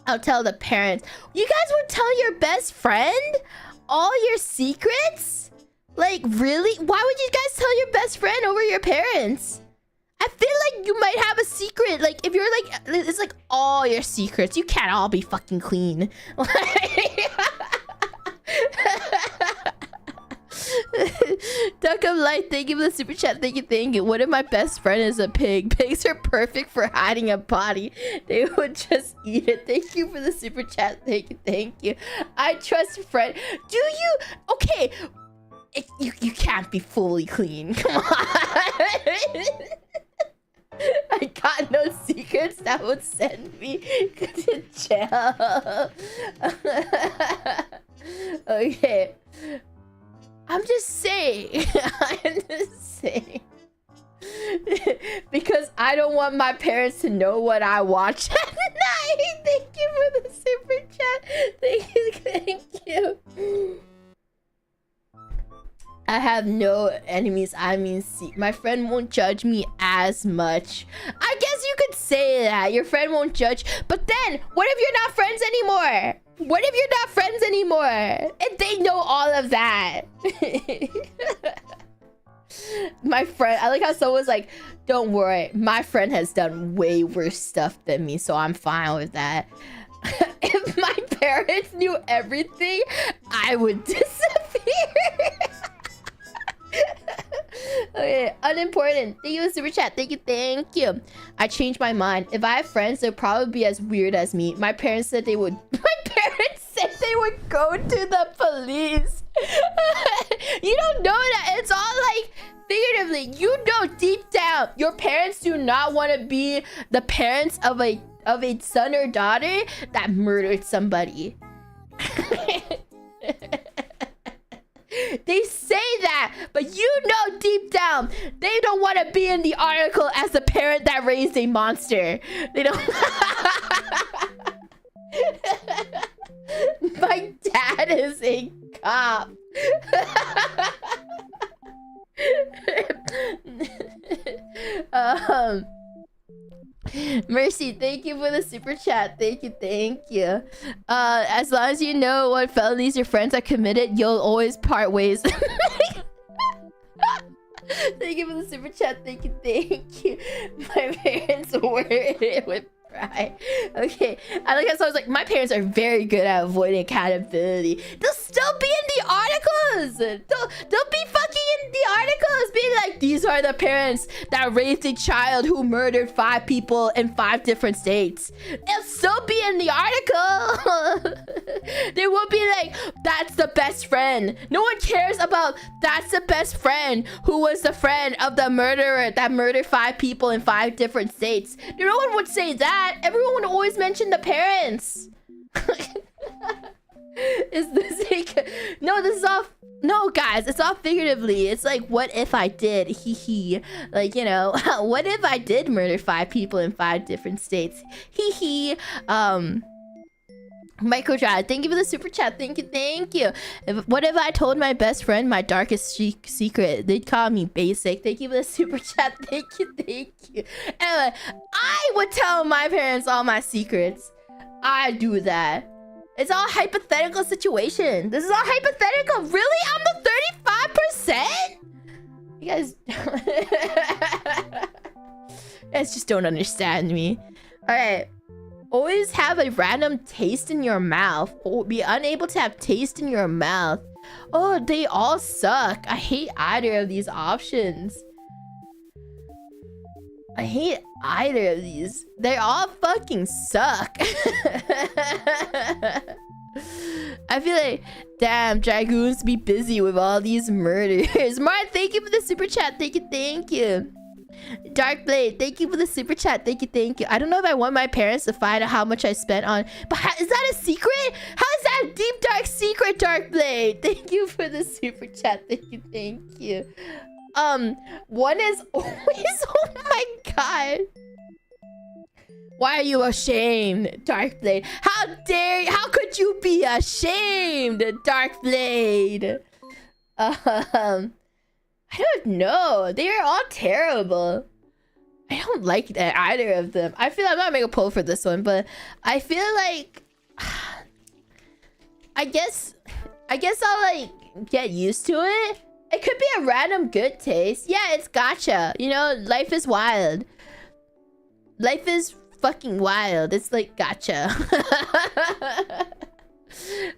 Speaker 1: I'll tell the parents. You guys would tell your best friend all your secrets? Like, really? Why would you guys tell your best friend over your parents? I feel like you might have a secret. Like, if you're like, it's like all your secrets. You can't all be fucking clean. Duck of Light, thank you for the super chat. Thank you, thank you. What if my best friend is a pig? Pigs are perfect for hiding a body. They would just eat it. Thank you for the super chat. Thank you, thank you. I trust friend. Do you? Okay. You can't be fully clean. Come on. I got no secrets that would send me to jail. Okay. I'm just saying. I'm just saying. Because I don't want my parents to know what I watch at night. Thank you for the super chat. Thank you, thank you. I have no enemies. I mean, see, my friend won't judge me as much. I guess you could say that. Your friend won't judge. But then, what if you're not friends anymore? What if you're not friends anymore? And they know all of that. My friend, I like how someone's like, don't worry. My friend has done way worse stuff than me, so I'm fine with that. If my parents knew everything, I would disappear. Okay, unimportant. Thank you for the super chat. Thank you, thank you. I changed my mind. If I have friends, they'll probably be as weird as me. My parents said they would. My parents said they would go to the police. You don't know that. It's all like figuratively. You know deep down, your parents do not want to be the parents of a son or daughter that murdered somebody. They say that, but you know deep down they don't want to be in the article as the parent that raised a monster. They don't. My dad is a cop. Mercy, thank you for the super chat. Thank you, thank you. As long as you know what felonies your friends are committed, you'll always part ways. Thank you for the super chat. Thank you, thank you. My parents were it with pride. Okay, I like how I was like, my parents are very good at avoiding accountability. They'll still be in the articles. They'll be fucking in the articles, being like, these are the parents that raised a child who murdered 5 people in 5 different states. They'll still be in the article. They will be like, that's the best friend. No one cares about that's the best friend who was the friend of the murderer that murdered 5 people in 5 different states. No one would say that. Everyone would always mention the parents. Is this like... No, this is all... No, guys, it's all figuratively. It's like, what if I did? Hee hee. Like, you know, what if I did murder 5 people in 5 different states? Hee hee. Microdrive, thank you for the super chat. Thank you, thank you. What if I told my best friend my darkest secret? They'd call me basic. Thank you for the super chat. Thank you, thank you. Anyway, I would tell my parents all my secrets. I do that. It's all hypothetical situation. This is all hypothetical. Really? I'm the 35%? You guys... You guys just don't understand me. Alright. Always have a random taste in your mouth. Or be unable to have taste in your mouth. Oh, they all suck. I hate either of these options. I hate either of these. They all fucking suck. I feel like, damn, Dragoons be busy with all these murders. Martin, thank you for the super chat. Thank you, thank you. Darkblade, thank you for the super chat. Thank you, thank you. I don't know if I want my parents to find out how much I spent on, but is that a secret? How is that a deep dark secret, Darkblade? Thank you for the super chat. Thank you, thank you. One is always, oh my god. Why are you ashamed, Darkblade? How dare you? How could you be ashamed, Darkblade? I don't know. They are all terrible. I don't like that either of them. I feel I'm not gonna make a poll for this one, but I feel like I guess I'll like get used to it. It could be a random good taste. Yeah, it's gotcha. You know, life is wild. Life is fucking wild. It's like gotcha.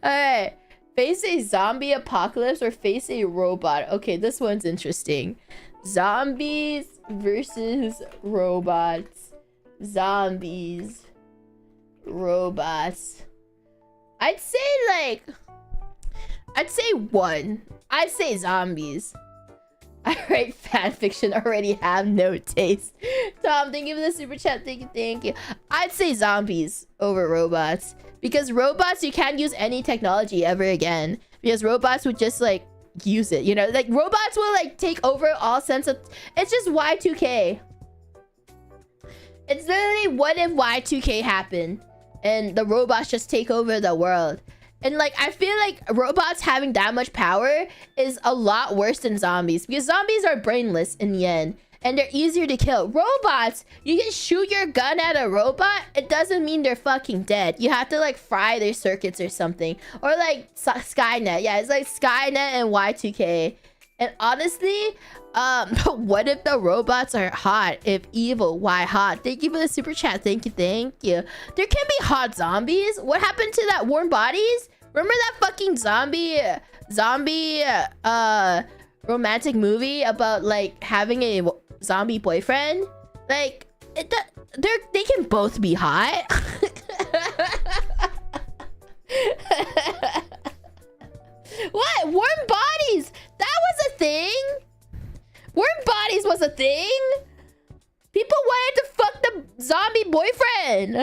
Speaker 1: Alright. Face a zombie apocalypse or face a robot? Okay, this one's interesting. Zombies versus robots. Zombies. Robots. I'd say one. I'd say zombies. I write fanfiction, already have no taste. Tom, thank you for the super chat. Thank you, thank you. I'd say zombies over robots. Because robots, you can't use any technology ever again. Because robots would just, like, use it, you know? Like, robots will, like, take over all sense of... It's just Y2K. It's literally, what if Y2K happened? And the robots just take over the world. And, like, I feel like robots having that much power is a lot worse than zombies. Because zombies are brainless in the end. And they're easier to kill. Robots, you can shoot your gun at a robot. It doesn't mean they're fucking dead. You have to like fry their circuits or something. Or like Skynet. Yeah, it's like Skynet and Y2K. And honestly, what if the robots are hot? If evil, why hot? Thank you for the super chat. Thank you, thank you. There can be hot zombies. What happened to that warm bodies? Remember that fucking zombie romantic movie about like having a zombie boyfriend, like they can both be hot. What? Warm bodies? That was a thing? Warm bodies was a thing? People wanted to fuck the zombie boyfriend.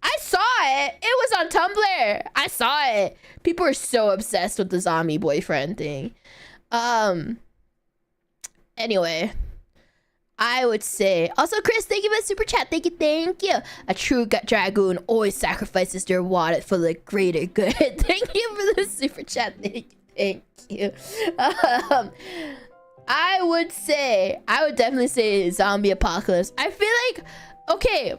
Speaker 1: I saw it. It was on Tumblr. I saw it. People are so obsessed with the zombie boyfriend thing. Anyway, I would say also, Chris, thank you for the super chat. Thank you. A true gut dragoon always sacrifices their wallet for the greater good. Thank you for the super chat. Thank you. I would definitely say zombie apocalypse. I feel like, okay,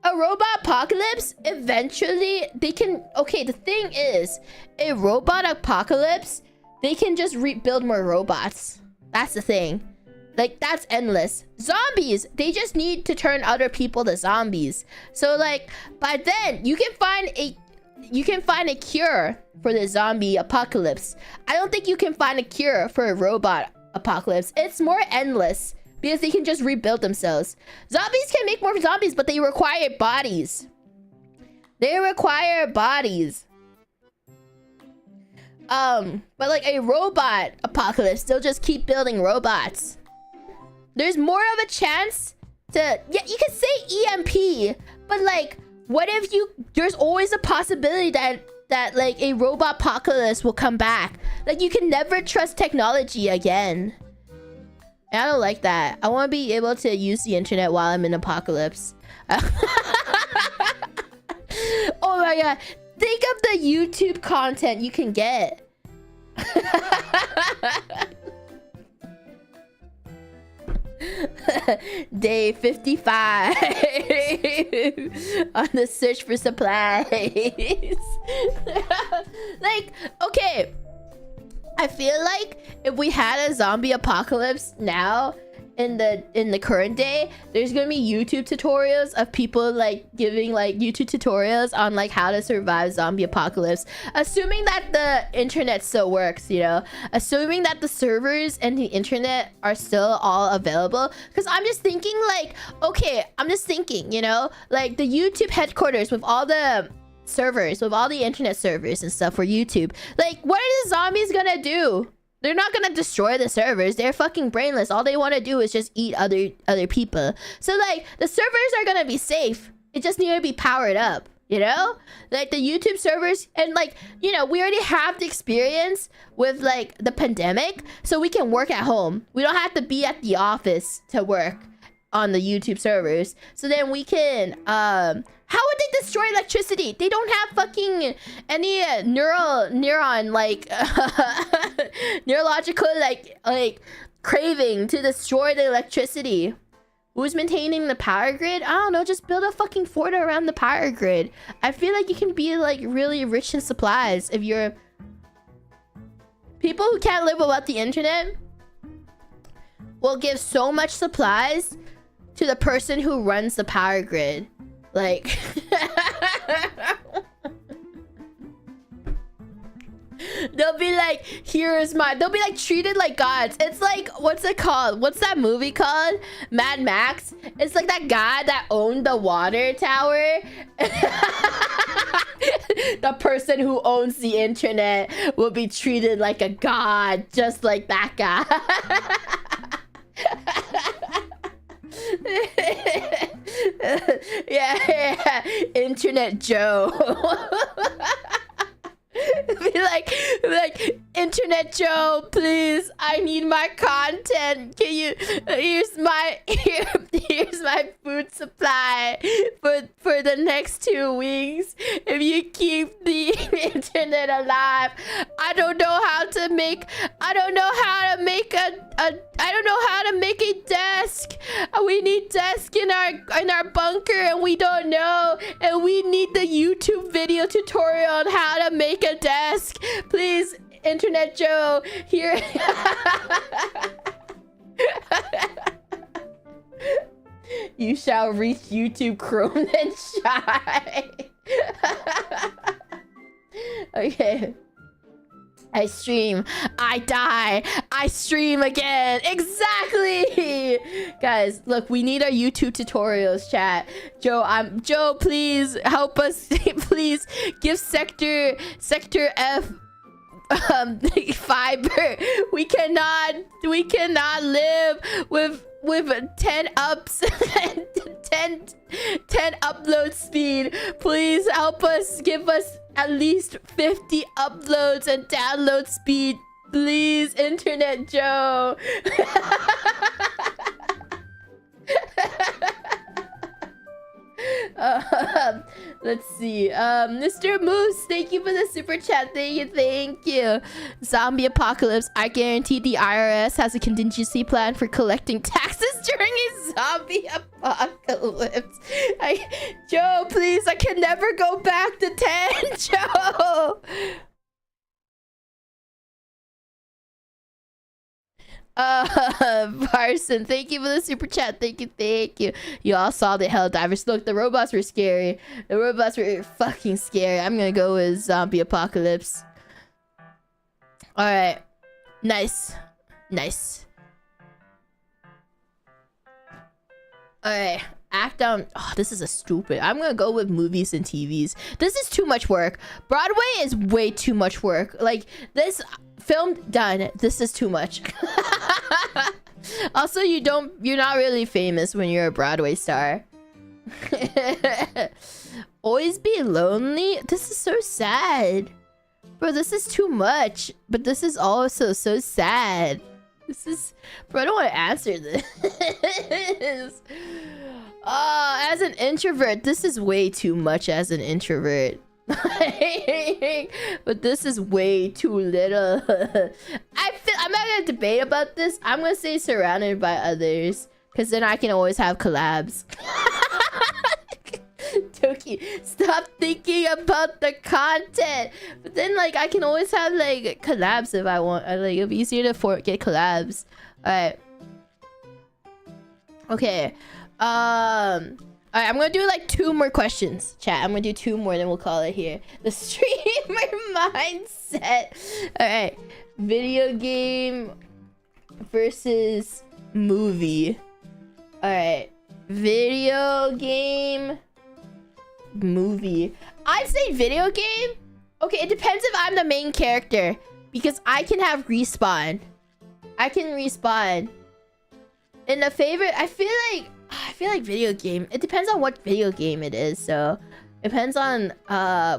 Speaker 1: a robot apocalypse, eventually they can, okay, the thing is, a robot apocalypse, they can just rebuild more robots. That's the thing. Like, that's endless. Zombies, they just need to turn other people to zombies. So like, by then you can find a cure for the zombie apocalypse. I don't think you can find a cure for a robot apocalypse. It's more endless because they can just rebuild themselves. Zombies can make more zombies, but they require bodies. They require bodies. But like a robot apocalypse, they'll just keep building robots. There's more of a chance to, yeah, you can say EMP, but like, what if there's always a possibility that like a robot apocalypse will come back. Like, you can never trust technology again. And I don't like that. I want to be able to use the internet while I'm in apocalypse. Oh my god. Think of the YouTube content you can get. Day 55 on the search for supplies. Like, okay, I feel like if we had a zombie apocalypse now in the current day, there's gonna be YouTube tutorials of people like giving like YouTube tutorials on like how to survive zombie apocalypse, assuming that the internet still works, you know, assuming that the servers and the internet are still all available. Because I'm just thinking like, okay, I'm just thinking, you know, like the YouTube headquarters with all the servers, with all the internet servers and stuff for YouTube, like what are the zombies gonna do? They're not gonna destroy the servers. They're fucking brainless. All they want to do is just eat other people. So like the servers are gonna be safe. It just need to be powered up, you know? Like the YouTube servers, and like, you know, we already have the experience with like the pandemic, so we can work at home. We don't have to be at the office to work on the YouTube servers. So then we can how would they destroy electricity? They don't have fucking any neuron like neurological like craving to destroy the electricity. Who's maintaining the power grid? I don't know, just build a fucking fort around the power grid. I feel like you can be like really rich in supplies if you're people who can't live without the internet will give so much supplies to the person who runs the power grid. Like they'll be like, here's my, they'll be like treated like gods. It's like, what's it called? What's that movie called? Mad Max. It's like that guy that owned the water tower. The person who owns the internet will be treated like a god, just like that guy. Yeah, Internet Joe. be like, Internet Joe, please, I need my content. Can you here's my food supply for the next 2 weeks. If you keep the internet alive, I don't know how to make a desk. We need desk in our bunker, and we don't know, and we need the YouTube video tutorial on how to make a desk. Please, Internet Joe, here. You shall reach YouTube Chrome and shine. Okay. I stream, I die, I stream again. Exactly. Guys, look, we need our YouTube tutorials, chat. Joe, please help us. Please give sector F fiber. We cannot live with 10 ups and 10 upload speed. Please help us, give us at least 50 uploads and download speed. Please, Internet Joe. Let's see. Mr. Moose, thank you for the super chat. Thank you. Zombie apocalypse. I guarantee the IRS has a contingency plan for collecting taxes during a zombie apocalypse. Joe, please, I can never go back to 10, Joe. Parson, thank you for the super chat. Thank you. You all saw the Helldivers. Look, the robots were scary. The robots were fucking scary. I'm gonna go with zombie apocalypse. All right, nice. All right, act on. Oh, this is a stupid. I'm gonna go with movies and TVs. This is too much work. Broadway is way too much work. Like this. Film done. This is too much. Also, you're not really famous when you're a Broadway star. Always be lonely. This is so sad, bro. This is too much, but this is also so sad. This is, bro, I don't want to answer this. As an introvert, this is way too much as an introvert. But this is way too little. I'm not gonna debate about this. I'm gonna say surrounded by others, because then I can always have collabs. Doki, stop thinking about the content. But then like I can always have like collabs if I want. Like it'll be easier to get collabs. Alright. Okay. Alright, I'm gonna do like 2 more questions, chat. I'm gonna do 2 more, then we'll call it here. The streamer mindset. Alright. Video game versus movie. Alright. Video game, movie. I'd say video game. Okay, it depends if I'm the main character, because I can have respawn. I can respawn. In the favorite, I feel like video game. It depends on what video game it is, so it depends on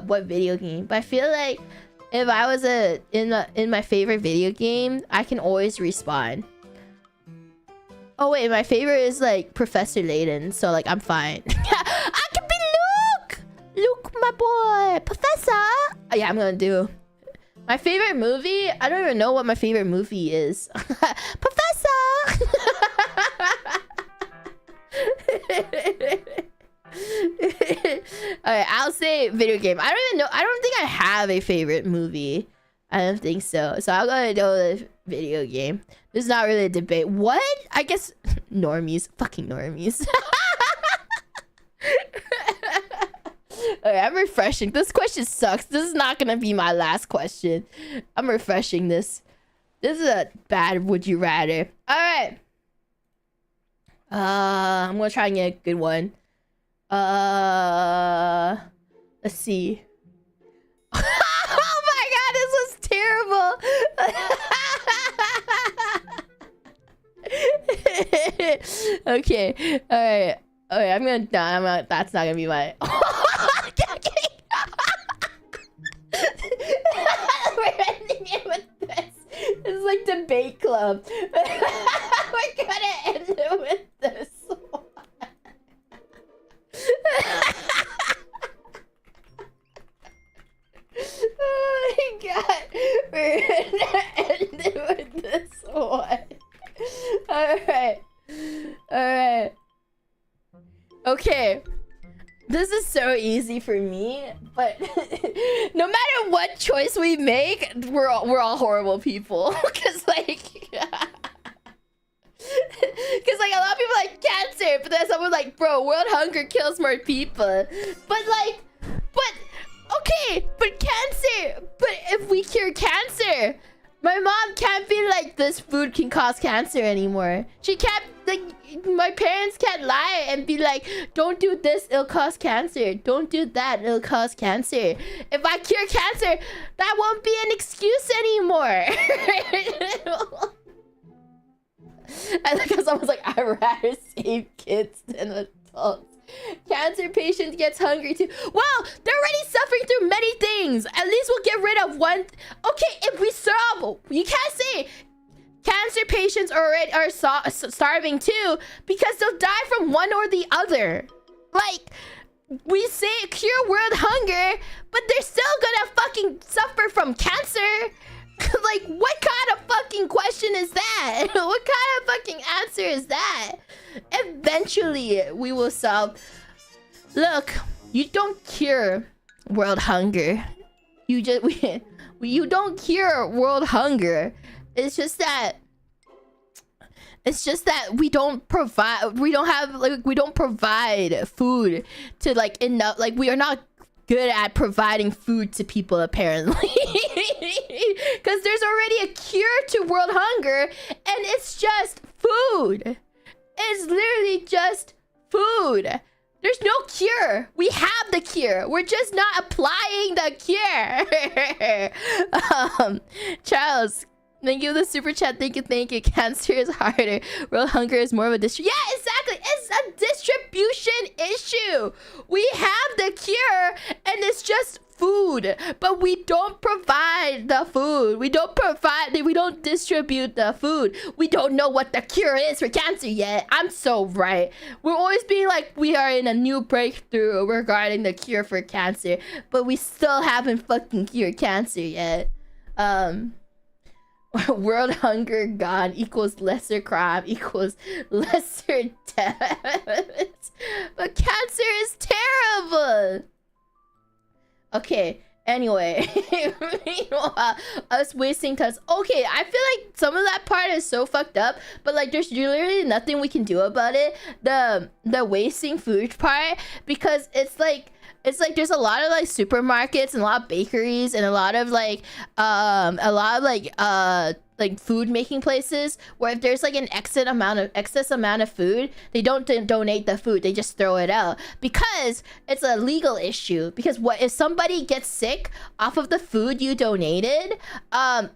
Speaker 1: what video game. But I feel like if I was in my favorite video game, I can always respawn. Oh wait, my favorite is like Professor Layton, so like I'm fine. I can be Luke! Luke, my boy! Professor! Oh, yeah, I'm gonna do my favorite movie. I don't even know what my favorite movie is. Professor! Alright, I'll say video game. I don't even know. I don't think I have a favorite movie. I don't think so. So I'm gonna go with video game. This is not really a debate. What? I guess normies. Fucking normies. Alright, I'm refreshing. This question sucks. This is not gonna be my last question. I'm refreshing this. This is a bad would you rather. Alright. I'm gonna try and get a good one. Let's see. Oh my god, this was terrible. Okay, alright. Okay, I'm gonna. That's not gonna be my. We're ending it with this. It's like debate club. We're gonna end it with this one. Oh my god. We're gonna end it with this one. Alright. Alright. Okay. This is so easy for me, but no matter what choice we make, we're all horrible people. Cause like a lot of people like cancer, but then someone's like, bro, world hunger kills more people. But Okay, but cancer. But if we cure cancer, my mom can't be like, this food can cause cancer anymore. She can't, like, my parents can't lie and be like, don't do this, it'll cause cancer. Don't do that, it'll cause cancer. If I cure cancer, that won't be an excuse anymore. And because I was like, I'd rather save kids than adults. Cancer patients gets hungry too. Well, they're already suffering through many things. At least we'll get rid of one. Okay, if we solve, you can't say cancer patients already are starving too, because they'll die from one or the other. Like, we say cure world hunger, but they're still gonna fucking suffer from cancer. Like, what kind of fucking question is that? What kind of fucking answer is that? Eventually, we will solve. Look, you don't cure world hunger. You just you don't cure world hunger. It's just that we don't provide. We don't provide food to like enough. Like, we are not good at providing food to people, apparently. Because there's already a cure to world hunger, and it's just food. It's literally just food. There's no cure. We have the cure. We're just not applying the cure. Charles, thank you for the super chat. Thank you. Cancer is harder. World hunger is more of a yeah, exactly. It's a distribution issue. We have the cure, and it's just food, but we don't provide the food. We don't distribute the food. We don't know what the cure is for cancer yet. I'm so right. We're always being like, we are in a new breakthrough regarding the cure for cancer, but we still haven't fucking cured cancer yet. World hunger gone equals lesser crime equals lesser deaths. But cancer is terrible. Okay, anyway. Meanwhile, us wasting tons. Okay, I feel like some of that part is so fucked up, but like there's literally nothing we can do about it. The wasting food part, because it's like there's a lot of like supermarkets and a lot of bakeries and a lot of like food making places where if there's like an excess amount of food, they don't donate the food, they just throw it out, because it's a legal issue. Because what if somebody gets sick off of the food you donated,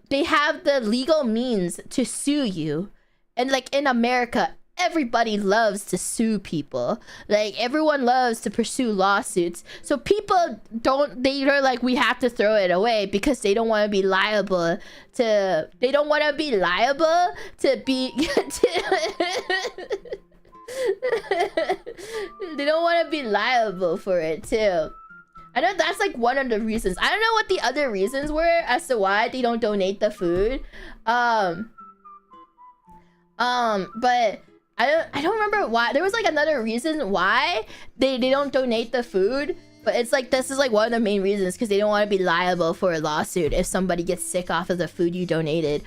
Speaker 1: they have the legal means to sue you. And like in America, everybody loves to sue people. Like, everyone loves to pursue lawsuits. So people they're like, we have to throw it away because they don't want to be liable to they don't want to be liable to be they don't want to be liable for it too. I know that's like one of the reasons. I don't know what the other reasons were as to why they don't donate the food. But I don't remember why. There was like another reason why they don't donate the food, but it's like this is like one of the main reasons, because they don't want to be liable for a lawsuit if somebody gets sick off of the food you donated.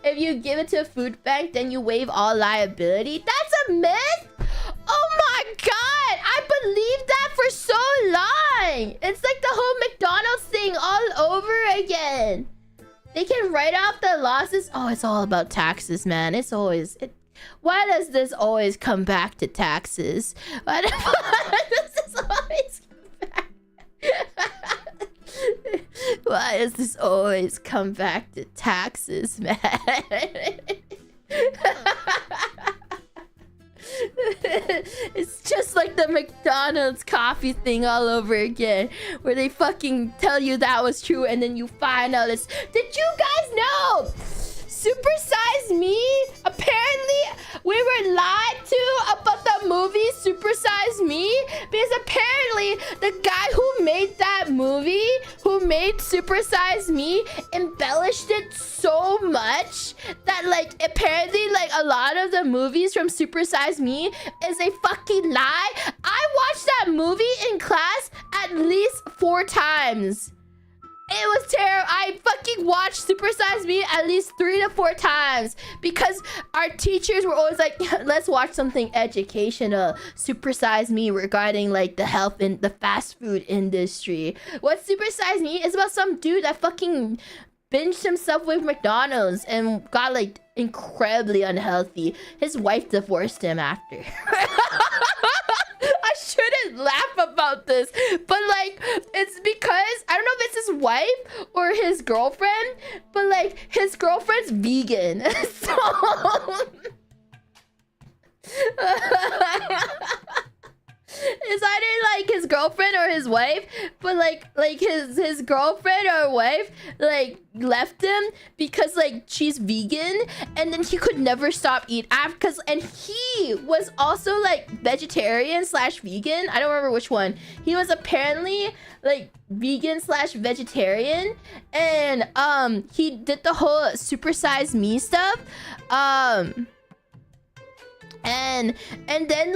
Speaker 1: If you give it to a food bank, then you waive all liability. That's a myth? Oh my god! I believed that for so long! It's like the whole McDonald's thing all over again. They can write off the losses. Oh, it's all about taxes, man. It's always... Why does this always come back to taxes? Why does this always come back? Why does this always come back to taxes, man? It's just like the McDonald's coffee thing all over again, where they fucking tell you that was true and then you find out it's... Did you guys know? Super Size Me? Apparently, we were lied to about the movie Super Size Me, because apparently the guy who made that movie, who made Super Size Me, embellished it so much that like apparently like a lot of the movies from Super Size Me is a fucking lie. I watched that movie in class at least 4 times. It was terrible. I fucking watched Super Size Me at least 3 to 4 times because our teachers were always like, let's watch something educational. Super Size Me regarding like the health in the fast food industry. What Super Size Me is about some dude that fucking binged himself with McDonald's and got like incredibly unhealthy. His wife divorced him after. I shouldn't laugh about this, but like it's because I don't know if it's his wife or his girlfriend, but like his girlfriend's vegan. So it's either like his girlfriend or his wife, but like his girlfriend or wife like left him because like she's vegan, and then he could never stop eating because and he was also like vegetarian slash vegan. I don't remember which one. He was apparently like vegan slash vegetarian, and he did the whole Super Size Me stuff. And then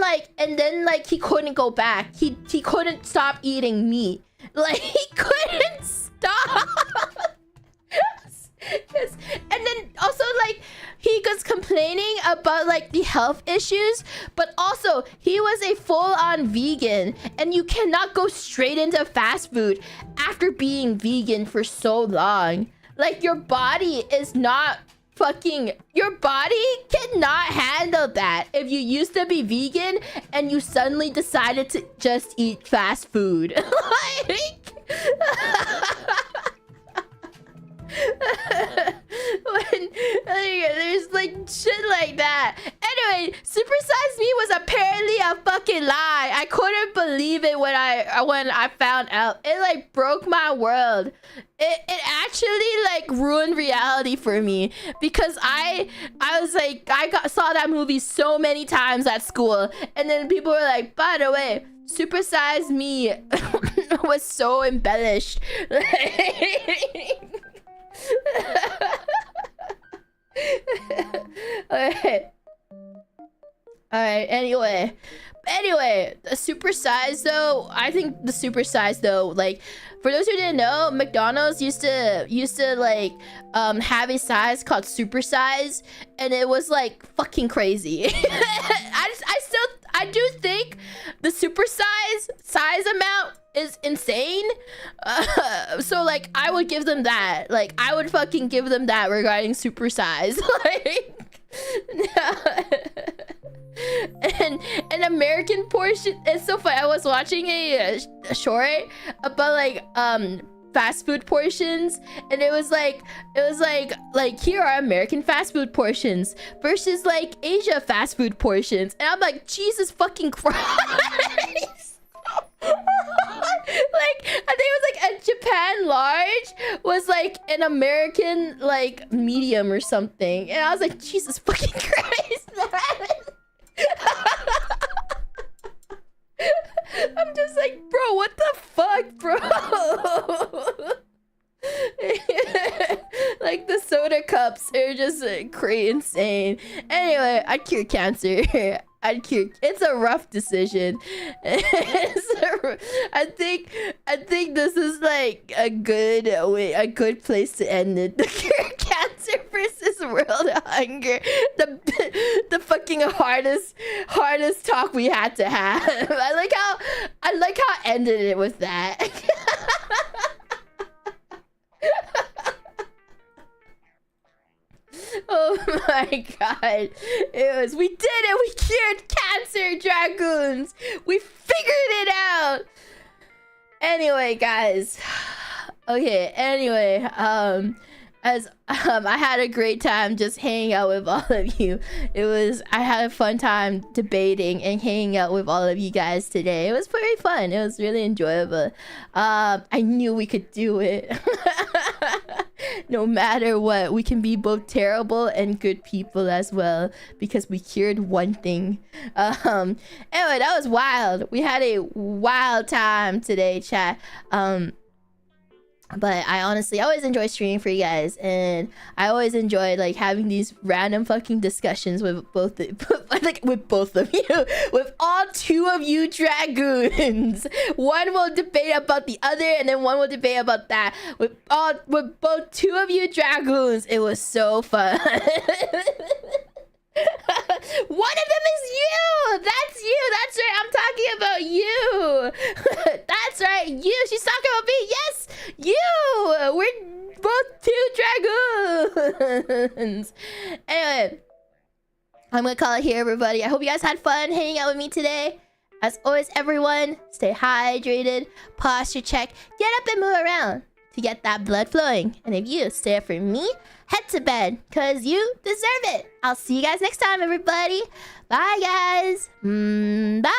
Speaker 1: like he couldn't go back. He couldn't stop eating meat. Like he couldn't stop. And then also like he was complaining about like the health issues, but also he was a full-on vegan, and you cannot go straight into fast food after being vegan for so long. Like your body is not your body cannot handle that if you used to be vegan and you suddenly decided to just eat fast food. Like when there's like shit like that. Anyway, Super Size Me was apparently a fucking lie. I couldn't believe it when I found out. It like broke my world. It actually like ruined reality for me because I was like saw that movie so many times at school, and then people were like, by the way, Super Size Me was so embellished. Alright, anyway, the super size though, I think the super size though, like for those who didn't know, McDonald's used to like have a size called super size, and it was like fucking crazy. I do think the super size amount is insane. So like I would give them that. Like I would fucking give them that regarding super size. Like and an American portion. It's so funny. I was watching a short about like fast food portions, and it was like here are American fast food portions versus like Asia fast food portions, and I'm like, Jesus fucking Christ. Like I think it was like a Japan large was like an American like medium or something, and I was like, Jesus fucking Christ, man. I'm just like, bro, what the fuck, bro? Like the soda cups are just crazy insane. Anyway, I cure cancer. It's a rough decision. I think this is like a good place to end it. The cure cancer versus world hunger. The fucking hardest talk we had to have. I like how I ended it with that. Oh my god. We did it! We cured cancer, Dragoons! We figured it out! Anyway, guys. Okay, anyway, I had a great time just hanging out with all of you. I had a fun time debating and hanging out with all of you guys today. It was very fun. It was really enjoyable. I knew we could do it. No matter what, we can be both terrible and good people as well, because we cured one thing. Anyway, that was wild. We had a wild time today, chat. But I honestly always enjoy streaming for you guys, and I always enjoy like having these random fucking discussions with both with both of you, with all two of you dragoons. One will debate about the other, and then one will debate about that. With both two of you dragoons, it was so fun. One of them is you. That's you. That's right. I'm talking about you. That's right. You. She's talking about me. Yes, you. We're both two dragoons. Anyway, I'm gonna call it here, everybody. I hope you guys had fun hanging out with me today. As always, everyone, stay hydrated, posture check, get up and move around to get that blood flowing. And if you stay up for me, head to bed, because you deserve it. I'll see you guys next time, everybody. Bye, guys. Bye.